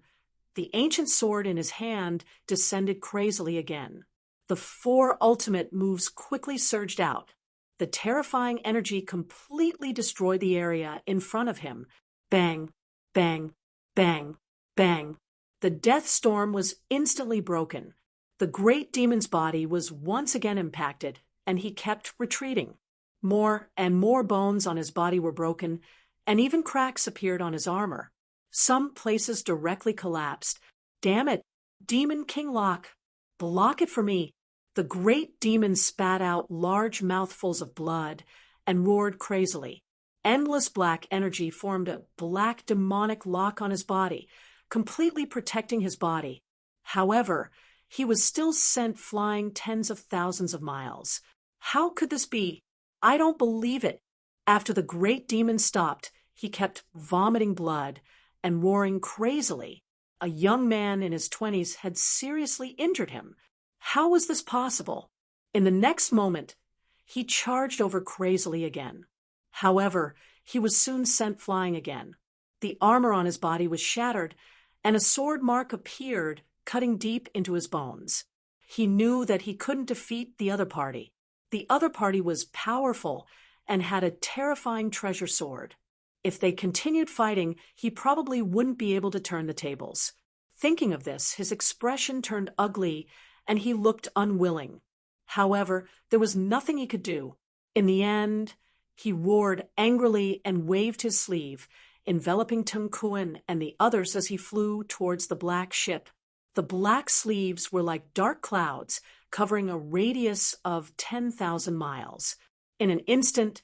Speaker 1: the ancient sword in his hand descended crazily again. The 4 ultimate moves quickly surged out. The terrifying energy completely destroyed the area in front of him. Bang, bang, bang, bang. The death storm was instantly broken. The great demon's body was once again impacted, and he kept retreating. More and more bones on his body were broken, and even cracks appeared on his armor. Some places directly collapsed. Damn it, Demon King Lock! Block it for me! The great demon spat out large mouthfuls of blood and roared crazily. Endless black energy formed a black demonic lock on his body, completely protecting his body. However, he was still sent flying tens of thousands of miles. How could this be? I don't believe it. After the great demon stopped, he kept vomiting blood and roaring crazily. A young man in his 20s had seriously injured him. How was this possible? In the next moment, he charged over crazily again. However, he was soon sent flying again. The armor on his body was shattered, and a sword mark appeared, cutting deep into his bones. He knew that he couldn't defeat the other party. The other party was powerful and had a terrifying treasure sword. If they continued fighting, he probably wouldn't be able to turn the tables. Thinking of this, his expression turned ugly, and he looked unwilling. However, there was nothing he could do. In the end, he roared angrily and waved his sleeve, enveloping Tung Kuan and the others as he flew towards the black ship. The black sleeves were like dark clouds, covering a radius of 10,000 miles. In an instant,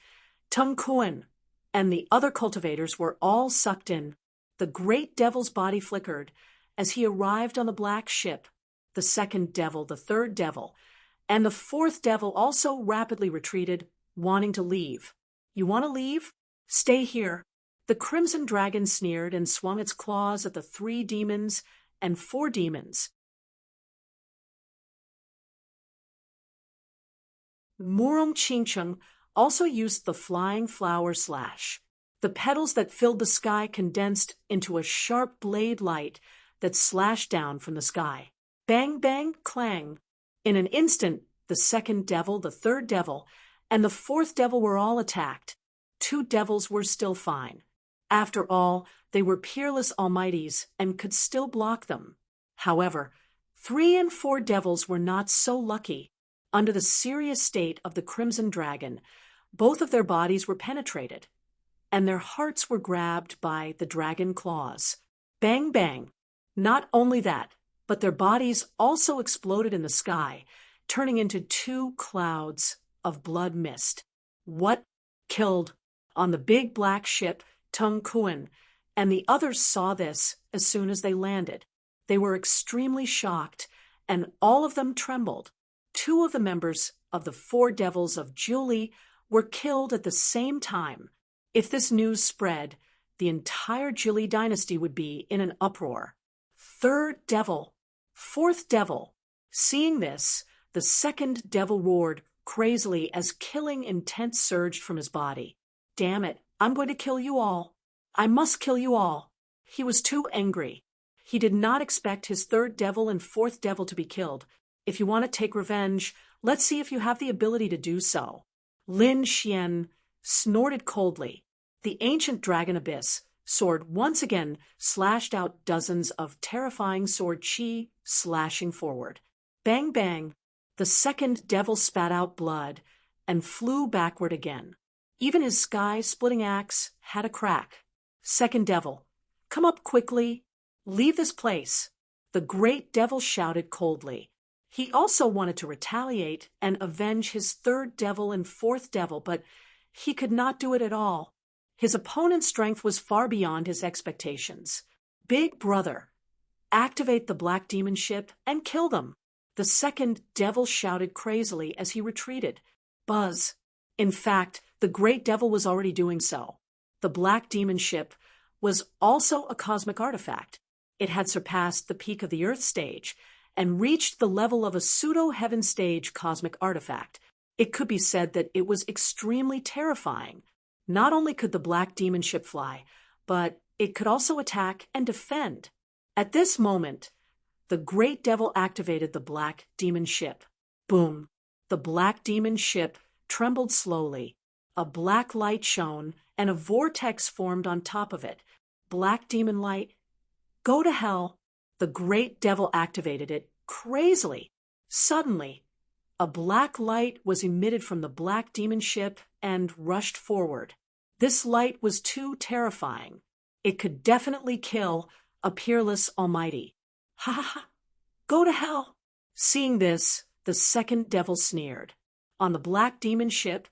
Speaker 1: Tung Kuan and the other cultivators were all sucked in. The great devil's body flickered as he arrived on the black ship. The second devil, the third devil, and the fourth devil also rapidly retreated, wanting to leave. You want to leave? Stay here. The crimson dragon sneered and swung its claws at the 3 demons and 4 demons. Murong Qingcheng also used the flying flower slash. The petals that filled the sky condensed into a sharp blade light that slashed down from the sky. Bang, bang, clang. In an instant, the second devil, the third devil, and the fourth devil were all attacked. 2 devils were still fine. After all, they were peerless almighties and could still block them. However, 3 and 4 devils were not so lucky. Under the serious state of the crimson dragon, both of their bodies were penetrated, and their hearts were grabbed by the dragon claws. Bang, bang. Not only that, but their bodies also exploded in the sky, turning into 2 clouds of blood mist. What? Killed on the big black ship, Tung Kuan, and the others saw this as soon as they landed. They were extremely shocked, and all of them trembled. 2 of the members of the 4 devils of Julie were killed at the same time. If this news spread, the entire Julie dynasty would be in an uproar. 3rd devil, 4th devil. Seeing this, the 2nd devil roared crazily as killing intent surged from his body. Damn it, I'm going to kill you all. I must kill you all. He was too angry. He did not expect his 3rd devil and 4th devil to be killed. If you want to take revenge, let's see if you have the ability to do so. Lin Xian snorted coldly. The ancient dragon abyss sword once again slashed out dozens of terrifying sword chi, slashing forward. Bang bang, the 2nd devil spat out blood and flew backward again. Even his sky-splitting axe had a crack. 2nd devil, come up quickly. Leave this place. The great devil shouted coldly. He also wanted to retaliate and avenge his 3rd devil and 4th devil, but he could not do it at all. His opponent's strength was far beyond his expectations. Big brother, activate the black demon ship and kill them. The 2nd devil shouted crazily as he retreated. Buzz. In fact, the great devil was already doing so. The black demon ship was also a cosmic artifact. It had surpassed the peak of the Earth stage and reached the level of a pseudo-heaven stage cosmic artifact. It could be said that it was extremely terrifying. Not only could the black demon ship fly, but it could also attack and defend. At this moment, the great devil activated the black demon ship. Boom! The black demon ship trembled slowly. A black light shone, and a vortex formed on top of it. Black demon light, go to hell. The great devil activated it crazily. Suddenly, a black light was emitted from the black demon ship and rushed forward. This light was too terrifying. It could definitely kill a peerless almighty. Ha ha ha! Go to hell! Seeing this, the 2nd devil sneered. On the black demon ship,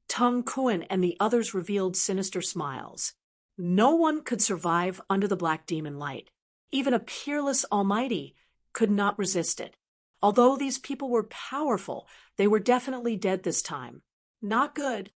Speaker 1: Tung Kuan and the others revealed sinister smiles. No one could survive under the black demon light. Even a peerless almighty could not resist it. Although these people were powerful, they were definitely dead this time. Not good.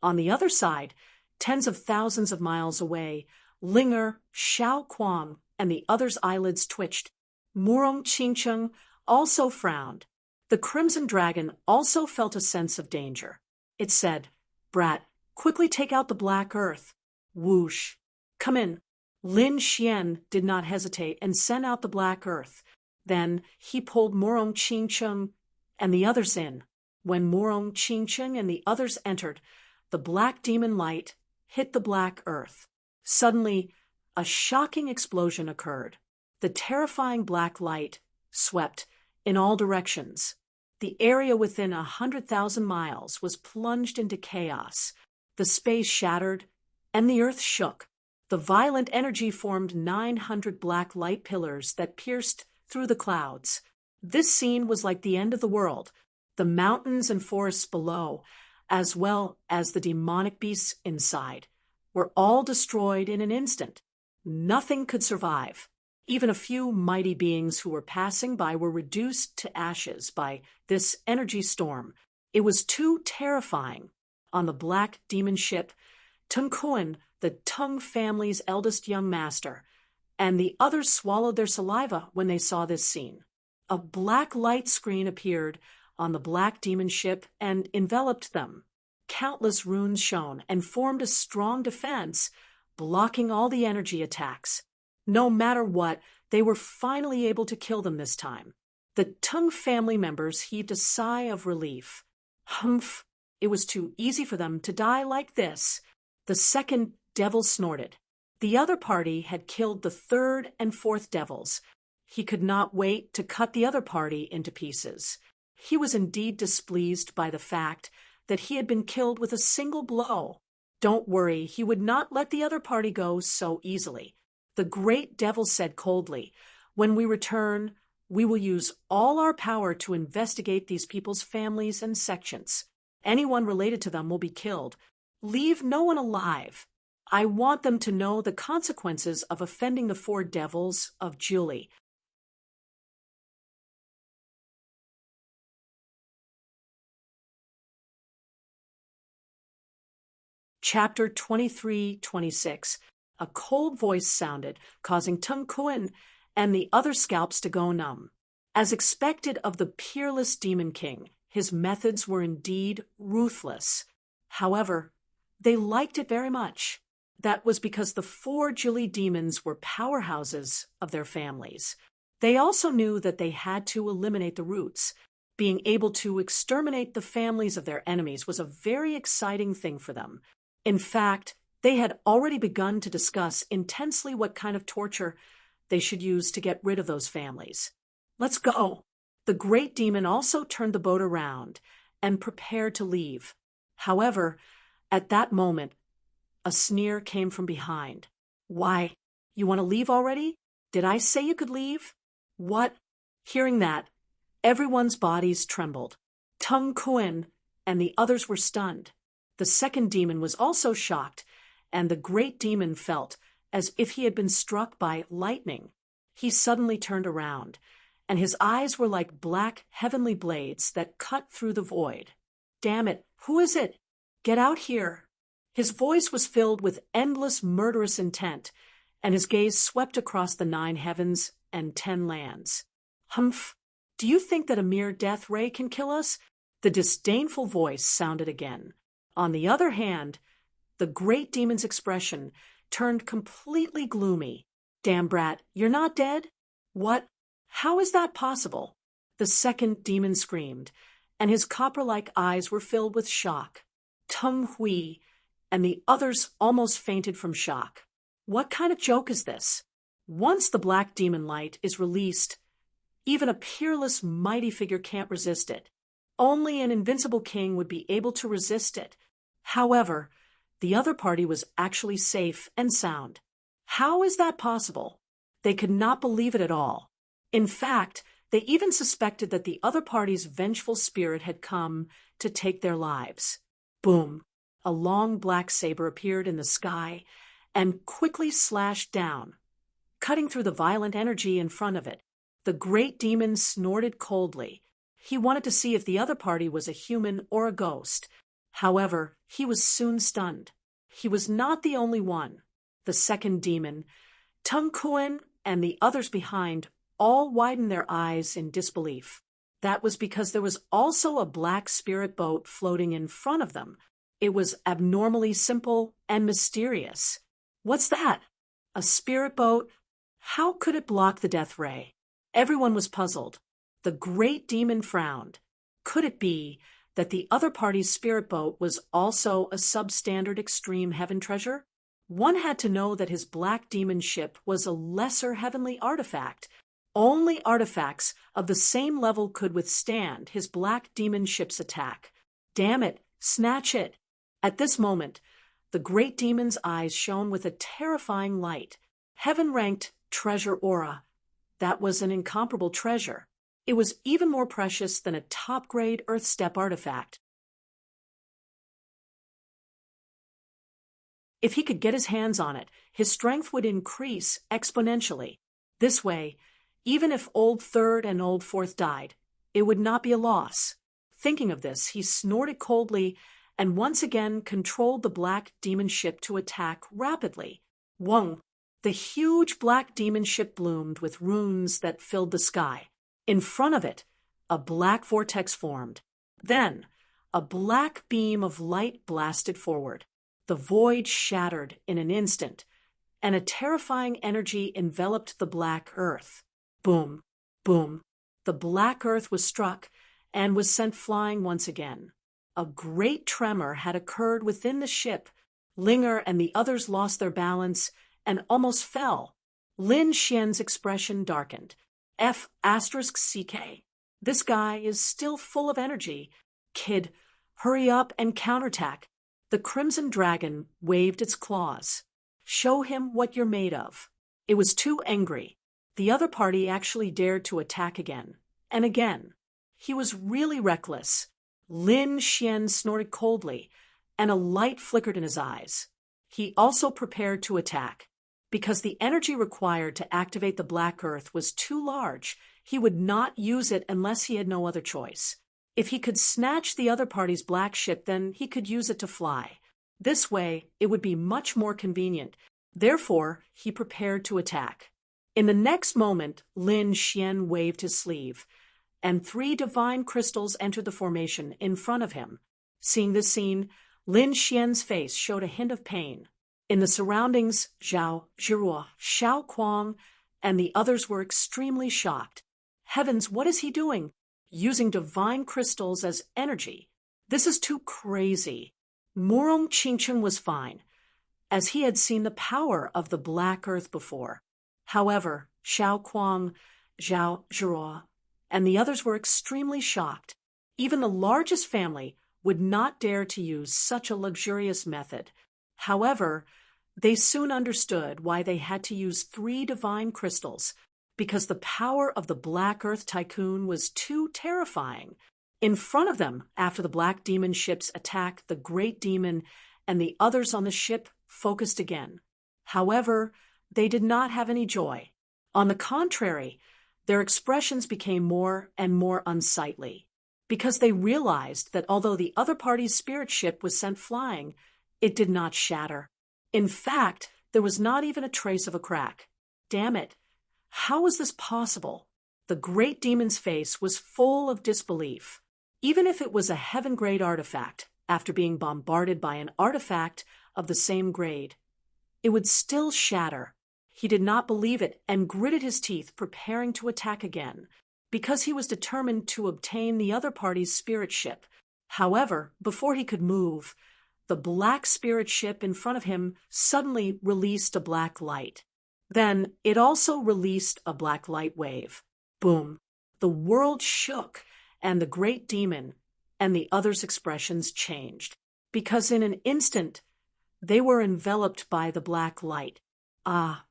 Speaker 1: On the other side, tens of thousands of miles away, Linger, Xiao Kuang, and the others' eyelids twitched. Murong Qingcheng also frowned. The Crimson Dragon also felt a sense of danger. It said, "Brat, quickly take out the black earth." Whoosh. Come in. Lin Xian did not hesitate and sent out the black earth. Then he pulled Murong Qingcheng and the others in. When Murong Qingcheng and the others entered, the black demon light hit the black earth. Suddenly, a shocking explosion occurred. The terrifying black light swept in all directions. The area within 100,000 miles was plunged into chaos. The space shattered, and the earth shook. The violent energy formed 900 black light pillars that pierced through the clouds. This scene was like the end of the world. The mountains and forests below, as well as the demonic beasts inside, were all destroyed in an instant. Nothing could survive. Even a few mighty beings who were passing by were reduced to ashes by this energy storm. It was too terrifying. On the black demon ship, Tung Kuan, the Tung family's eldest young master, and the others swallowed their saliva when they saw this scene. A black light screen appeared on the black demon ship and enveloped them. Countless runes shone and formed a strong defense, blocking all the energy attacks. No matter what, they were finally able to kill them this time. The Tung family members heaved a sigh of relief. Humph! It was too easy for them to die like this. The 2nd devil snorted. The other party had killed the 3rd and 4th devils. He could not wait to cut the other party into pieces. He was indeed displeased by the fact that he had been killed with a single blow. Don't worry, he would not let the other party go so easily. The great devil said coldly, "When we return, we will use all our power to investigate these people's families and sections. Anyone related to them will be killed. Leave no one alive. I want them to know the consequences of offending the 4 devils of Julie." Chapter 23-26. A cold voice sounded, causing Tung Kuan and the other scalps to go numb. As expected of the peerless Demon King, his methods were indeed ruthless. However, they liked it very much. That was because the 4 Jilly demons were powerhouses of their families. They also knew that they had to eliminate the roots. Being able to exterminate the families of their enemies was a very exciting thing for them. In fact, they had already begun to discuss intensely what kind of torture they should use to get rid of those families. Let's go. The great demon also turned the boat around and prepared to leave. However, at that moment, a sneer came from behind. Why, you want to leave already? Did I say you could leave? What? Hearing that, everyone's bodies trembled. Tung Kuan and the others were stunned. The second demon was also shocked, and the great demon felt as if he had been struck by lightning. He suddenly turned around, and his eyes were like black heavenly blades that cut through the void. Damn it, who is it? Get out here. His voice was filled with endless murderous intent, and his gaze swept across the 9 heavens and 10 lands. Humph! Do you think that a mere death ray can kill us? The disdainful voice sounded again. On the other hand, the great demon's expression turned completely gloomy. Damn brat, you're not dead? What? How is that possible? The second demon screamed, and his copper-like eyes were filled with shock. Tung Hui and the others almost fainted from shock. What kind of joke is this? Once the black demon light is released, even a peerless, mighty figure can't resist it. Only an invincible king would be able to resist it. However, the other party was actually safe and sound. How is that possible? They could not believe it at all. In fact, they even suspected that the other party's vengeful spirit had come to take their lives. Boom! A long black saber appeared in the sky and quickly slashed down, cutting through the violent energy in front of it. The great demon snorted coldly. He wanted to see if the other party was a human or a ghost. However, he was soon stunned. He was not the only one. The second demon, Tung Kuan, and the others behind all widened their eyes in disbelief. That was because there was also a black spirit boat floating in front of them. It was abnormally simple and mysterious. What's that? A spirit boat? How could it block the death ray? Everyone was puzzled. The great demon frowned. Could it be that the other party's spirit boat was also a substandard extreme heaven treasure? One had to know that his black demon ship was a lesser heavenly artifact. Only artifacts of the same level could withstand his black demon ship's attack. Damn it, snatch it! At this moment, the great demon's eyes shone with a terrifying light. Heaven-ranked treasure aura. That was an incomparable treasure. It was even more precious than a top-grade Earth step artifact. If he could get his hands on it, his strength would increase exponentially. This way, even if Old Third and Old Fourth died, it would not be a loss. Thinking of this, he snorted coldly and once again controlled the black demon ship to attack rapidly. Whoa! The huge black demon ship bloomed with runes that filled the sky. In front of it, a black vortex formed. Then, a black beam of light blasted forward. The void shattered in an instant, and a terrifying energy enveloped the black earth. Boom, boom. The black earth was struck and was sent flying once again. A great tremor had occurred within the ship. Linger and the others lost their balance and almost fell. Lin Xian's expression darkened. F*CK. This guy is still full of energy. Kid, hurry up and counterattack. The Crimson Dragon waved its claws. Show him what you're made of. It was too angry. The other party actually dared to attack again and again. He was really reckless. Lin Xian snorted coldly, and a light flickered in his eyes. He also prepared to attack. Because the energy required to activate the Black Earth was too large, he would not use it unless he had no other choice. If he could snatch the other party's black ship, then he could use it to fly. This way, it would be much more convenient. Therefore, he prepared to attack. In the next moment, Lin Xian waved his sleeve, and 3 divine crystals entered the formation in front of him. Seeing this scene, Lin Xian's face showed a hint of pain. In the surroundings, Zhao Zhiruo, Xiao Kuang, and the others were extremely shocked. Heavens, what is he doing? Using divine crystals as energy. This is too crazy. Murong Qingchen was fine, as he had seen the power of the Black Earth before. However, Xiao Kuang, Zhao Zhiruo, and the others were extremely shocked. Even the largest family would not dare to use such a luxurious method. However, they soon understood why they had to use 3 divine crystals, because the power of the Black Earth Tycoon was too terrifying. In front of them, after the Black Demon ship's attack, the Great Demon and the others on the ship focused again. However, they did not have any joy. On the contrary, their expressions became more and more unsightly, because they realized that although the other party's spirit ship was sent flying, it did not shatter. In fact, there was not even a trace of a crack. Damn it! How was this possible? The Great Demon's face was full of disbelief. Even if it was a heaven-grade artifact, after being bombarded by an artifact of the same grade, it would still shatter. He did not believe it and gritted his teeth, preparing to attack again, because he was determined to obtain the other party's spirit ship. However, before he could move, the black spirit ship in front of him suddenly released a black light. Then it also released a black light wave. Boom! The world shook, and the Great Demon and the others' expressions changed, because in an instant they were enveloped by the black light. Ah!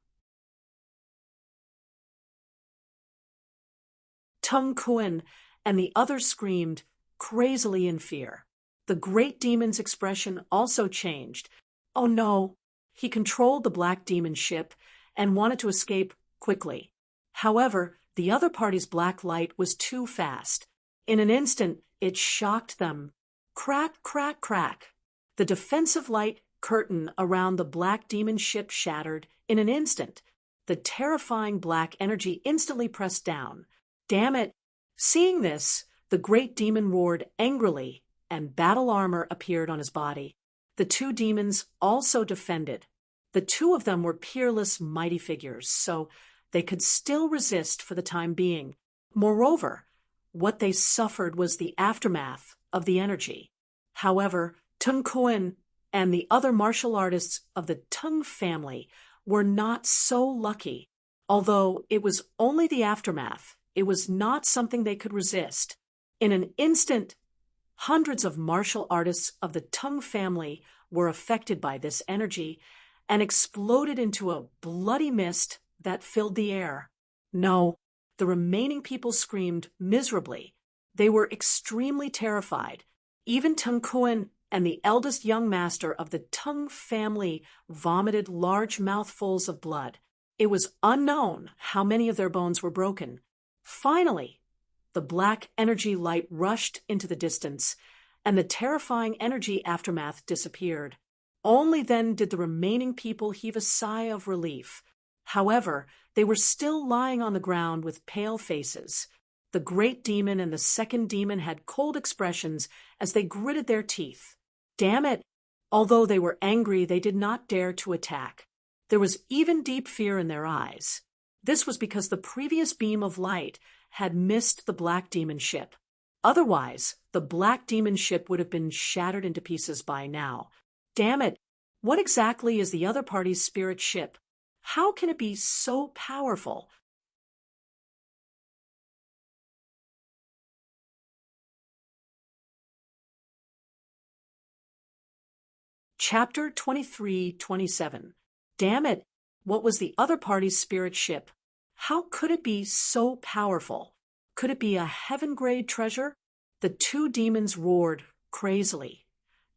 Speaker 1: Tung Kuan and the others screamed crazily in fear. The Great Demon's expression also changed. Oh no! He controlled the Black Demon ship and wanted to escape quickly. However, the other party's black light was too fast. In an instant, it shocked them. Crack, crack, crack. The defensive light curtain around the Black Demon ship shattered in an instant. The terrifying black energy instantly pressed down. Damn it! Seeing this, the Great Demon roared angrily, and battle armor appeared on his body. The 2 demons also defended. The 2 of them were peerless, mighty figures, so they could still resist for the time being. Moreover, what they suffered was the aftermath of the energy. However, Tung Kuan and the other martial artists of the Tung family were not so lucky. Although it was only the aftermath, it was not something they could resist. In an instant, hundreds of martial artists of the Tung family were affected by this energy and exploded into a bloody mist that filled the air. No, the remaining people screamed miserably. They were extremely terrified. Even Tung Kuan and the eldest young master of the Tung family vomited large mouthfuls of blood. It was unknown how many of their bones were broken. Finally, the black energy light rushed into the distance, and the terrifying energy aftermath disappeared. Only then did the remaining people heave a sigh of relief. However, they were still lying on the ground with pale faces. The Great Demon and the second demon had cold expressions as they gritted their teeth. Damn it! Although they were angry, they did not dare to attack. There was even deep fear in their eyes. This was because the previous beam of light had missed the Black Demon ship. Otherwise, the Black Demon ship would have been shattered into pieces by now. Damn it! What exactly is the other party's spirit ship? How can it be so powerful? Chapter 23-27. Damn it! What was the other party's spirit ship? How could it be so powerful? Could it be a heaven-grade treasure? The 2 demons roared crazily,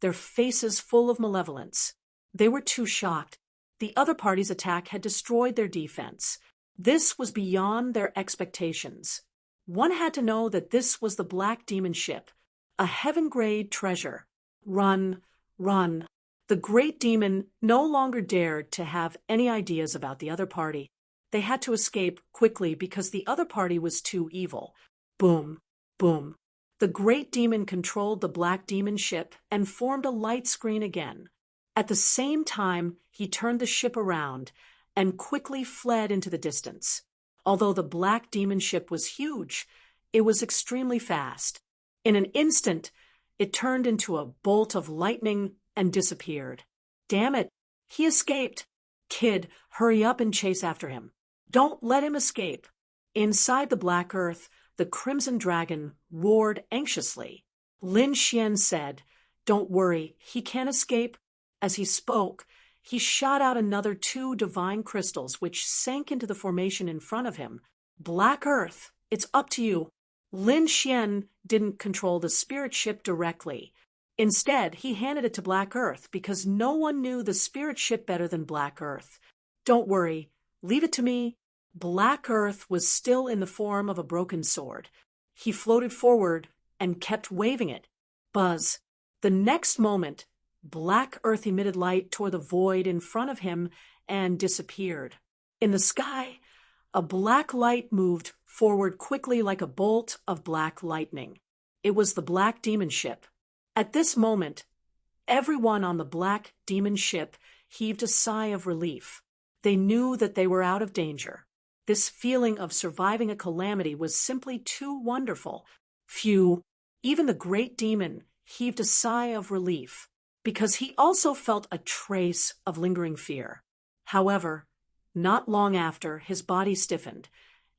Speaker 1: their faces full of malevolence. They were too shocked. The other party's attack had destroyed their defense. This was beyond their expectations. One had to know that this was the Black Demon ship, a heaven-grade treasure. Run, run. The great demon no longer dared to have any ideas about the other party. They had to escape quickly because the other party was too evil. Boom, boom. The great demon controlled the black demon ship and formed a light screen again. At the same time, he turned the ship around and quickly fled into the distance. Although the black demon ship was huge, it was extremely fast. In an instant, it turned into a bolt of lightning and disappeared. Damn it, he escaped. Kid, hurry up and chase after him. Don't let him escape. Inside the black earth, the crimson dragon roared anxiously. Lin Xian said, "Don't worry, he can't escape." As he spoke, he shot out another 2 divine crystals which sank into the formation in front of him. Black Earth, it's up to you. Lin Xian didn't control the spirit ship directly. Instead, he handed it to Black Earth because no one knew the spirit ship better than Black Earth. Don't worry, leave it to me. Black Earth was still in the form of a broken sword. He floated forward and kept waving it. Buzz. The next moment, Black Earth emitted light toward the void in front of him and disappeared. In the sky, a black light moved forward quickly like a bolt of black lightning. It was the black demon ship. At this moment, everyone on the black demon ship heaved a sigh of relief. They knew that they were out of danger. This feeling of surviving a calamity was simply too wonderful. Phew, even the great demon heaved a sigh of relief, because he also felt a trace of lingering fear. However, not long after, his body stiffened,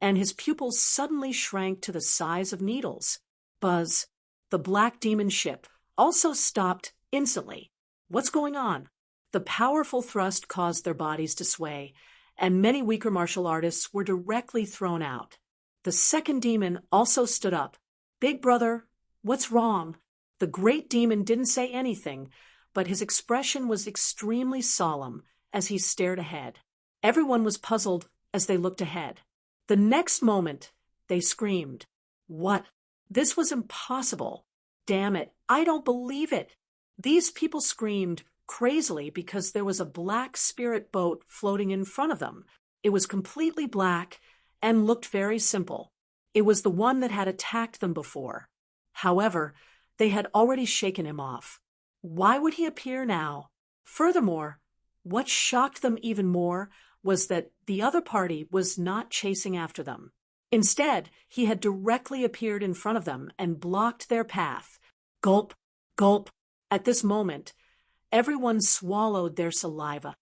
Speaker 1: and his pupils suddenly shrank to the size of needles. Buzz, the black demon ship, also stopped instantly. What's going on? The powerful thrust caused their bodies to sway, and many weaker martial artists were directly thrown out. The second demon also stood up. "Big brother, what's wrong?" The great demon didn't say anything, but his expression was extremely solemn as he stared ahead. Everyone was puzzled as they looked ahead. The next moment, they screamed. What? This was impossible. Damn it, I don't believe it. These people screamed crazily because there was a black spirit boat floating in front of them. It was completely black and looked very simple. It was the one that had attacked them before. However, they had already shaken him off. Why would he appear now? Furthermore, what shocked them even more was that the other party was not chasing after them. Instead, he had directly appeared in front of them and blocked their path. Gulp, gulp. At this moment, everyone swallowed their saliva.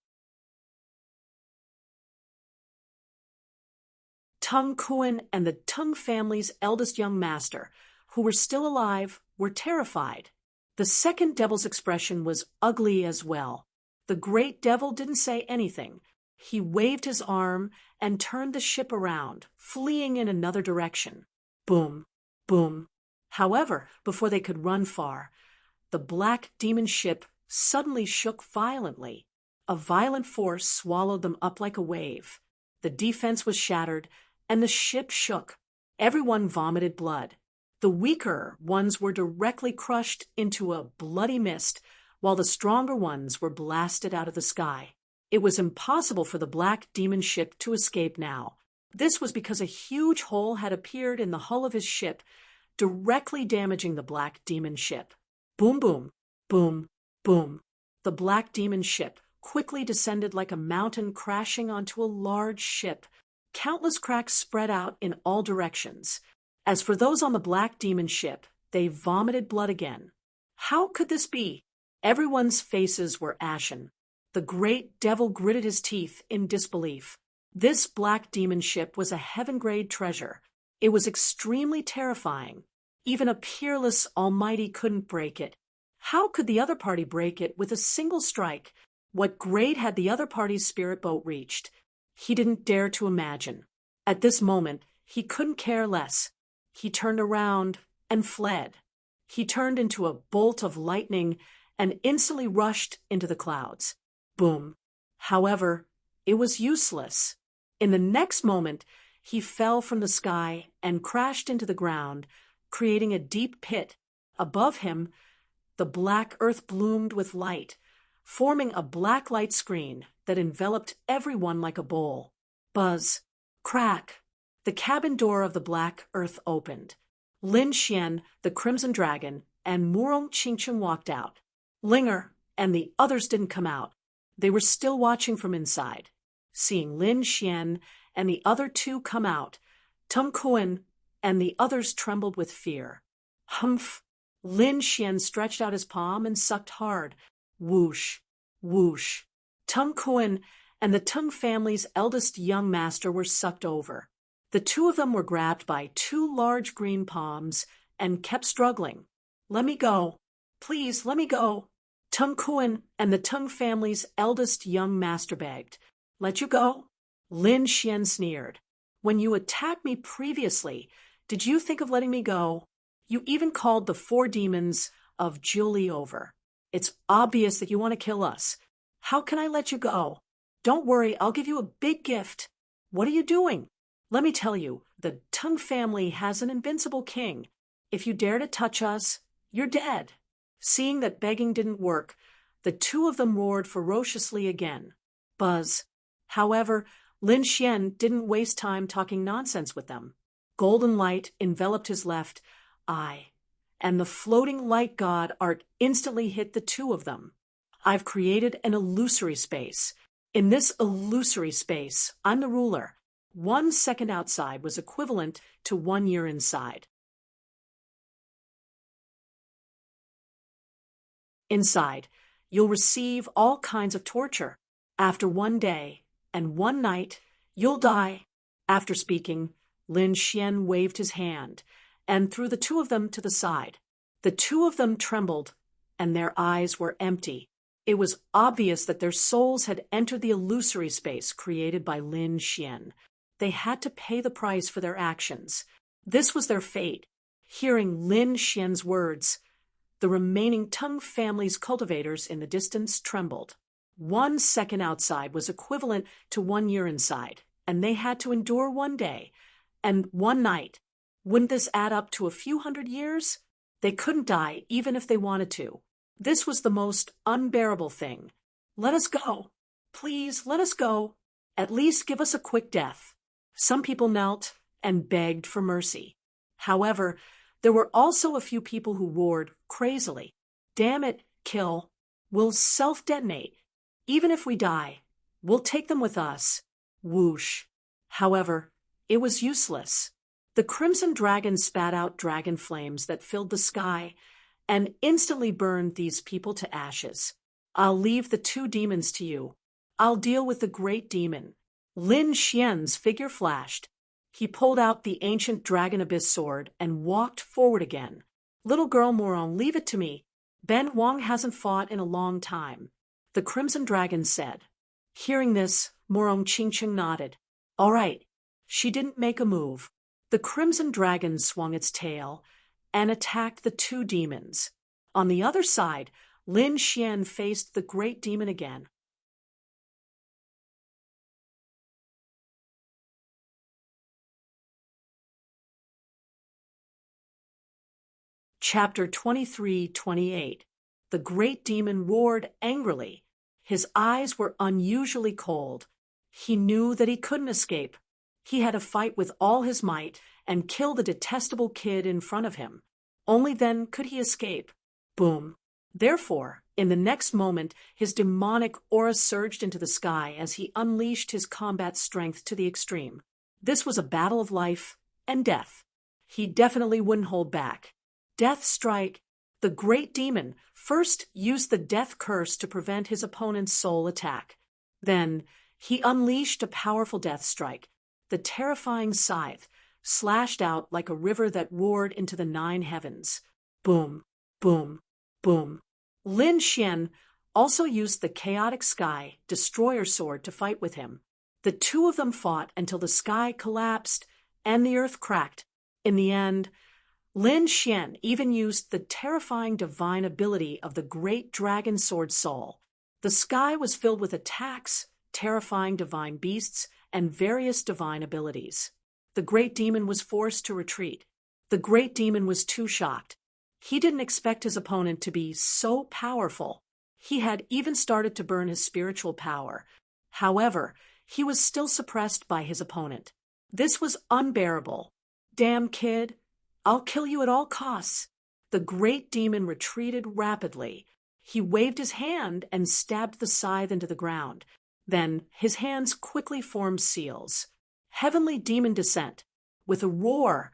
Speaker 1: Tung Kuan and the Tung family's eldest young master, who were still alive, were terrified. The second devil's expression was ugly as well. The great devil didn't say anything. He waved his arm and turned the ship around, fleeing in another direction. Boom, boom. However, before they could run far, the black demon ship suddenly shook violently. A violent force swallowed them up like a wave. The defense was shattered, and the ship shook. Everyone vomited blood. The weaker ones were directly crushed into a bloody mist, while the stronger ones were blasted out of the sky. It was impossible for the black demon ship to escape now. This was because a huge hole had appeared in the hull of his ship, directly damaging the black demon ship. Boom, boom, boom, boom. The black demon ship quickly descended like a mountain, crashing onto a large ship. Countless cracks spread out in all directions. As for those on the black demon ship, they vomited blood again. How could this be? Everyone's faces were ashen. The great devil gritted his teeth in disbelief. This black demon ship was a heaven-grade treasure. It was extremely terrifying. Even a peerless almighty couldn't break it. How could the other party break it with a single strike? What grade had the other party's spirit boat reached? He didn't dare to imagine. At this moment, he couldn't care less. He turned around and fled. He turned into a bolt of lightning and instantly rushed into the clouds. Boom. However, it was useless. In the next moment, he fell from the sky and crashed into the ground, creating a deep pit. Above him, the black earth bloomed with light. forming a black light screen that enveloped everyone like a bowl. Buzz. Crack. The cabin door of the black earth opened. Lin Xian, the Crimson Dragon, and Murong Qingcheng walked out. Linger and the others didn't come out. They were still watching from inside. Seeing Lin Xian and the other two come out, Tung Kuan and the others trembled with fear. Humph! Lin Xian stretched out his palm and sucked hard. Whoosh! Whoosh! Tung Kuan and the Tung family's eldest young master were sucked over. The two of them were grabbed by two large green palms and kept struggling. Let me go. Please, let me go. Tung Kuan and the Tung family's eldest young master begged. Let you go? Lin Xian sneered. When you attacked me previously, did you think of letting me go? You even called the 4 demons of Julie over. It's obvious that you want to kill us. How can I let you go? Don't worry, I'll give you a big gift. What are you doing? Let me tell you, the Tung family has an invincible king. If you dare to touch us, you're dead. Seeing that begging didn't work, the two of them roared ferociously again. Buzz. However, Lin Xian didn't waste time talking nonsense with them. Golden light enveloped his left eye, and the floating light god art instantly hit the two of them. I've created an illusory space. In this illusory space, I'm the ruler. 1 second outside was equivalent to 1 year inside. Inside, you'll receive all kinds of torture. After 1 day and 1 night, you'll die. After speaking, Lin Xian waved his hand and threw the two of them to the side. The two of them trembled, and their eyes were empty. It was obvious that their souls had entered the illusory space created by Lin Xian. They had to pay the price for their actions. This was their fate. Hearing Lin Xian's words, the remaining Tung family's cultivators in the distance trembled. 1 second outside was equivalent to 1 year inside, and they had to endure 1 day and 1 night. Wouldn't this add up to a few hundred years? They couldn't die even if they wanted to. This was the most unbearable thing. Let us go. Please, let us go. At least give us a quick death. Some people knelt and begged for mercy. However, there were also a few people who roared crazily. Damn it, kill. We'll self-detonate. Even if we die, we'll take them with us. Whoosh. However, it was useless. The Crimson Dragon spat out dragon flames that filled the sky and instantly burned these people to ashes. I'll leave the 2 demons to you. I'll deal with the great demon. Lin Xian's figure flashed. He pulled out the ancient dragon abyss sword and walked forward again. Little girl Murong, leave it to me. Ben Huang hasn't fought in a long time. The Crimson Dragon said. Hearing this, Murong Qingcheng nodded. All right. She didn't make a move. The Crimson Dragon swung its tail and attacked the 2 demons. On the other side, Lin Xian faced the great demon again. Chapter 23-28. The great demon roared angrily. His eyes were unusually cold. He knew that he couldn't escape. He had to fight with all his might and kill the detestable kid in front of him. Only then could he escape. Boom. Therefore, in the next moment, his demonic aura surged into the sky as he unleashed his combat strength to the extreme. This was a battle of life and death. He definitely wouldn't hold back. Death Strike. The great demon first used the death curse to prevent his opponent's soul attack. Then, he unleashed a powerful death strike. The terrifying scythe slashed out like a river that roared into the 9 heavens. Boom, boom, boom. Lin Xian also used the chaotic sky destroyer sword to fight with him. The two of them fought until the sky collapsed and the earth cracked. In the end, Lin Xian even used the terrifying divine ability of the great dragon sword soul. The sky was filled with attacks, terrifying divine beasts, and various divine abilities. The great demon was forced to retreat. The great demon was too shocked. He didn't expect his opponent to be so powerful. He had even started to burn his spiritual power. However, he was still suppressed by his opponent. This was unbearable. Damn, kid. I'll kill you at all costs. The great demon retreated rapidly. He waved his hand and stabbed the scythe into the ground. Then his hands quickly formed seals. Heavenly demon descent. With a roar,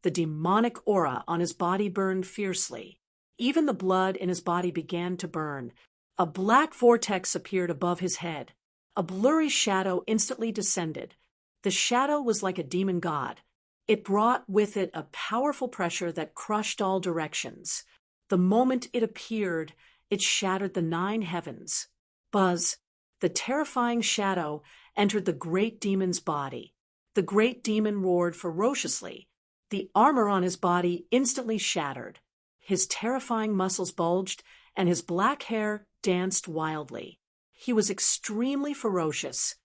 Speaker 1: the demonic aura on his body burned fiercely. Even the blood in his body began to burn. A black vortex appeared above his head. A blurry shadow instantly descended. The shadow was like a demon god. It brought with it a powerful pressure that crushed all directions. The moment it appeared, it shattered the 9 heavens. Buzz, the terrifying shadow, entered the great demon's body. The great demon roared ferociously. The armor on his body instantly shattered. His terrifying muscles bulged, and his black hair danced wildly. He was extremely ferocious.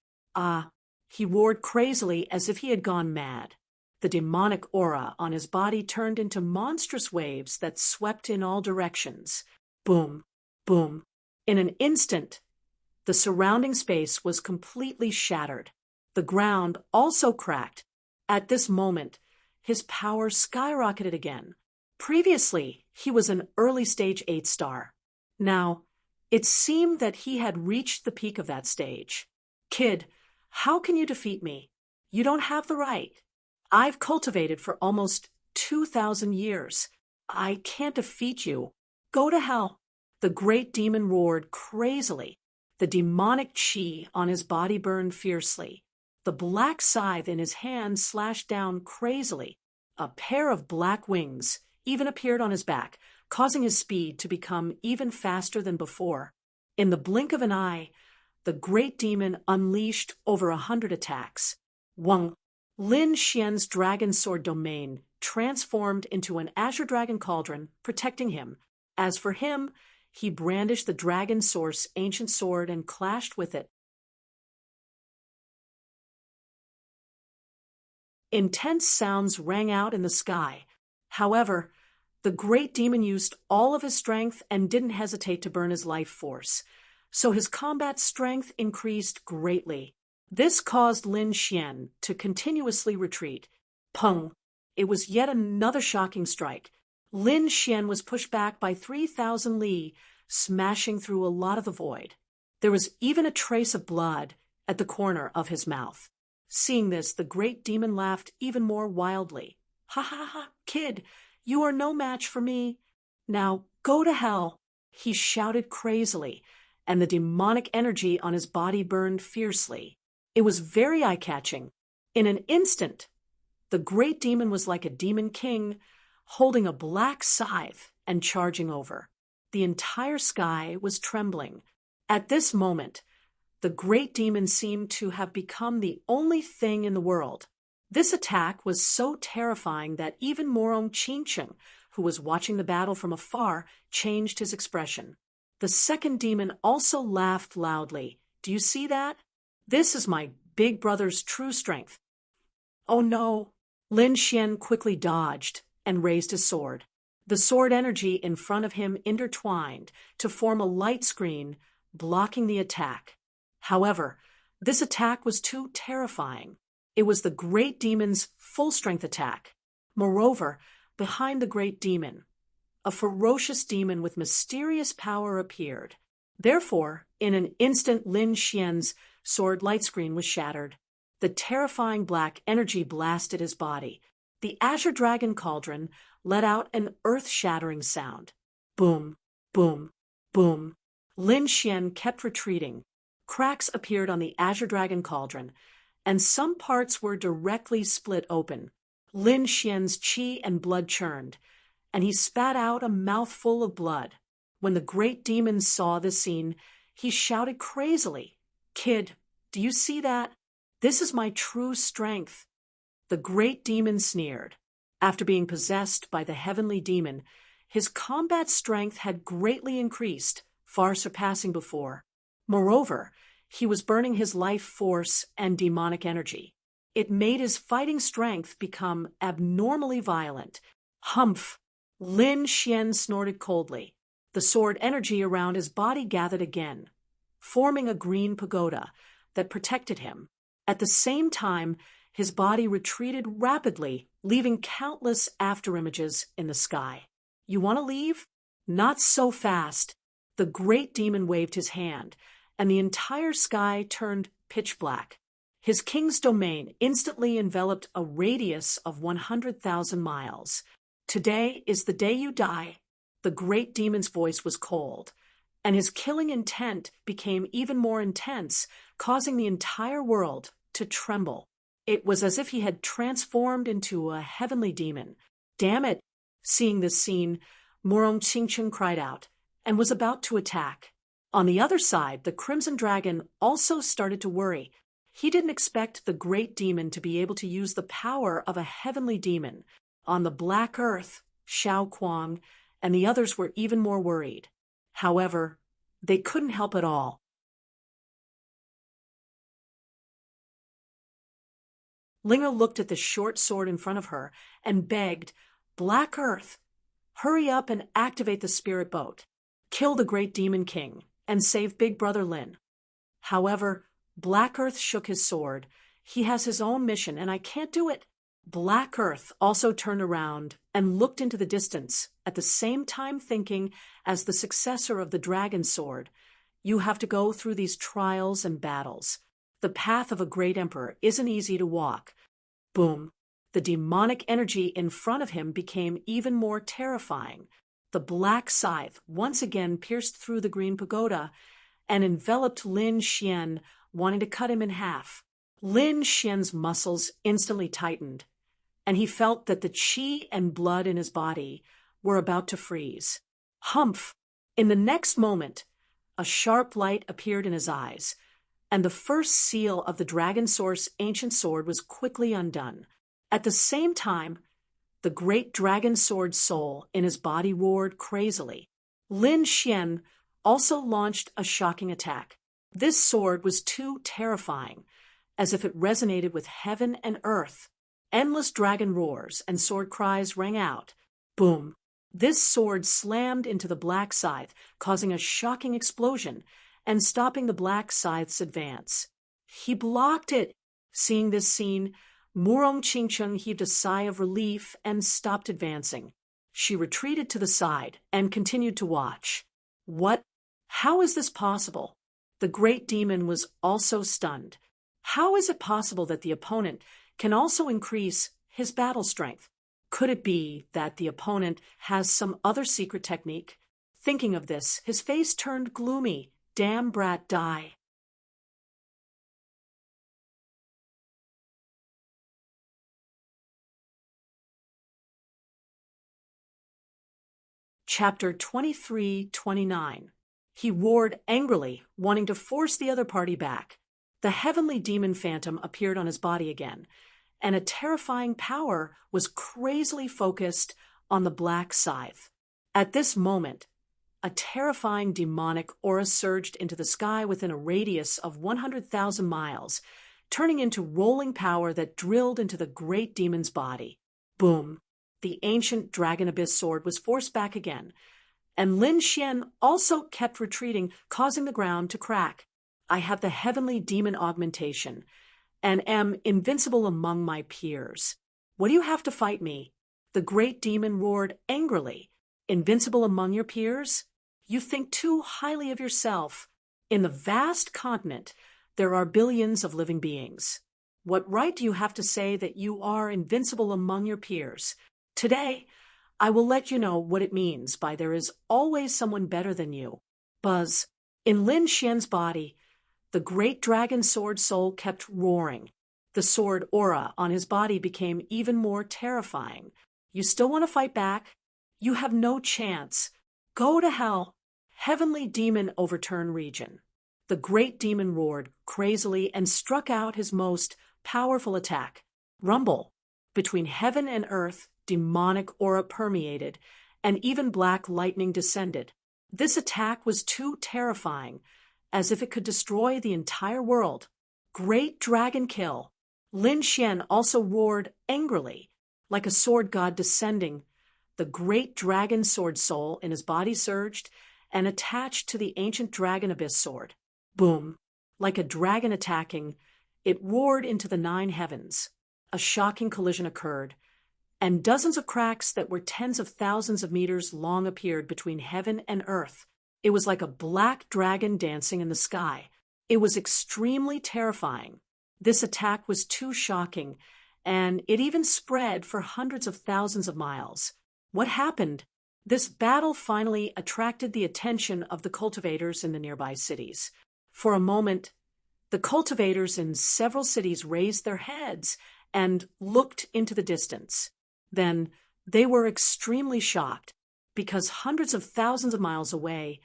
Speaker 1: He roared crazily as if he had gone mad. The demonic aura on his body turned into monstrous waves that swept in all directions. Boom, boom. In an instant, the surrounding space was completely shattered. The ground also cracked. At this moment, his power skyrocketed again. Previously, he was an early-stage 8-star. Now, it seemed that he had reached the peak of that stage. Kid, how can you defeat me? You don't have the right. I've cultivated for almost 2,000 years. I can't defeat you. Go to hell. The great demon roared crazily. The demonic chi on his body burned fiercely. The black scythe in his hand slashed down crazily. A pair of black wings even appeared on his back, causing his speed to become even faster than before. In the blink of an eye, the great demon unleashed over 100 attacks. Wang Lin Xian's dragon sword domain transformed into an azure dragon cauldron, protecting him. As for him, he brandished the dragon source ancient sword and clashed with it. Intense sounds rang out in the sky. However, the great demon used all of his strength and didn't hesitate to burn his life force, so his combat strength increased greatly. This caused Lin Xian to continuously retreat. Pung! It was yet another shocking strike. Lin Xian was pushed back by 3,000 li, smashing through a lot of the void. There was even a trace of blood at the corner of his mouth. Seeing this, the great demon laughed even more wildly. Ha ha ha, kid, you are no match for me. Now go to hell, he shouted crazily, and the demonic energy on his body burned fiercely. It was very eye-catching. In an instant, the great demon was like a demon king, holding a black scythe and charging over. The entire sky was trembling. At this moment, the great demon seemed to have become the only thing in the world. This attack was so terrifying that even Morong Qingcheng, who was watching the battle from afar, changed his expression. The second demon also laughed loudly. Do you see that? This is my big brother's true strength. Oh no! Lin Xian quickly dodged and raised his sword. The sword energy in front of him intertwined to form a light screen, blocking the attack. However, this attack was too terrifying. It was the great demon's full-strength attack. Moreover, behind the great demon, a ferocious demon with mysterious power appeared. Therefore, in an instant, Lin Xian's sword light screen was shattered. The terrifying black energy blasted his body. The azure dragon cauldron let out an earth-shattering sound. Boom, boom, boom. Lin Xian kept retreating. Cracks appeared on the azure dragon cauldron, and some parts were directly split open. Lin Xian's chi and blood churned, and he spat out a mouthful of blood. When the great demon saw this scene, he shouted crazily, "Kid, do you see that? This is my true strength." The great demon sneered. After being possessed by the heavenly demon, his combat strength had greatly increased, far surpassing before. Moreover, he was burning his life force and demonic energy. It made his fighting strength become abnormally violent. Humph! Lin Xian snorted coldly. The sword energy around his body gathered again, forming a green pagoda that protected him. At the same time, his body retreated rapidly, leaving countless afterimages in the sky. You want to leave? Not so fast. The great demon waved his hand, and the entire sky turned pitch black. His king's domain instantly enveloped a radius of 100,000 miles. Today is the day you die. The great demon's voice was cold, and his killing intent became even more intense, causing the entire world to tremble. It was as if he had transformed into a heavenly demon. Damn it! Seeing this scene, Murong Qingchen cried out, and was about to attack. On the other side, the Crimson Dragon also started to worry. He didn't expect the great demon to be able to use the power of a heavenly demon. On the Black Earth, Xiao Kuang and the others were even more worried. However, they couldn't help at all. Linga looked at the short sword in front of her and begged, "Black Earth, hurry up and activate the spirit boat. Kill the great demon king and save Big Brother Lin." However, Black Earth shook his sword. "He has his own mission and I can't do it." Black Earth also turned around and looked into the distance, at the same time thinking, as the successor of the dragon sword, "You have to go through these trials and battles. The path of a great emperor isn't easy to walk." Boom! The demonic energy in front of him became even more terrifying. The black scythe once again pierced through the green pagoda and enveloped Lin Xian, wanting to cut him in half. Lin Xian's muscles instantly tightened, and he felt that the qi and blood in his body were about to freeze. Humph! In the next moment, a sharp light appeared in his eyes, and the first seal of the Dragon Source ancient sword was quickly undone. At the same time, the great dragon sword soul in his body roared crazily. Lin Xian also launched a shocking attack. This sword was too terrifying, as if it resonated with heaven and earth. Endless dragon roars and sword cries rang out. Boom! This sword slammed into the black scythe, causing a shocking explosion and stopping the black scythe's advance. He blocked it. Seeing this scene, Murong Qingchen heaved a sigh of relief and stopped advancing. She retreated to the side and continued to watch. What? How is this possible? The great demon was also stunned. How is it possible that the opponent can also increase his battle strength? Could it be that the opponent has some other secret technique? Thinking of this, his face turned gloomy. Damn brat, die. Chapter 23-29. He roared angrily, wanting to force the other party back. The heavenly demon phantom appeared on his body again, and a terrifying power was crazily focused on the black scythe. At this moment, a terrifying demonic aura surged into the sky within a radius of 100,000 miles, turning into rolling power that drilled into the great demon's body. Boom! The ancient dragon abyss sword was forced back again, and Lin Xian also kept retreating, causing the ground to crack. "I have the heavenly demon augmentation, and am invincible among my peers. What do you have to fight me?" The great demon roared angrily. "Invincible among your peers? You think too highly of yourself. In the vast continent, there are billions of living beings. What right do you have to say that you are invincible among your peers? Today, I will let you know what it means by there is always someone better than you." Buzz. In Lin Xian's body, the great dragon sword soul kept roaring. The sword aura on his body became even more terrifying. "You still want to fight back? You have no chance. Go to hell." Heavenly demon overturn region. The great demon roared crazily and struck out his most powerful attack. Rumble. Between heaven and earth, demonic aura permeated, and even black lightning descended. This attack was too terrifying, as if it could destroy the entire world. Great dragon kill. Lin Xian also roared angrily, like a sword god descending. The great dragon sword soul in his body surged and attached to the ancient dragon abyss sword. Boom! Like a dragon attacking, it roared into the 9 heavens. A shocking collision occurred, and dozens of cracks that were tens of thousands of meters long appeared between heaven and earth. It was like a black dragon dancing in the sky. It was extremely terrifying. This attack was too shocking, and it even spread for hundreds of thousands of miles. What happened? This battle finally attracted the attention of the cultivators in the nearby cities. For a moment, the cultivators in several cities raised their heads and looked into the distance. Then they were extremely shocked, because hundreds of thousands of miles away,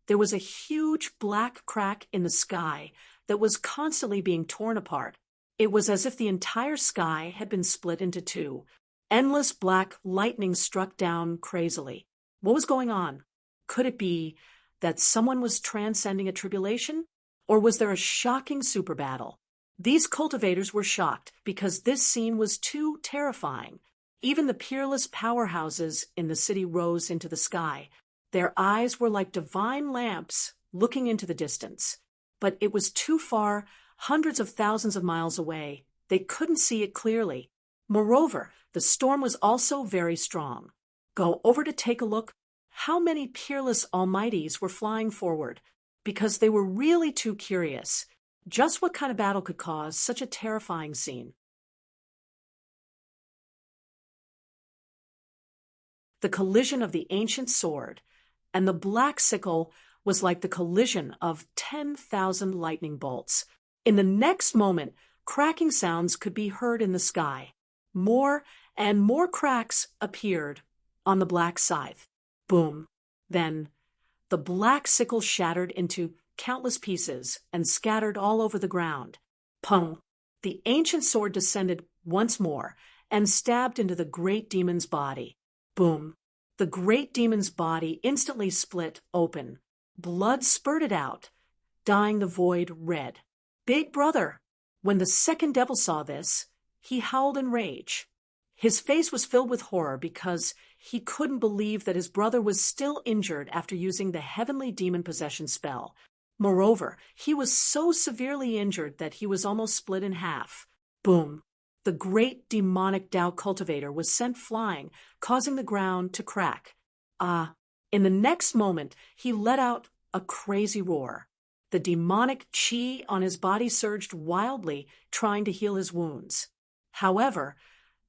Speaker 1: there was a huge black crack in the sky that was constantly being torn apart. It was as if the entire sky had been split into 2. Endless black lightning struck down crazily. What was going on? Could it be that someone was transcending a tribulation? Or was there a shocking super battle? These cultivators were shocked because this scene was too terrifying. Even the peerless powerhouses in the city rose into the sky. Their eyes were like divine lamps looking into the distance. But it was too far, hundreds of thousands of miles away. They couldn't see it clearly. Moreover, the storm was also very strong. Go over to take a look. How many peerless almighties were flying forward? Because they were really too curious. Just what kind of battle could cause such a terrifying scene? The collision of the ancient sword and the black sickle was like the collision of 10,000 lightning bolts. In the next moment, cracking sounds could be heard in the sky. More and more cracks appeared on the black scythe. Boom. Then the black sickle shattered into countless pieces and scattered all over the ground. Pung! The ancient sword descended once more and stabbed into the great demon's body. Boom! The great demon's body instantly split open. Blood spurted out, dyeing the void red. Big brother! When the second devil saw this, he howled in rage. His face was filled with horror because he couldn't believe that his brother was still injured after using the heavenly demon possession spell. Moreover, he was so severely injured that he was almost split in half. Boom! The great demonic Tao cultivator was sent flying, causing the ground to crack. In the next moment, he let out a crazy roar. The demonic chi on his body surged wildly, trying to heal his wounds. However,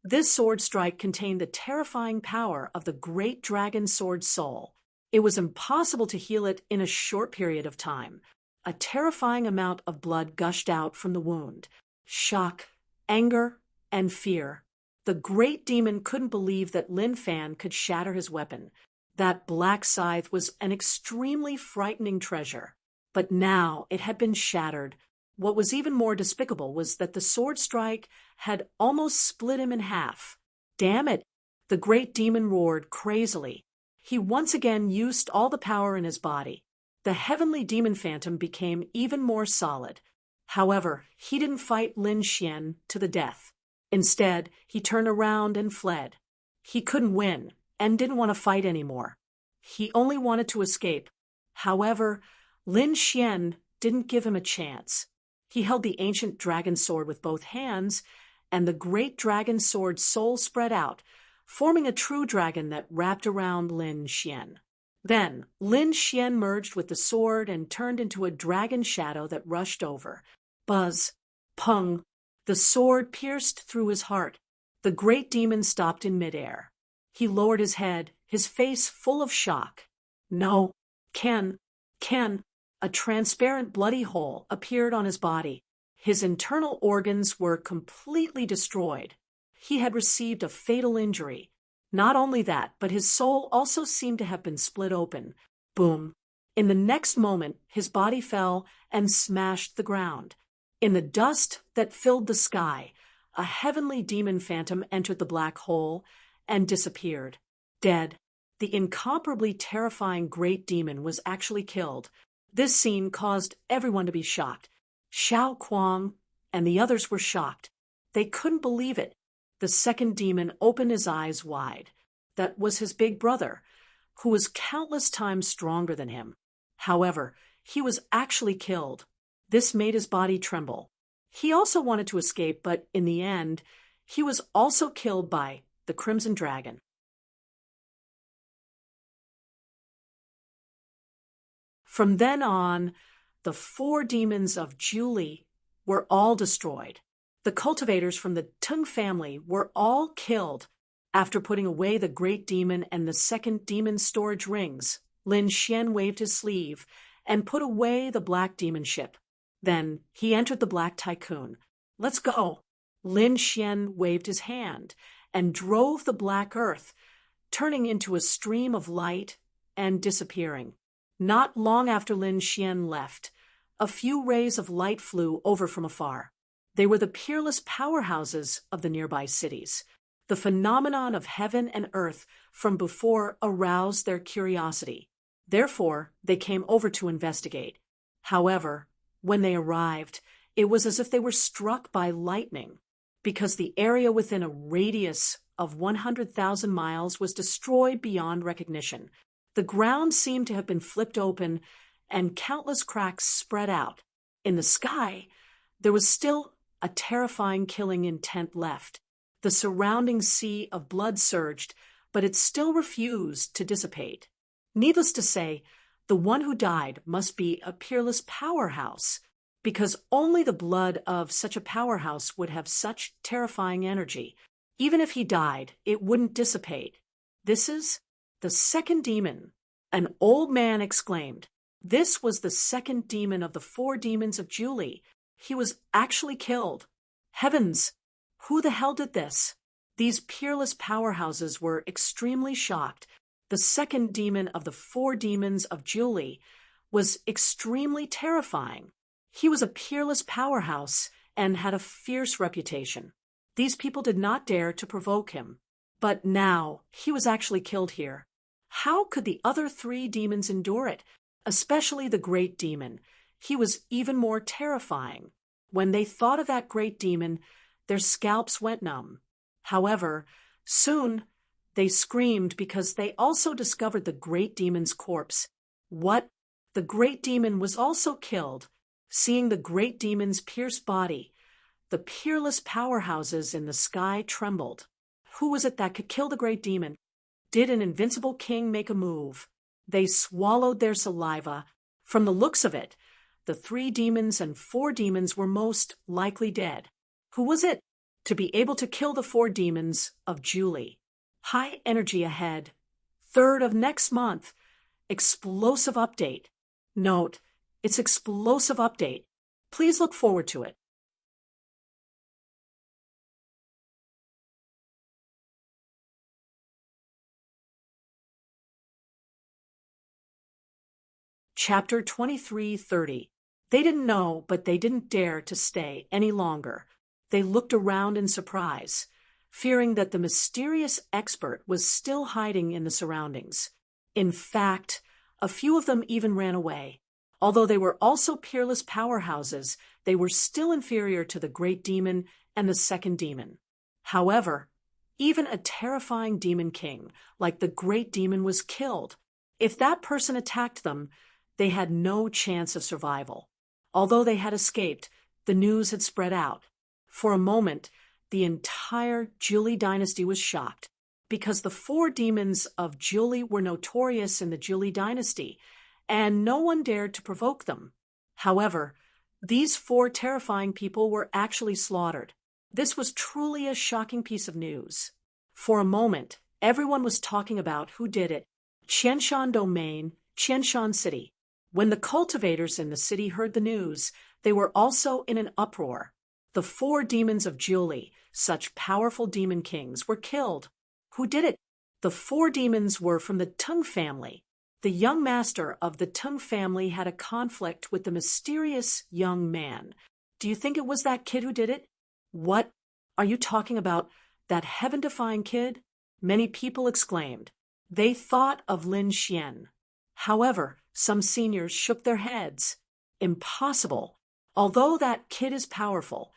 Speaker 1: this sword strike contained the terrifying power of the great dragon sword soul. It was impossible to heal it in a short period of time. A terrifying amount of blood gushed out from the wound. Shock, anger, and fear. The great demon couldn't believe that Lin Fan could shatter his weapon. That black scythe was an extremely frightening treasure. But now it had been shattered. What was even more despicable was that the sword strike had almost split him in half. Damn it! The great demon roared crazily. He once again used all the power in his body. The heavenly demon phantom became even more solid. However, he didn't fight Lin Xian to the death. Instead, he turned around and fled. He couldn't win and didn't want to fight anymore. He only wanted to escape. However, Lin Xian didn't give him a chance. He held the ancient dragon sword with both hands, and the great dragon sword soul spread out, forming a true dragon that wrapped around Lin Xian. Then, Lin Xian merged with the sword and turned into a dragon shadow that rushed over. Buzz! Pung! The sword pierced through his heart. The great demon stopped in midair. He lowered his head, his face full of shock. No! Ken! A transparent bloody hole appeared on his body. His internal organs were completely destroyed. He had received a fatal injury. Not only that, but his soul also seemed to have been split open. Boom! In the next moment, his body fell and smashed the ground. In the dust that filled the sky, a heavenly demon phantom entered the black hole and disappeared. Dead. The incomparably terrifying great demon was actually killed. This scene caused everyone to be shocked. Xiao Kuang and the others were shocked. They couldn't believe it. The second demon opened his eyes wide. that was his big brother, who was countless times stronger than him. However, he was actually killed. This made his body tremble. He also wanted to escape, but in the end, he was also killed by the Crimson Dragon. From then on, the 4 demons of Julie were all destroyed. The cultivators from the Tung family were all killed after putting away the great demon and the second demon's storage rings. Lin Xian waved his sleeve and put away the black demon ship. Then he entered the Black Tycoon. "Let's go." Lin Xian waved his hand and drove the black earth, turning into a stream of light and disappearing. Not long after Lin Xian left, a few rays of light flew over from afar. They were the peerless powerhouses of the nearby cities. The phenomenon of heaven and earth from before aroused their curiosity. Therefore, they came over to investigate. However, when they arrived, it was as if they were struck by lightning, because the area within a radius of 100,000 miles was destroyed beyond recognition. The ground seemed to have been flipped open, and countless cracks spread out. In the sky, there was still a terrifying killing intent left. The surrounding sea of blood surged, but it still refused to dissipate. Needless to say, the one who died must be a peerless powerhouse, because only the blood of such a powerhouse would have such terrifying energy. Even if he died, it wouldn't dissipate. "This is the second demon," an old man exclaimed. This was the second demon of the 4 demons of Julie. He was actually killed. Heavens! Who the hell did this? These peerless powerhouses were extremely shocked. The second demon of the 4 demons of Julie was extremely terrifying. He was a peerless powerhouse and had a fierce reputation. These people did not dare to provoke him. But now he was actually killed here. How could the other 3 demons endure it? Especially the great demon. He was even more terrifying. When they thought of that great demon, their scalps went numb. However, soon they screamed because they also discovered the great demon's corpse. What? The great demon was also killed. Seeing the great demon's pierced body, the peerless powerhouses in the sky trembled. Who was it that could kill the great demon? Did an invincible king make a move? They swallowed their saliva. From the looks of it, the 3 demons and 4 demons were most likely dead. Who was it? To be able to kill the 4 demons of Julie. High energy ahead. 3rd of next month. Explosive update. Note, it's explosive update. Please look forward to it. Chapter 23:30. They didn't know, but they didn't dare to stay any longer. They looked around in surprise, fearing that the mysterious expert was still hiding in the surroundings. In fact, a few of them even ran away. Although they were also peerless powerhouses, they were still inferior to the great demon and the second demon. However, even a terrifying demon king like the great demon was killed. If that person attacked them, they had no chance of survival. Although they had escaped, the news had spread out. For a moment, the entire Julie dynasty was shocked, because the 4 demons of Julie were notorious in the Julie dynasty, and no one dared to provoke them. However, these 4 terrifying people were actually slaughtered. This was truly a shocking piece of news. For a moment, everyone was talking about who did it. Qianshan Domain, Qianshan City. When the cultivators in the city heard the news, they were also in an uproar. The 4 demons of Julie, such powerful demon kings, were killed. Who did it? The 4 demons were from the Tung family. The young master of the Tung family had a conflict with the mysterious young man. Do you think it was that kid who did it? What? Are you talking about that heaven-defying kid? Many people exclaimed. They thought of Lin Xian. However, some seniors shook their heads. Impossible. Although that kid is powerful,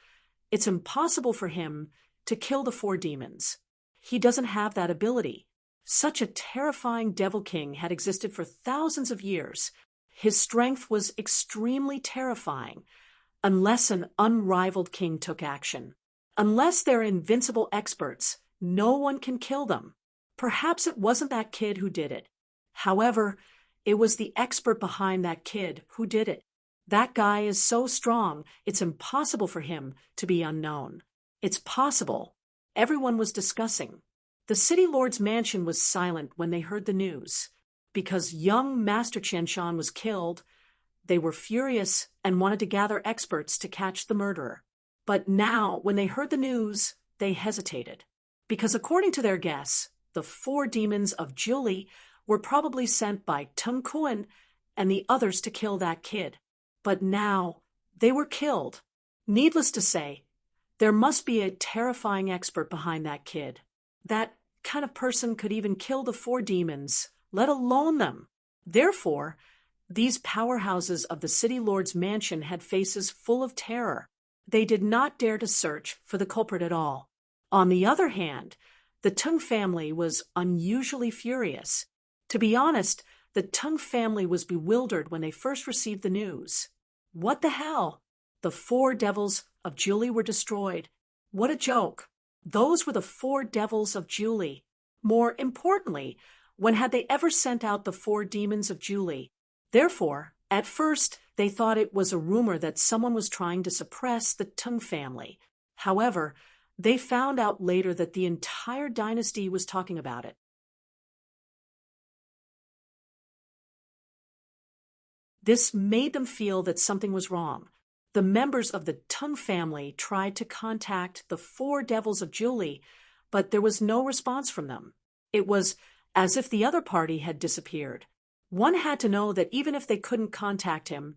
Speaker 1: it's impossible for him to kill the 4 demons. He doesn't have that ability. Such a terrifying devil king had existed for thousands of years. His strength was extremely terrifying, unless an unrivaled king took action. Unless they're invincible experts, no one can kill them. Perhaps it wasn't that kid who did it. However, it was the expert behind that kid who did it. That guy is so strong, it's impossible for him to be unknown. It's possible. Everyone was discussing. The city lord's mansion was silent when they heard the news. Because young Master Qianshan was killed, they were furious and wanted to gather experts to catch the murderer. But now, when they heard the news, they hesitated. Because according to their guess, the 4 demons of Zhuli were probably sent by Teng Kun and the others to kill that kid. But now, they were killed. Needless to say, there must be a terrifying expert behind that kid. That kind of person could even kill the 4 demons, let alone them. Therefore, these powerhouses of the city lord's mansion had faces full of terror. They did not dare to search for the culprit at all. On the other hand, the Teng family was unusually furious. To be honest, the Teng family was bewildered when they first received the news. What the hell? The 4 devils of Zhuli were destroyed. What a joke. Those were the 4 devils of Zhuli. More importantly, when had they ever sent out the 4 demons of Zhuli? Therefore, at first, they thought it was a rumor that someone was trying to suppress the Teng family. However, they found out later that the entire dynasty was talking about it. This made them feel that something was wrong. The members of the Teng family tried to contact the 4 devils of Zhuli, but there was no response from them. It was as if the other party had disappeared. One had to know that even if they couldn't contact him,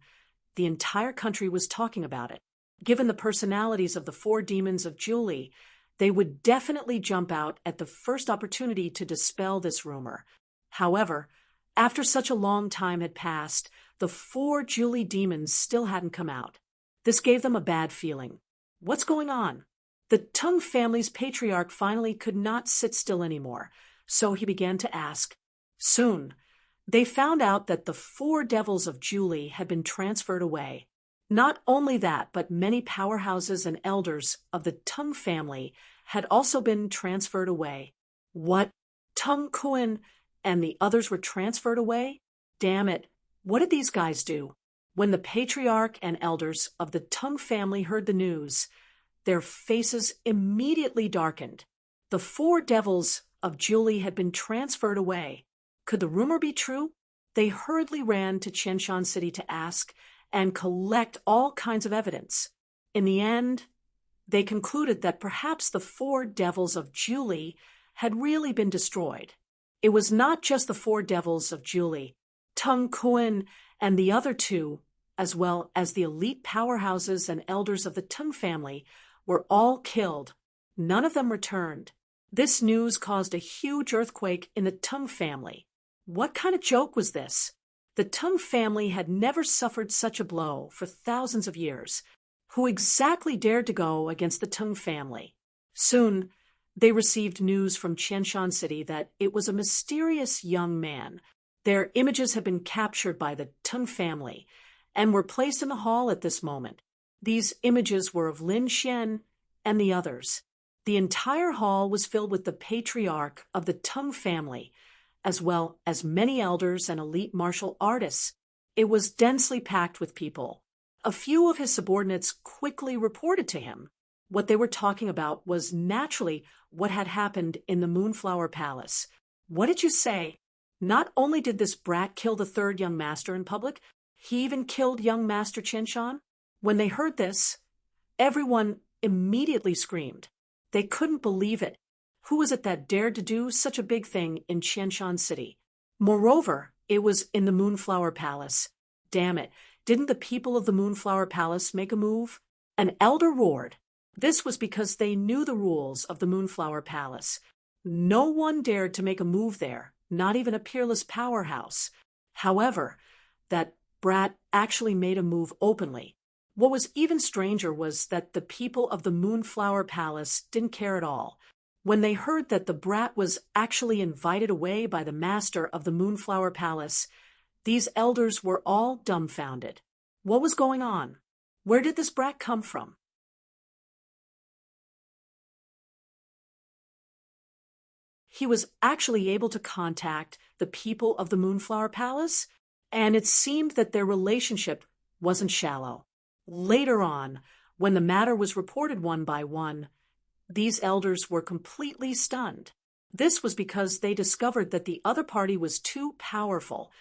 Speaker 1: the entire country was talking about it. Given the personalities of the 4 demons of Zhuli, they would definitely jump out at the first opportunity to dispel this rumor. However, after such a long time had passed, the 4 Zhuli demons still hadn't come out. This gave them a bad feeling. What's going on? The Teng family's patriarch finally could not sit still anymore, so he began to ask. Soon, they found out that the 4 devils of Zhuli had been transferred away. Not only that, but many powerhouses and elders of the Teng family had also been transferred away. What? Teng Kun and the others were transferred away? Damn it, what did these guys do? When the patriarch and elders of the Teng family heard the news, their faces immediately darkened. The 4 devils of Zhuli had been transferred away. Could the rumor be true? They hurriedly ran to Qianshan City to ask and collect all kinds of evidence. In the end, they concluded that perhaps the 4 devils of Zhuli had really been destroyed. It was not just the 4 devils of Zhuli. Teng Kun and the other 2, as well as the elite powerhouses and elders of the Teng family, were all killed. None of them returned. This news caused a huge earthquake in the Teng family. What kind of joke was this? The Teng family had never suffered such a blow for thousands of years. Who exactly dared to go against the Teng family? Soon, they received news from Qianshan City that it was a mysterious young man. Their images had been captured by the Teng family and were placed in the hall at this moment. These images were of Lin Xian and the others. The entire hall was filled with the patriarch of the Teng family, as well as many elders and elite martial artists. It was densely packed with people. A few of his subordinates quickly reported to him. What they were talking about was naturally what had happened in the Moonflower Palace. What did you say? Not only did this brat kill the 3rd young master in public, he even killed young Master Qianshan? When they heard this, everyone immediately screamed. They couldn't believe it. Who was it that dared to do such a big thing in Qianshan City? Moreover, it was in the Moonflower Palace. Damn it, didn't the people of the Moonflower Palace make a move? An elder roared. This was because they knew the rules of the Moonflower Palace. No one dared to make a move there, not even a peerless powerhouse. However, that brat actually made a move openly. What was even stranger was that the people of the Moonflower Palace didn't care at all. When they heard that the brat was actually invited away by the master of the Moonflower Palace, these elders were all dumbfounded. What was going on? Where did this brat come from? He was actually able to contact the people of the Moonflower Palace, and it seemed that their relationship wasn't shallow. Later on, when the matter was reported one by one, these elders were completely stunned. This was because they discovered that the other party was too powerful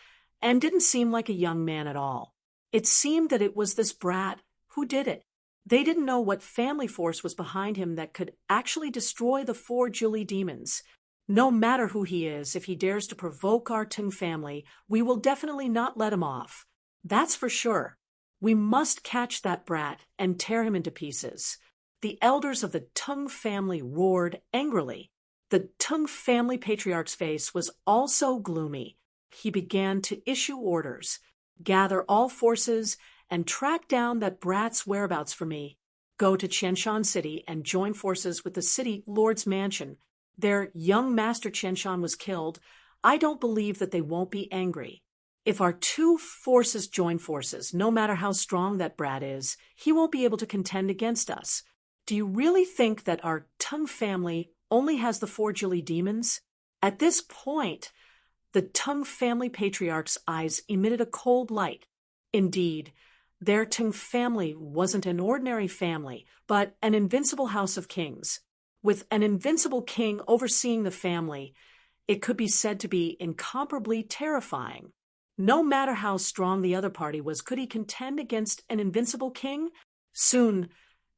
Speaker 1: and didn't seem like a young man at all. It seemed that it was this brat who did it. They didn't know what family force was behind him that could actually destroy the 4 Julie demons. No matter who he is, if he dares to provoke our Tung family, we will definitely not let him off. That's for sure. We must catch that brat and tear him into pieces. The elders of the Tung family roared angrily. The Tung family patriarch's face was also gloomy. He began to issue orders. Gather all forces and track down that brat's whereabouts for me. Go to Qianshan City and join forces with the city lord's mansion. Their young master Qianshan was killed. I don't believe that they won't be angry. If our 2 forces join forces, no matter how strong that brat is, he won't be able to contend against us. Do you really think that our Tung family only has the 4 Julie demons? At this point, the Tung family patriarch's eyes emitted a cold light. Indeed, their Tung family wasn't an ordinary family, but an invincible house of kings. With an invincible king overseeing the family, it could be said to be incomparably terrifying. No matter how strong the other party was, could he contend against an invincible king? Soon,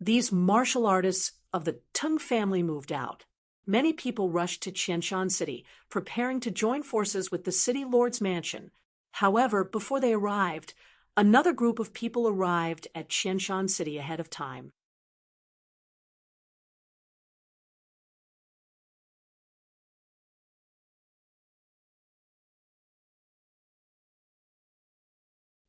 Speaker 1: these martial artists of the Tung family moved out. Many people rushed to Qianshan City, preparing to join forces with the city lord's mansion. However, before they arrived, another group of people arrived at Qianshan City ahead of time.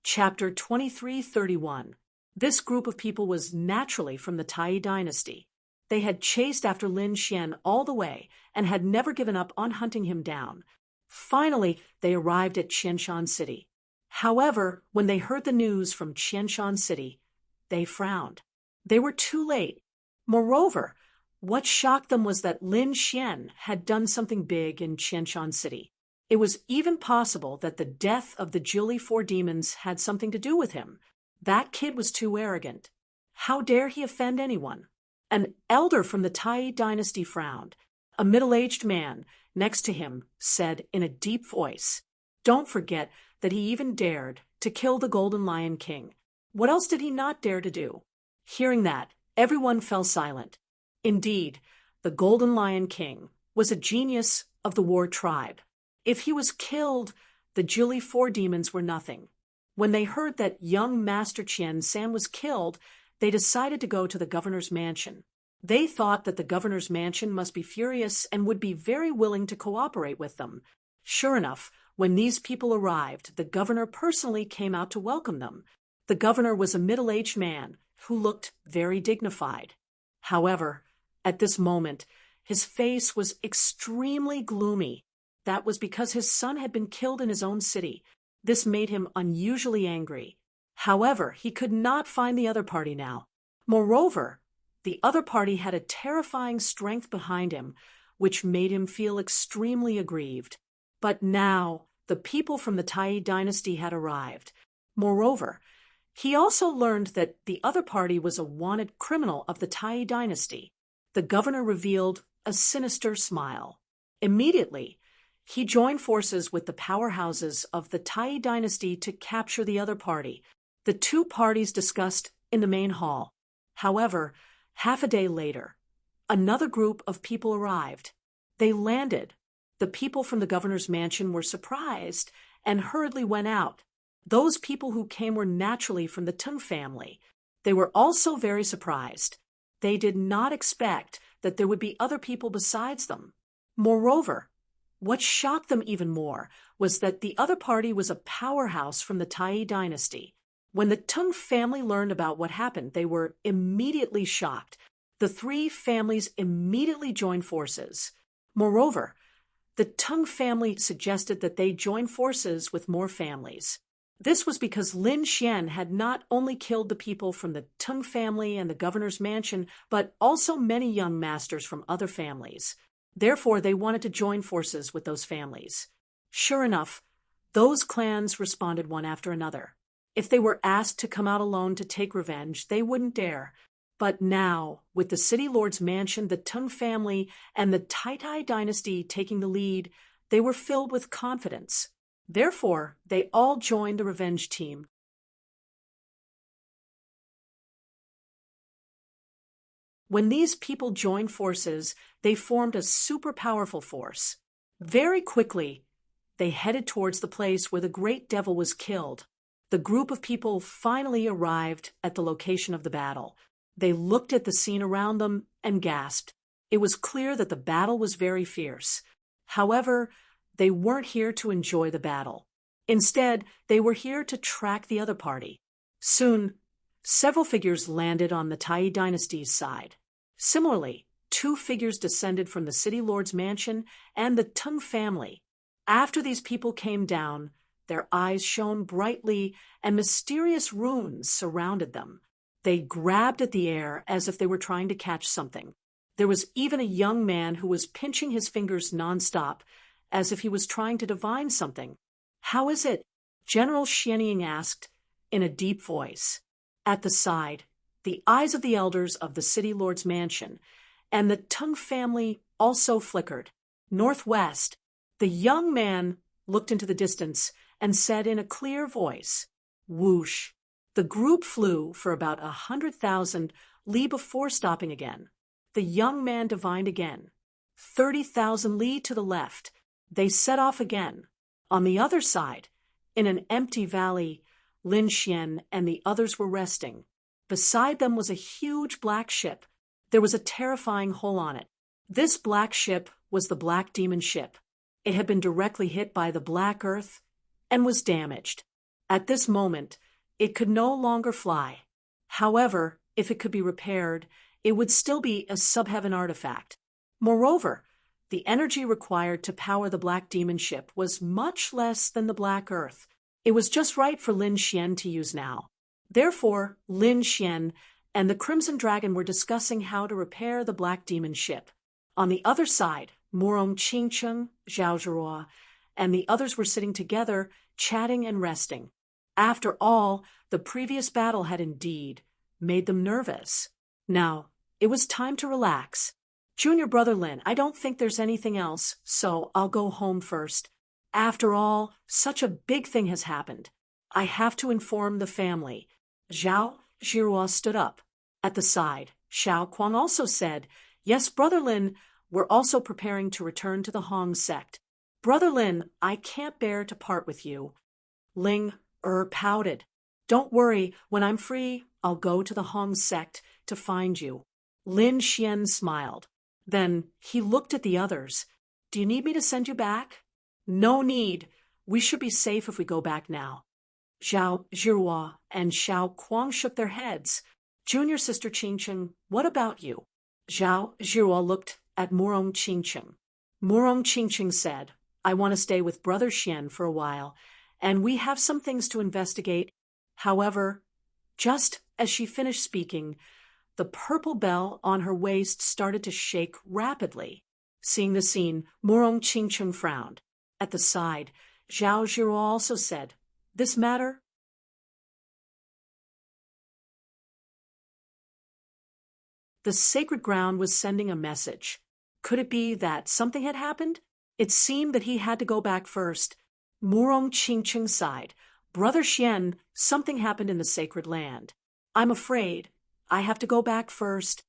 Speaker 1: Chapter 2331. This group of people was naturally from the Tai dynasty. They had chased after Lin Xian all the way and had never given up on hunting him down. Finally, they arrived at Qianshan City. However, when they heard the news from Qianshan City, they frowned. They were too late. Moreover, what shocked them was that Lin Xian had done something big in Qianshan City. It was even possible that the death of the Julie 4 demons had something to do with him. That kid was too arrogant. How dare he offend anyone? An elder from the Tai dynasty frowned. A middle-aged man next to him said in a deep voice, "Don't forget that he even dared to kill the Golden Lion King. What else did he not dare to do?" Hearing that, everyone fell silent. Indeed, the Golden Lion King was a genius of the war tribe. If he was killed, the Julie 4 demons were nothing. When they heard that young Master Qian San was killed, they decided to go to the governor's mansion. They thought that the governor's mansion must be furious and would be very willing to cooperate with them. Sure enough, when these people arrived, the governor personally came out to welcome them. The governor was a middle-aged man who looked very dignified. However, at this moment, his face was extremely gloomy. That was because his son had been killed in his own city. This made him unusually angry. However, he could not find the other party now. Moreover, the other party had a terrifying strength behind him, which made him feel extremely aggrieved. But now, the people from the Tai dynasty had arrived. Moreover, he also learned that the other party was a wanted criminal of the Tai dynasty. The governor revealed a sinister smile. Immediately, he joined forces with the powerhouses of the Tai dynasty to capture the other party. The 2 parties discussed in the main hall. However, half a day later, another group of people arrived. They landed. The people from the governor's mansion were surprised and hurriedly went out. Those people who came were naturally from the Tung family. They were also very surprised. They did not expect that there would be other people besides them. Moreover, what shocked them even more was that the other party was a powerhouse from the Tai dynasty. When the Tung family learned about what happened, they were immediately shocked. The three families immediately joined forces. Moreover, the Tung family suggested that they join forces with more families. This was because Lin Xian had not only killed the people from the Tung family and the governor's mansion, but also many young masters from other families. Therefore, they wanted to join forces with those families. Sure enough, those clans responded one after another. If they were asked to come out alone to take revenge, they wouldn't dare. But now, with the city lord's mansion, the Tung family, and the Tai dynasty taking the lead, they were filled with confidence. Therefore, they all joined the revenge team. When these people joined forces, they formed a super powerful force. Very quickly, they headed towards the place where the great devil was killed. The group of people finally arrived at the location of the battle. They looked at the scene around them and gasped. It was clear that the battle was very fierce. However, they weren't here to enjoy the battle. Instead, they were here to track the other party. Soon, several figures landed on the Tai dynasty's side. Similarly, 2 figures descended from the city lord's mansion and the Tung family. After these people came down, their eyes shone brightly and mysterious runes surrounded them. They grabbed at the air as if they were trying to catch something. There was even a young man who was pinching his fingers nonstop, as if he was trying to divine something. "How is it?" General Xianying asked in a deep voice. At the side, the eyes of the elders of the city lord's mansion and the Tung family also flickered. Northwest, the young man looked into the distance and said in a clear voice, "Whoosh." The group flew for about 100,000 li before stopping again. The young man divined again. 30,000 li to the left. They set off again. On the other side, in an empty valley, Lin Xian and the others were resting. Beside them was a huge black ship. There was a terrifying hole on it. This black ship was the Black Demon ship. It had been directly hit by the Black Earth and was damaged. At this moment, it could no longer fly. However, if it could be repaired, it would still be a subheaven artifact. Moreover, the energy required to power the Black Demon ship was much less than the Black Earth. It was just right for Lin Xian to use now. Therefore, Lin Xian and the Crimson Dragon were discussing how to repair the Black Demon ship. On the other side, Murong Qingcheng, Zhao Zhirua, and the others were sitting together, chatting and resting. After all, the previous battle had indeed made them nervous. Now, it was time to relax. "Junior brother Lin, I don't think there's anything else, so I'll go home first. After all, such a big thing has happened. I have to inform the family." Zhao Zhirua stood up. At the side, Xiao Kuang also said, "Yes, brother Lin, we're also preparing to return to the Hong sect. Brother Lin, I can't bear to part with you." Ling pouted. "Don't worry, when I'm free, I'll go to the Hong sect to find you." Lin Xian smiled. Then he looked at the others. "Do you need me to send you back?" "No need. We should be safe if we go back now." Zhao Zhirua and Xiao Kuang shook their heads. "Junior sister Qingcheng, what about you?" Zhao Zhirua looked at Murong Qingcheng. Murong Qingcheng said, "I want to stay with brother Xian for a while, and we have some things to investigate." However, just as she finished speaking, the purple bell on her waist started to shake rapidly. Seeing the scene, Murong Qingcheng frowned. At the side, Zhao Zhirua also said, "This matter?" The sacred ground was sending a message. Could it be that something had happened? It seemed that he had to go back first. Murong Qingcheng sighed. "Brother Xian, something happened in the sacred land. I'm afraid I have to go back first."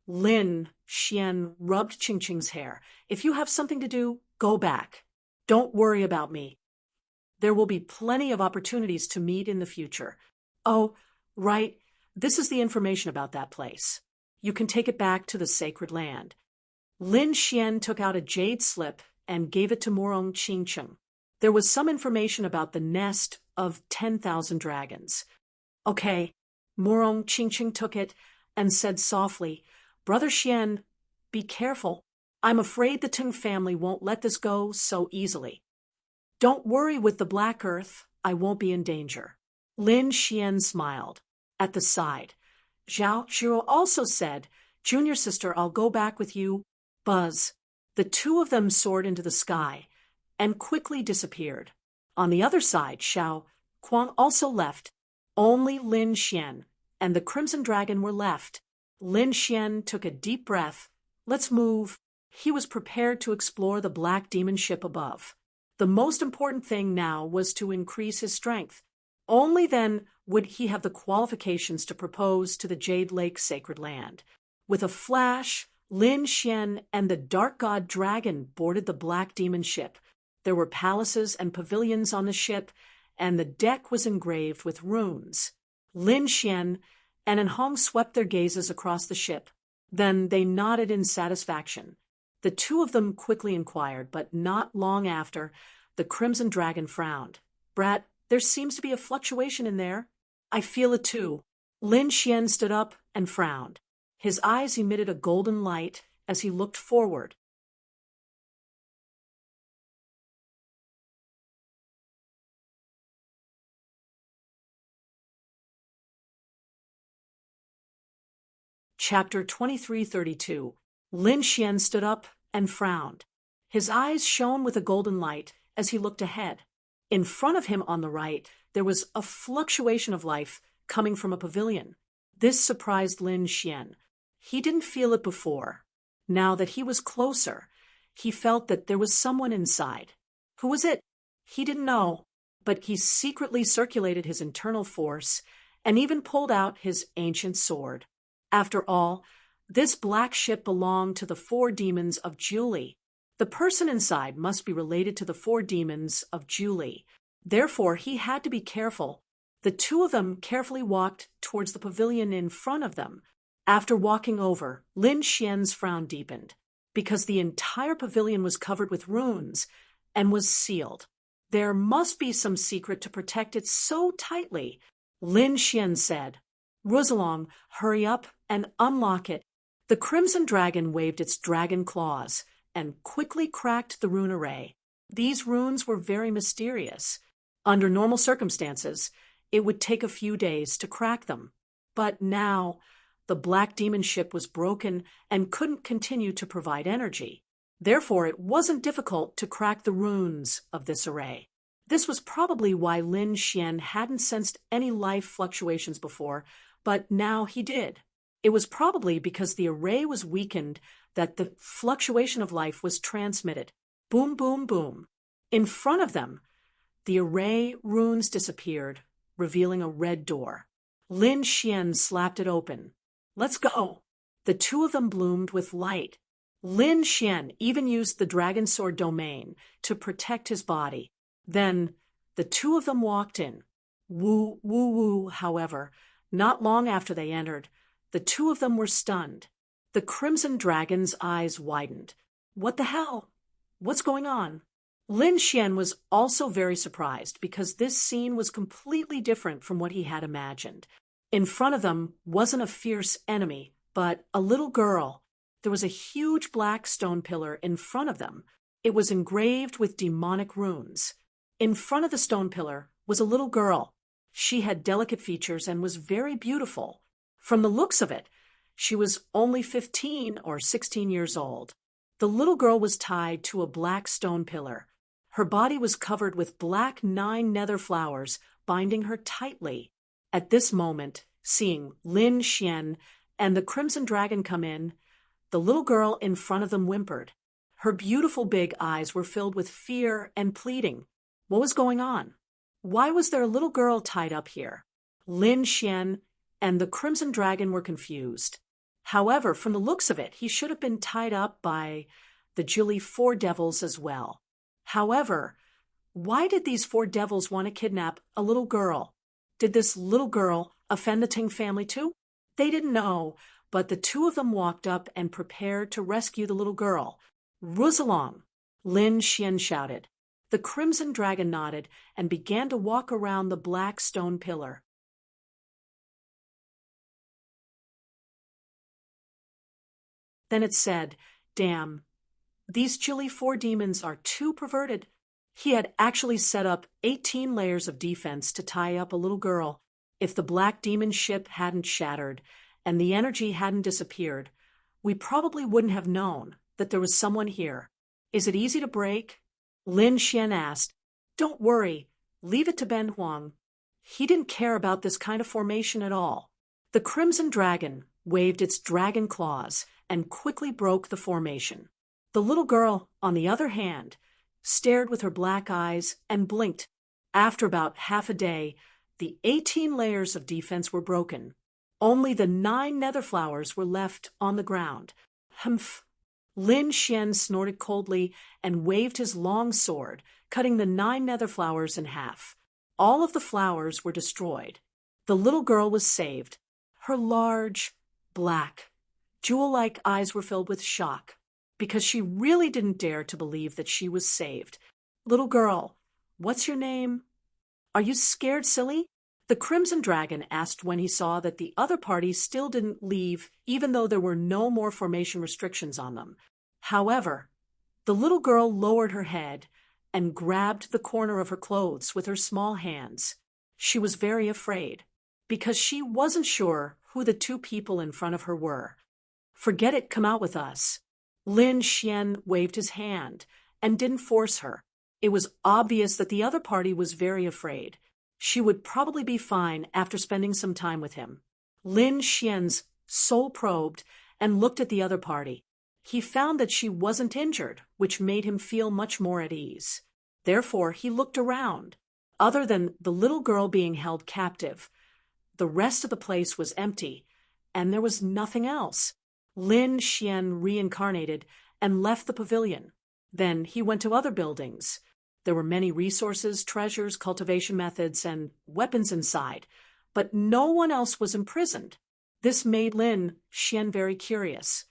Speaker 1: Lin Xian rubbed Qingcheng's hair. "If you have something to do, go back. Don't worry about me. There will be plenty of opportunities to meet in the future." "Oh, right. This is the information about that place. You can take it back to the sacred land." Lin Xian took out a jade slip and gave it to Murong Qingcheng. There was some information about the nest of 10,000 dragons. "Okay." Murong Qingcheng took it and said softly, Brother Xian, be careful. I'm afraid the Teng family won't let this go so easily. Don't worry with the Black Earth, I won't be in danger. Lin Xian smiled. At the side, Zhao Zhuo also said, Junior sister, I'll go back with you. Buzz. The two of them soared into the sky and quickly disappeared. On the other side, Xiao Kuang also left. Only Lin Xian and the Crimson Dragon were left. Lin Xian took a deep breath. Let's move. He was prepared to explore the black demon ship above. The most important thing now was to increase his strength. Only then would he have the qualifications to propose to the Jade Lake sacred land. With a flash, Lin Xian and the Dark God Dragon boarded the black demon ship. There were palaces and pavilions on the ship, and the deck was engraved with runes. Lin Xian and Anhong swept their gazes across the ship. Then they nodded in satisfaction. The two of them quickly inquired, but not long after, the Crimson Dragon frowned. Brat, there seems to be a fluctuation in there. I feel it too. Lin Xian stood up and frowned. His eyes emitted a golden light as he looked forward. Chapter 2332. Lin Xian stood up and frowned. His eyes shone with a golden light as he looked ahead. In front of him on the right, there was a fluctuation of life coming from a pavilion. This surprised Lin Xian. He didn't feel it before. Now that he was closer, he felt that there was someone inside. Who was it? He didn't know, but he secretly circulated his internal force and even pulled out his ancient sword. After all, this black ship belonged to the four demons of Julie. The person inside must be related to the four demons of Julie. Therefore, he had to be careful. The two of them carefully walked towards the pavilion in front of them. After walking over, Lin Xian's frown deepened, because the entire pavilion was covered with runes and was sealed. There must be some secret to protect it so tightly. Lin Xian said, Rosalong, hurry up and unlock it. The Crimson Dragon waved its dragon claws and quickly cracked the rune array. These runes were very mysterious. Under normal circumstances, it would take a few days to crack them. But now, the black demon ship was broken and couldn't continue to provide energy. Therefore, it wasn't difficult to crack the runes of this array. This was probably why Lin Xian hadn't sensed any life fluctuations before, but now he did. It was probably because the array was weakened that the fluctuation of life was transmitted. Boom, boom, boom. In front of them, the array runes disappeared, revealing a red door. Lin Xian slapped it open. Let's go. The two of them bloomed with light. Lin Xian even used the dragon sword domain to protect his body. Then the two of them walked in. Woo, woo, woo, however, not long after they entered, the two of them were stunned. The Crimson Dragon's eyes widened. What the hell? What's going on? Lin Xian was also very surprised because this scene was completely different from what he had imagined. In front of them wasn't a fierce enemy, but a little girl. There was a huge black stone pillar in front of them. It was engraved with demonic runes. In front of the stone pillar was a little girl. She had delicate features and was very beautiful. From the looks of it, she was only 15 or 16 years old. The little girl was tied to a black stone pillar. Her body was covered with black 9 nether flowers, binding her tightly. At this moment, seeing Lin Xian and the Crimson Dragon come in, the little girl in front of them whimpered. Her beautiful big eyes were filled with fear and pleading. What was going on? Why was there a little girl tied up here? Lin Xian and the Crimson Dragon were confused. However, from the looks of it, he should have been tied up by the Julie 4 devils as well. However, why did these 4 devils want to kidnap a little girl? Did this little girl offend the Ting family too? They didn't know, but the two of them walked up and prepared to rescue the little girl. Rosalong, Lin Xian shouted. The Crimson Dragon nodded and began to walk around the black stone pillar. Then it said, "Damn, these chilly 4 demons are too perverted." He had actually set up 18 layers of defense to tie up a little girl. If the black demon ship hadn't shattered and the energy hadn't disappeared, we probably wouldn't have known that there was someone here. "Is it easy to break?" Lin Xian asked. "Don't worry, leave it to Ben Huang. He didn't care about this kind of formation at all." The Crimson Dragon waved its dragon claws and quickly broke the formation. The little girl, on the other hand, stared with her black eyes and blinked. After about half a day, the 18 layers of defense were broken. Only the 9 nether flowers were left on the ground. Humph! Lin Xian snorted coldly and waved his long sword, cutting the 9 nether flowers in half. All of the flowers were destroyed. The little girl was saved. Her large, black, jewel-like eyes were filled with shock, because she really didn't dare to believe that she was saved. "Little girl, what's your name?" "Are you scared, silly?" The Crimson Dragon asked when he saw that the other party still didn't leave, even though there were no more formation restrictions on them. However, the little girl lowered her head and grabbed the corner of her clothes with her small hands. She was very afraid, because she wasn't sure who the 2 people in front of her were. "Forget it, come out with us." Lin Xian waved his hand and didn't force her. It was obvious that the other party was very afraid. She would probably be fine after spending some time with him. Lin Xian's soul probed and looked at the other party. He found that she wasn't injured, which made him feel much more at ease. Therefore, he looked around. Other than the little girl being held captive, the rest of the place was empty, and there was nothing else. Lin Xian reincarnated and left the pavilion. Then he went to other buildings. There were many resources, treasures, cultivation methods, and weapons inside, but no one else was imprisoned. This made Lin Xian very curious.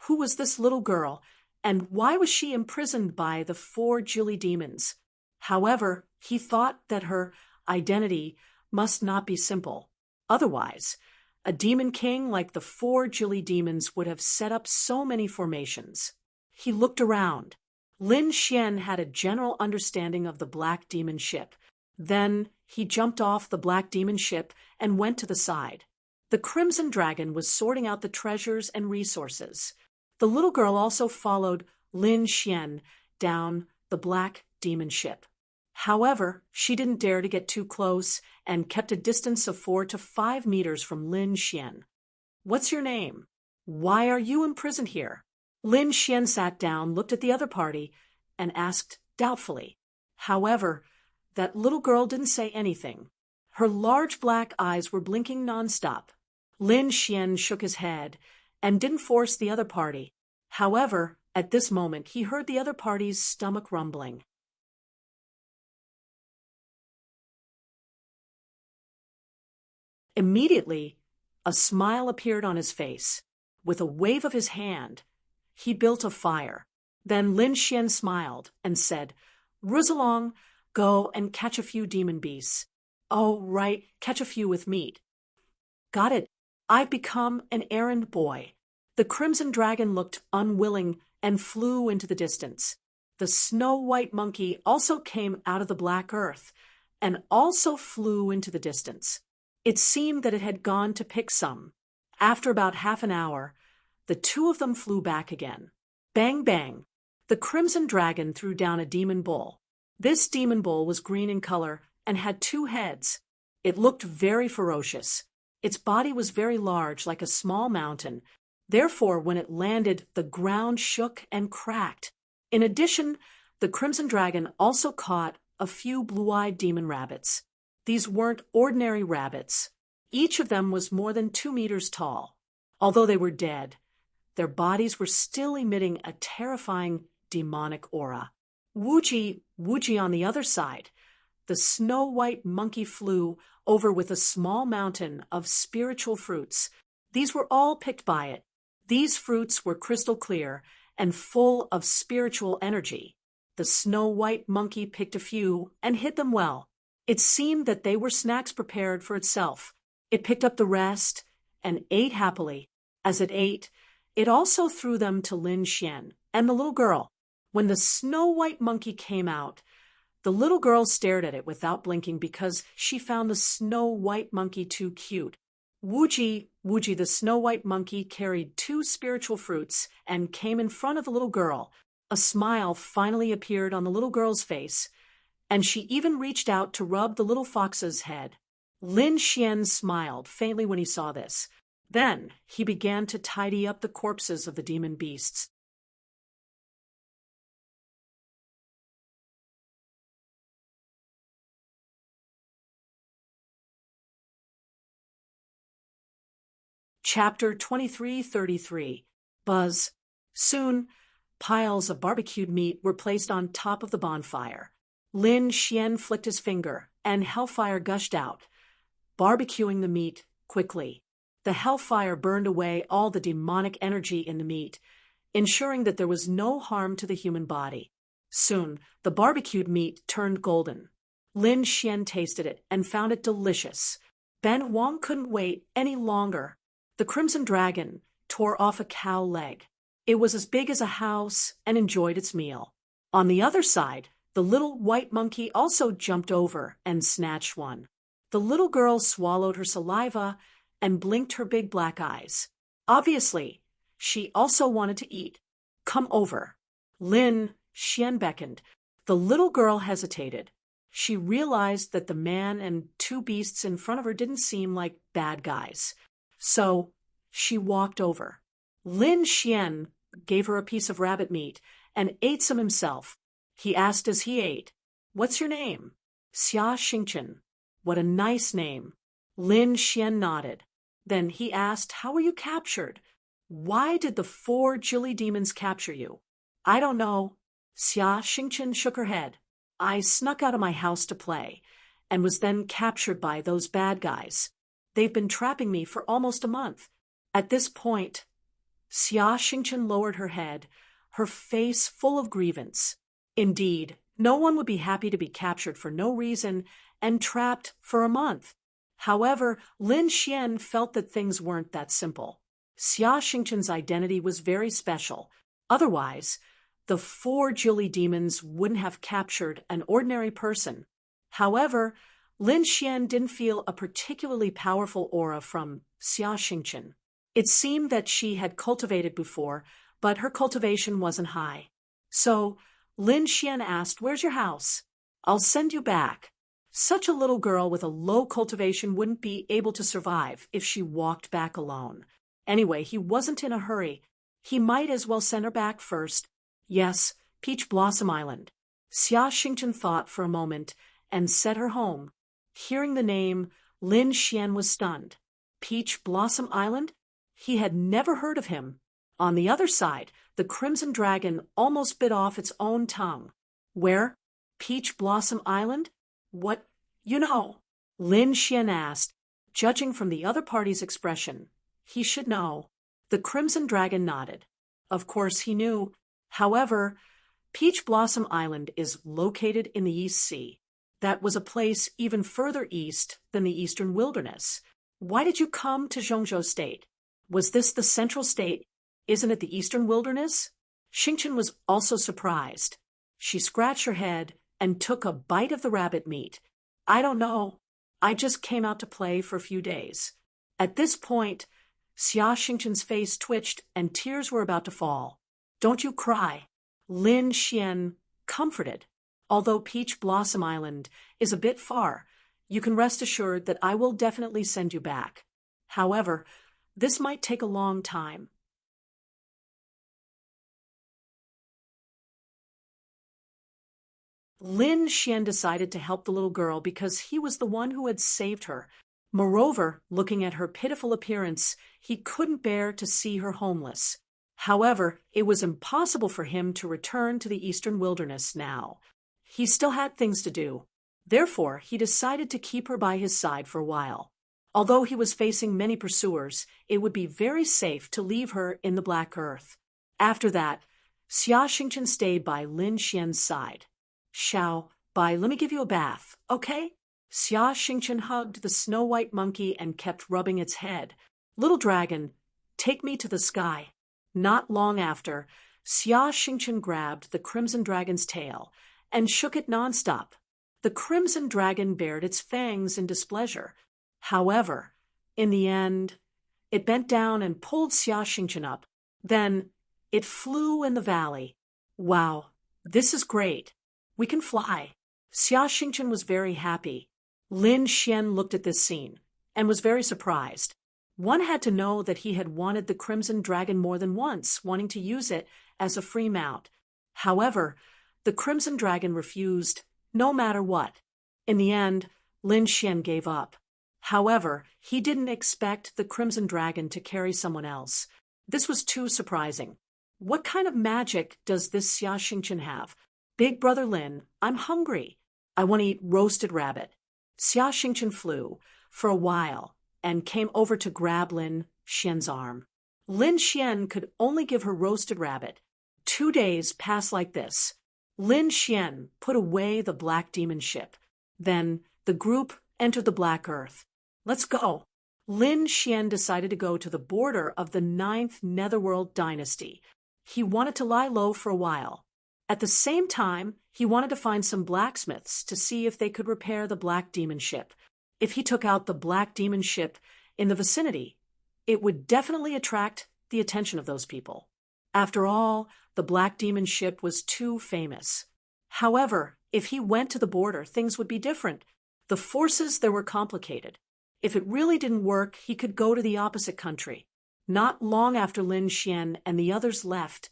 Speaker 1: Who was this little girl, and why was she imprisoned by the 4 Jilly demons? However, he thought that her identity must not be simple. Otherwise, a demon king like the 4 Jilly demons would have set up so many formations. He looked around. Lin Xian had a general understanding of the black demon ship. Then he jumped off the black demon ship and went to the side. The Crimson Dragon was sorting out the treasures and resources. The little girl also followed Lin Xian down the black demon ship. However, she didn't dare to get too close and kept a distance of 4 to 5 meters from Lin Xian. "What's your name? Why are you imprisoned here?" Lin Xian sat down, looked at the other party, and asked doubtfully. However, that little girl didn't say anything. Her large black eyes were blinking nonstop. Lin Xian shook his head and didn't force the other party. However, at this moment he heard the other party's stomach rumbling. Immediately, a smile appeared on his face. With a wave of his hand, he built a fire. Then Lin Xian smiled and said, "Ruz along, go and catch a few demon beasts." "Oh, right, catch a few with meat." "Got it. I've become an errand boy." The Crimson Dragon looked unwilling and flew into the distance. The snow-white monkey also came out of the black earth and also flew into the distance. It seemed that it had gone to pick some. After about half an hour, the 2 of them flew back again. Bang, bang! The Crimson Dragon threw down a demon bull. This demon bull was green in color and had 2 heads. It looked very ferocious. Its body was very large, like a small mountain. Therefore, when it landed, the ground shook and cracked. In addition, the Crimson Dragon also caught a few blue-eyed demon rabbits. These weren't ordinary rabbits. Each of them was more than 2 meters tall. Although they were dead, their bodies were still emitting a terrifying demonic aura. Wuji on the other side, the snow-white monkey flew over with a small mountain of spiritual fruits. These were all picked by it. These fruits were crystal clear and full of spiritual energy. The snow-white monkey picked a few and hid them well. It seemed that they were snacks prepared for itself. It picked up the rest and ate happily. As it ate, It also threw them to Lin Xian and the little girl. When the snow-white monkey came out, the little girl stared at it without blinking because she found the snow-white monkey too cute. Wuji, Wuji, the snow-white monkey carried 2 spiritual fruits and came in front of the little girl. A smile finally appeared on the little girl's face, and she even reached out to rub the little fox's head. Lin Xian smiled faintly when he saw this. Then he began to tidy up the corpses of the demon beasts. Chapter 23:33. Buzz. Soon, piles of barbecued meat were placed on top of the bonfire. Lin Xian flicked his finger, and hellfire gushed out, barbecuing the meat quickly. The hellfire burned away all the demonic energy in the meat, ensuring that there was no harm to the human body. Soon, the barbecued meat turned golden. Lin Xian tasted it and found it delicious. Ben Huang couldn't wait any longer. The Crimson Dragon tore off a cow leg. It was as big as a house and enjoyed its meal. On the other side, the little white monkey also jumped over and snatched one. The little girl swallowed her saliva and blinked her big black eyes. Obviously, she also wanted to eat. Come over. Lin Xian beckoned. The little girl hesitated. She realized that the man and 2 beasts in front of her didn't seem like bad guys. So she walked over. Lin Xian gave her a piece of rabbit meat and ate some himself. He asked as he ate, "What's your name?" "Xia Xingchen." "What a nice name." Lin Xian nodded. Then he asked, "How were you captured? Why did the 4 Jilly demons capture you?" "I don't know." Xia Xingchen shook her head. "I snuck out of my house to play and was then captured by those bad guys. They've been trapping me for almost a month." At this point, Xia Xingchen lowered her head, her face full of grievance. Indeed, no one would be happy to be captured for no reason and trapped for a month. However, Lin Xian felt that things weren't that simple. Xia Xingchen's identity was very special. Otherwise, the 4 Jilly demons wouldn't have captured an ordinary person. However, Lin Xian didn't feel a particularly powerful aura from Xia Xingchen. It seemed that she had cultivated before, but her cultivation wasn't high. So, Lin Xian asked, "Where's your house?" "I'll send you back." Such a little girl with a low cultivation wouldn't be able to survive if she walked back alone. Anyway, he wasn't in a hurry. He might as well send her back first. Yes, Peach Blossom Island. Xia Xingchen thought for a moment and set her home. Hearing the name, Lin Xian was stunned. Peach Blossom Island? He had never heard of him. On the other side, the Crimson Dragon almost bit off its own tongue. "Where? Peach Blossom Island? What, you know?" Lin Xian asked. Judging from the other party's expression, he should know. The Crimson Dragon nodded. Of course he knew. However, Peach Blossom Island is located in the East Sea. That was a place even further east than the Eastern Wilderness. "Why did you come to Zhongzhou State? Was this the Central State? Isn't it the Eastern Wilderness?" Xingchen was also surprised. She scratched her head and took a bite of the rabbit meat. "I don't know. I just came out to play for a few days." At this point, Xia Xingchen's face twitched and tears were about to fall. "Don't you cry." Lin Xian comforted. "Although Peach Blossom Island is a bit far, you can rest assured that I will definitely send you back. However, this might take a long time." Lin Xian decided to help the little girl because he was the one who had saved her. Moreover, looking at her pitiful appearance, he couldn't bear to see her homeless. However, it was impossible for him to return to the Eastern Wilderness now. He still had things to do. Therefore, he decided to keep her by his side for a while. Although he was facing many pursuers, it would be very safe to leave her in the Black Earth. After that, Xia Xingchen stayed by Lin Xian's side. "Xiao, let me give you a bath, okay?" Xia Xingchen hugged the snow-white monkey and kept rubbing its head. "Little dragon, take me to the sky." Not long after, Xia Xingchen grabbed the Crimson Dragon's tail and shook it nonstop. The Crimson Dragon bared its fangs in displeasure. However, in the end, it bent down and pulled Xia Xingchen up. Then, it flew in the valley. Wow, this is great. We can fly. Xia Xingchen was very happy. Lin Xian looked at this scene and was very surprised. One had to know that he had wanted the Crimson Dragon more than once, wanting to use it as a free mount. However, the Crimson Dragon refused, no matter what. In the end, Lin Xian gave up. However, he didn't expect the Crimson Dragon to carry someone else. This was too surprising. What kind of magic does this Xia Xingchen have? Big Brother Lin, I'm hungry. I want to eat roasted rabbit. Xia Xingchen flew for a while and came over to grab Lin Xian's arm. Lin Xian could only give her roasted rabbit. 2 days passed like this. Lin Xian put away the black demon ship. Then the group entered the Black Earth. Let's go. Lin Xian decided to go to the border of the 9th Netherworld dynasty. He wanted to lie low for a while. At the same time, he wanted to find some blacksmiths to see if they could repair the black demon ship. If he took out the black demon ship in the vicinity, it would definitely attract the attention of those people. After all, the black demon ship was too famous. However, if he went to the border, things would be different. The forces there were complicated. If it really didn't work, he could go to the opposite country. Not long after Lin Xian and the others left,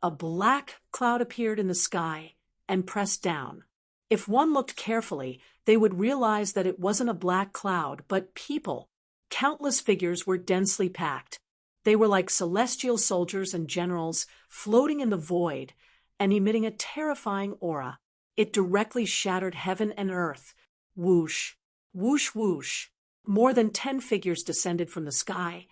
Speaker 1: a black cloud appeared in the sky and pressed down. If one looked carefully, they would realize that it wasn't a black cloud, but people. Countless figures were densely packed. They were like celestial soldiers and generals floating in the void and emitting a terrifying aura. It directly shattered heaven and earth. Whoosh, whoosh, whoosh. More than 10 figures descended from the sky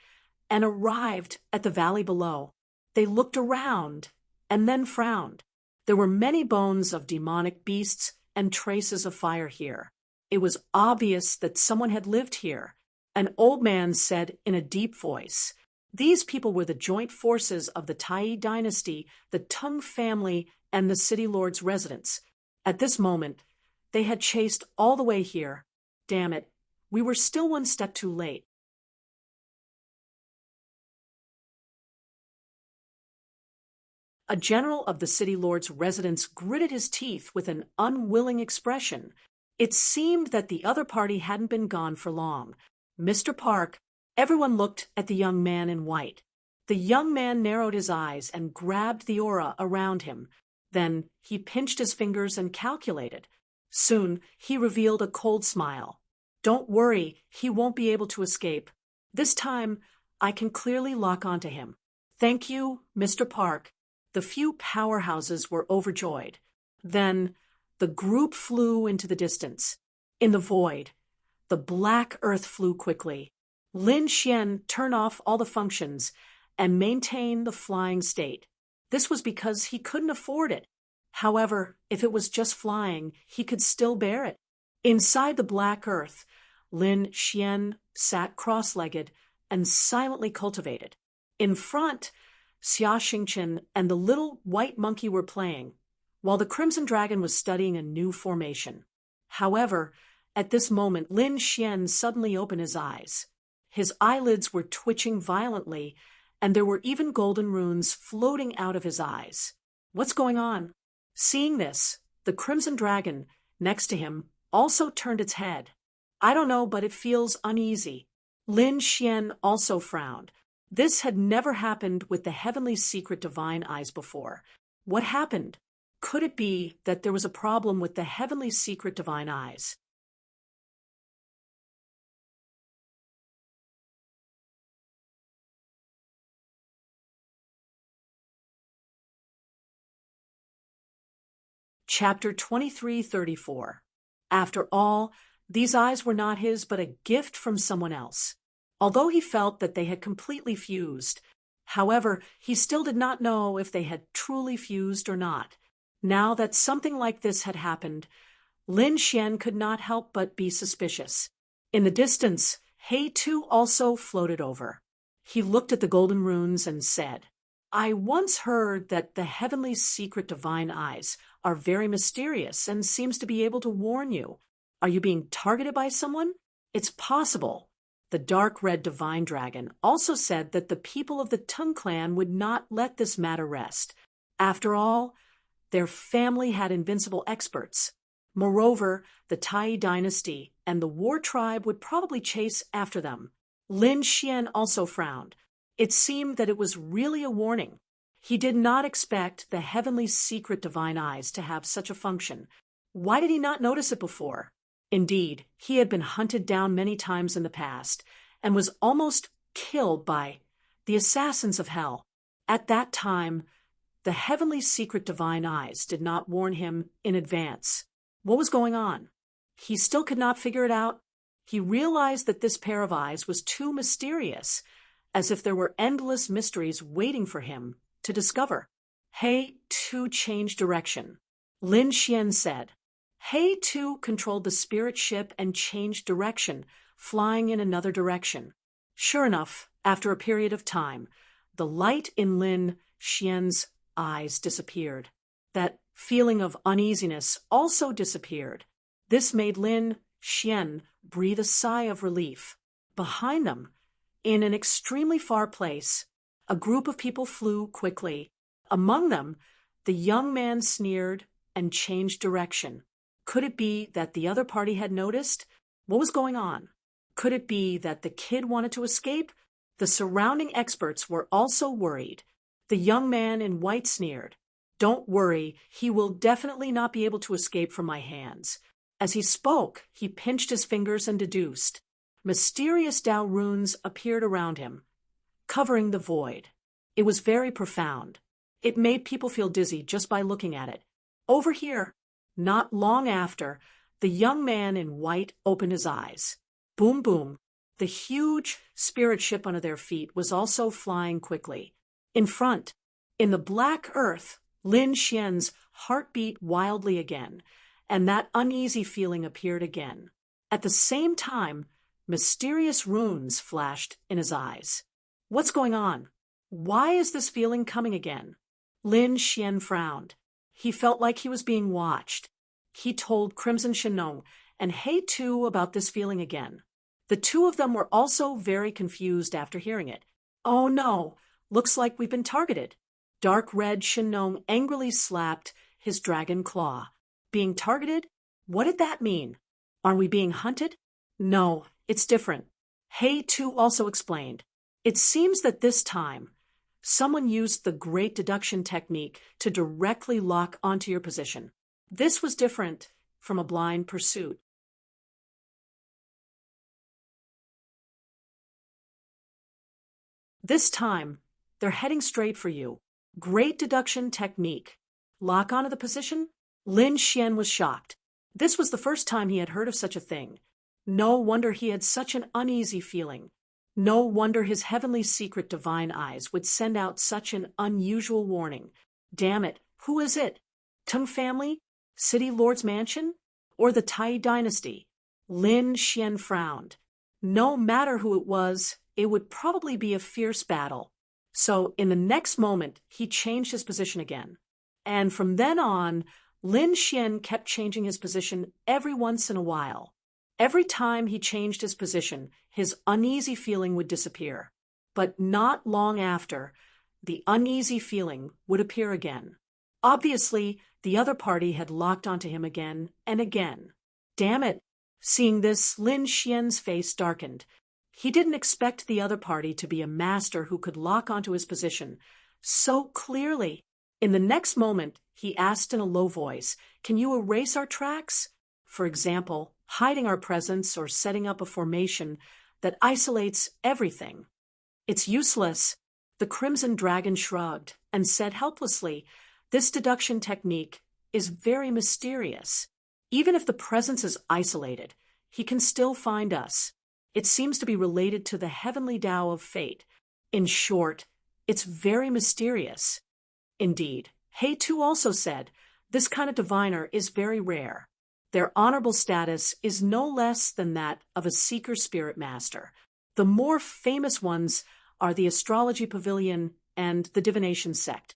Speaker 1: and arrived at the valley below. They looked around and then frowned. There were many bones of demonic beasts and traces of fire here. It was obvious that someone had lived here. An old man said in a deep voice, "These people were the joint forces of the Tai dynasty, the Tung family, and the city lord's residence. At this moment, they had chased all the way here. Damn it, we were still one step too late." A general of the city lord's residence gritted his teeth with an unwilling expression. It seemed that the other party hadn't been gone for long. Mr. Park, everyone looked at the young man in white. The young man narrowed his eyes and grabbed the aura around him. Then he pinched his fingers and calculated. Soon he revealed a cold smile. "Don't worry, he won't be able to escape. This time I can clearly lock onto him. Thank you, Mr. Park." The few powerhouses were overjoyed. Then the group flew into the distance. In the void, the black earth flew quickly. Lin Xian turned off all the functions and maintained the flying state. This was because he couldn't afford it. However, if it was just flying, he could still bear it. Inside the black earth, Lin Xian sat cross-legged and silently cultivated. In front, Xia Xingchen and the little white monkey were playing, while the Crimson Dragon was studying a new formation. However, at this moment, Lin Xian suddenly opened his eyes. His eyelids were twitching violently, and there were even golden runes floating out of his eyes. What's going on? Seeing this, the Crimson Dragon, next to him, also turned its head. I don't know, but it feels uneasy. Lin Xian also frowned. This had never happened with the heavenly secret divine eyes before. What happened? Could it be that there was a problem with the heavenly secret divine eyes? Chapter 2334. After all, these eyes were not his, but a gift from someone else. Although he felt that they had completely fused, however, he still did not know if they had truly fused or not. Now that something like this had happened, Lin Xian could not help but be suspicious. In the distance, He too also floated over. He looked at the golden runes and said, I once heard that the heavenly secret divine eyes are very mysterious and seems to be able to warn you. Are you being targeted by someone? It's possible. The dark red divine dragon also said that the people of the Tung clan would not let this matter rest. After all, their family had invincible experts. Moreover, the Tai dynasty and the war tribe would probably chase after them. Lin Xian also frowned. It seemed that it was really a warning. He did not expect the heavenly secret divine eyes to have such a function. Why did he not notice it before? Indeed, he had been hunted down many times in the past and was almost killed by the assassins of hell. At that time, the heavenly secret divine eyes did not warn him in advance. What was going on? He still could not figure it out. He realized that this pair of eyes was too mysterious, as if there were endless mysteries waiting for him to discover. He Tu changed direction. Lin Xian said. He Tu controlled the spirit ship and changed direction, flying in another direction. Sure enough, after a period of time, the light in Lin Xian's eyes disappeared. That feeling of uneasiness also disappeared. This made Lin Xian breathe a sigh of relief. Behind them, in an extremely far place, a group of people flew quickly. Among them, the young man sneered and changed direction. Could it be that the other party had noticed? What was going on? Could it be that the kid wanted to escape? The surrounding experts were also worried. The young man in white sneered. Don't worry, he will definitely not be able to escape from my hands. As he spoke, he pinched his fingers and deduced. Mysterious Tao runes appeared around him, covering the void. It was very profound. It made people feel dizzy just by looking at it. Over here, not long after, the young man in white opened his eyes. Boom, boom. The huge spirit ship under their feet was also flying quickly. In front, in the black earth, Lin Xian's heart beat wildly again, and that uneasy feeling appeared again. At the same time, mysterious runes flashed in his eyes. What's going on? Why is this feeling coming again? Lin Xian frowned. He felt like he was being watched. He told Crimson Shenong and He Tu about this feeling again. The two of them were also very confused after hearing it. Oh no, looks like we've been targeted. Dark red Shenong angrily slapped his dragon claw. Being targeted? What did that mean? Are we being hunted? No, it's different. He Tu also explained. It seems that this time, someone used the great deduction technique to directly lock onto your position. This was different from a blind pursuit. This time, they're heading straight for you. Great deduction technique. Lock onto the position? Lin Xian was shocked. This was the first time he had heard of such a thing. No wonder he had such an uneasy feeling. No wonder his heavenly secret divine eyes would send out such an unusual warning. Damn it, who is it? Tung family? City Lord's mansion? Or the Tai dynasty? Lin Xian frowned. No matter who it was, it would probably be a fierce battle. So in the next moment, he changed his position again. And from then on, Lin Xian kept changing his position every once in a while. Every time he changed his position, his uneasy feeling would disappear. But not long after, the uneasy feeling would appear again. Obviously, the other party had locked onto him again and again. Damn it! Seeing this, Lin Xian's face darkened. He didn't expect the other party to be a master who could lock onto his position so clearly. In the next moment, he asked in a low voice, "Can you erase our tracks? For example, hiding our presence or setting up a formation that isolates everything." "It's useless." The Crimson Dragon shrugged and said helplessly, "This deduction technique is very mysterious. Even if the presence is isolated, he can still find us. It seems to be related to the heavenly Tao of fate. In short, it's very mysterious." Indeed, He Tu also said, "This kind of diviner is very rare. Their honorable status is no less than that of a seeker spirit master. The more famous ones are the Astrology Pavilion and the divination sect.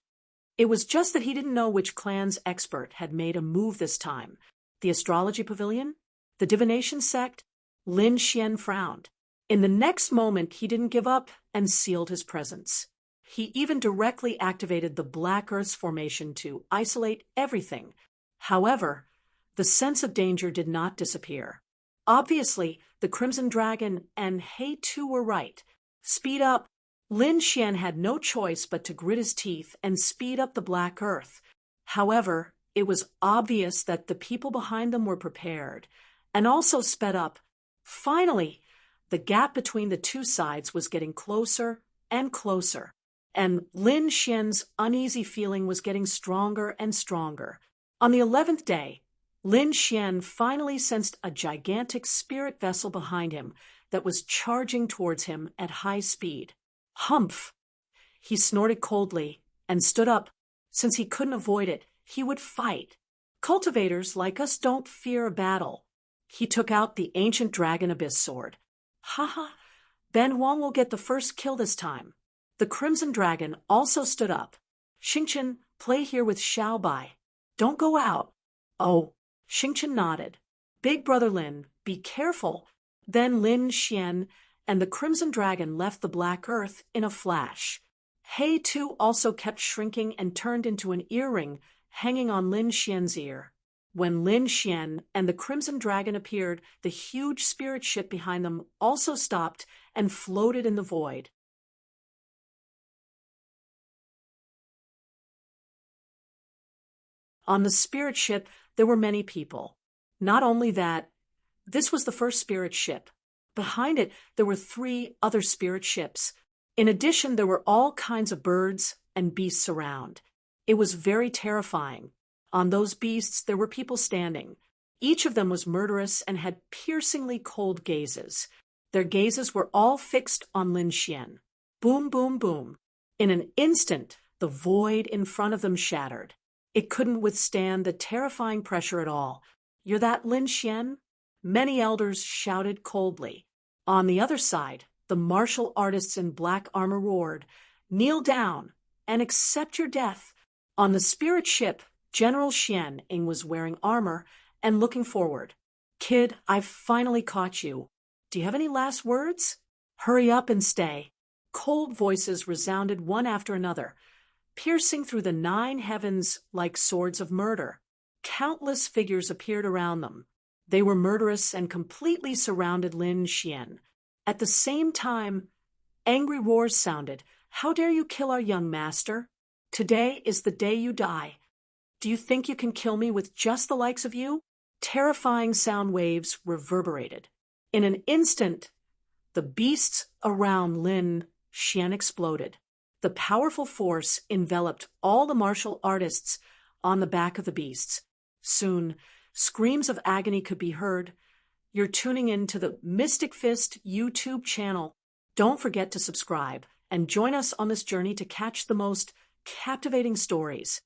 Speaker 1: It was just that he didn't know which clan's expert had made a move this time. The astrology pavilion? The divination sect? Lin Xian frowned. In the next moment, he didn't give up and sealed his presence. He even directly activated the Black Earth's formation to isolate everything. However, the sense of danger did not disappear. Obviously, the Crimson Dragon and He Tu were right. Speed up. Lin Xian had no choice but to grit his teeth and speed up the Black Earth. However, it was obvious that the people behind them were prepared, and also sped up. Finally, the gap between the two sides was getting closer and closer, and Lin Xian's uneasy feeling was getting stronger and stronger. On the 11th day, Lin Xian finally sensed a gigantic spirit vessel behind him that was charging towards him at high speed. Humph! He snorted coldly and stood up. Since he couldn't avoid it, he would fight. Cultivators like us don't fear a battle. He took out the ancient dragon abyss sword. Haha, Ben Huang will get the first kill this time. The Crimson Dragon also stood up. Xingqian, play here with Xiao Bai. Don't go out. Oh, Xingqian nodded. Big Brother Lin, be careful. Then Lin Xian and the Crimson Dragon left the Black Earth in a flash. He Tu also kept shrinking and turned into an earring hanging on Lin Xian's ear. When Lin Xian and the Crimson Dragon appeared, the huge spirit ship behind them also stopped and floated in the void. On the spirit ship, there were many people. Not only that, this was the first spirit ship. Behind it, there were 3 other spirit ships. In addition, there were all kinds of birds and beasts around. It was very terrifying. On those beasts, there were people standing. Each of them was murderous and had piercingly cold gazes. Their gazes were all fixed on Lin Xian. Boom, boom, boom. In an instant, the void in front of them shattered. It couldn't withstand the terrifying pressure at all. You're that Lin Xian? Many elders shouted coldly. On the other side, the martial artists in black armor roared, kneel down and accept your death. On the spirit ship, General Xian Ying was wearing armor and looking forward. Kid, I've finally caught you. Do you have any last words? Hurry up and stay. Cold voices resounded one after another, piercing through the 9 heavens like swords of murder. Countless figures appeared around them. They were murderous and completely surrounded Lin Xian. At the same time, angry roars sounded. How dare you kill our young master? Today is the day you die. Do you think you can kill me with just the likes of you? Terrifying sound waves reverberated. In an instant, the beasts around Lin Xian exploded. The powerful force enveloped all the martial artists on the back of the beasts. Soon, screams of agony could be heard. You're tuning in to the Mystic Fist YouTube channel. Don't forget to subscribe and join us on this journey to catch the most captivating stories.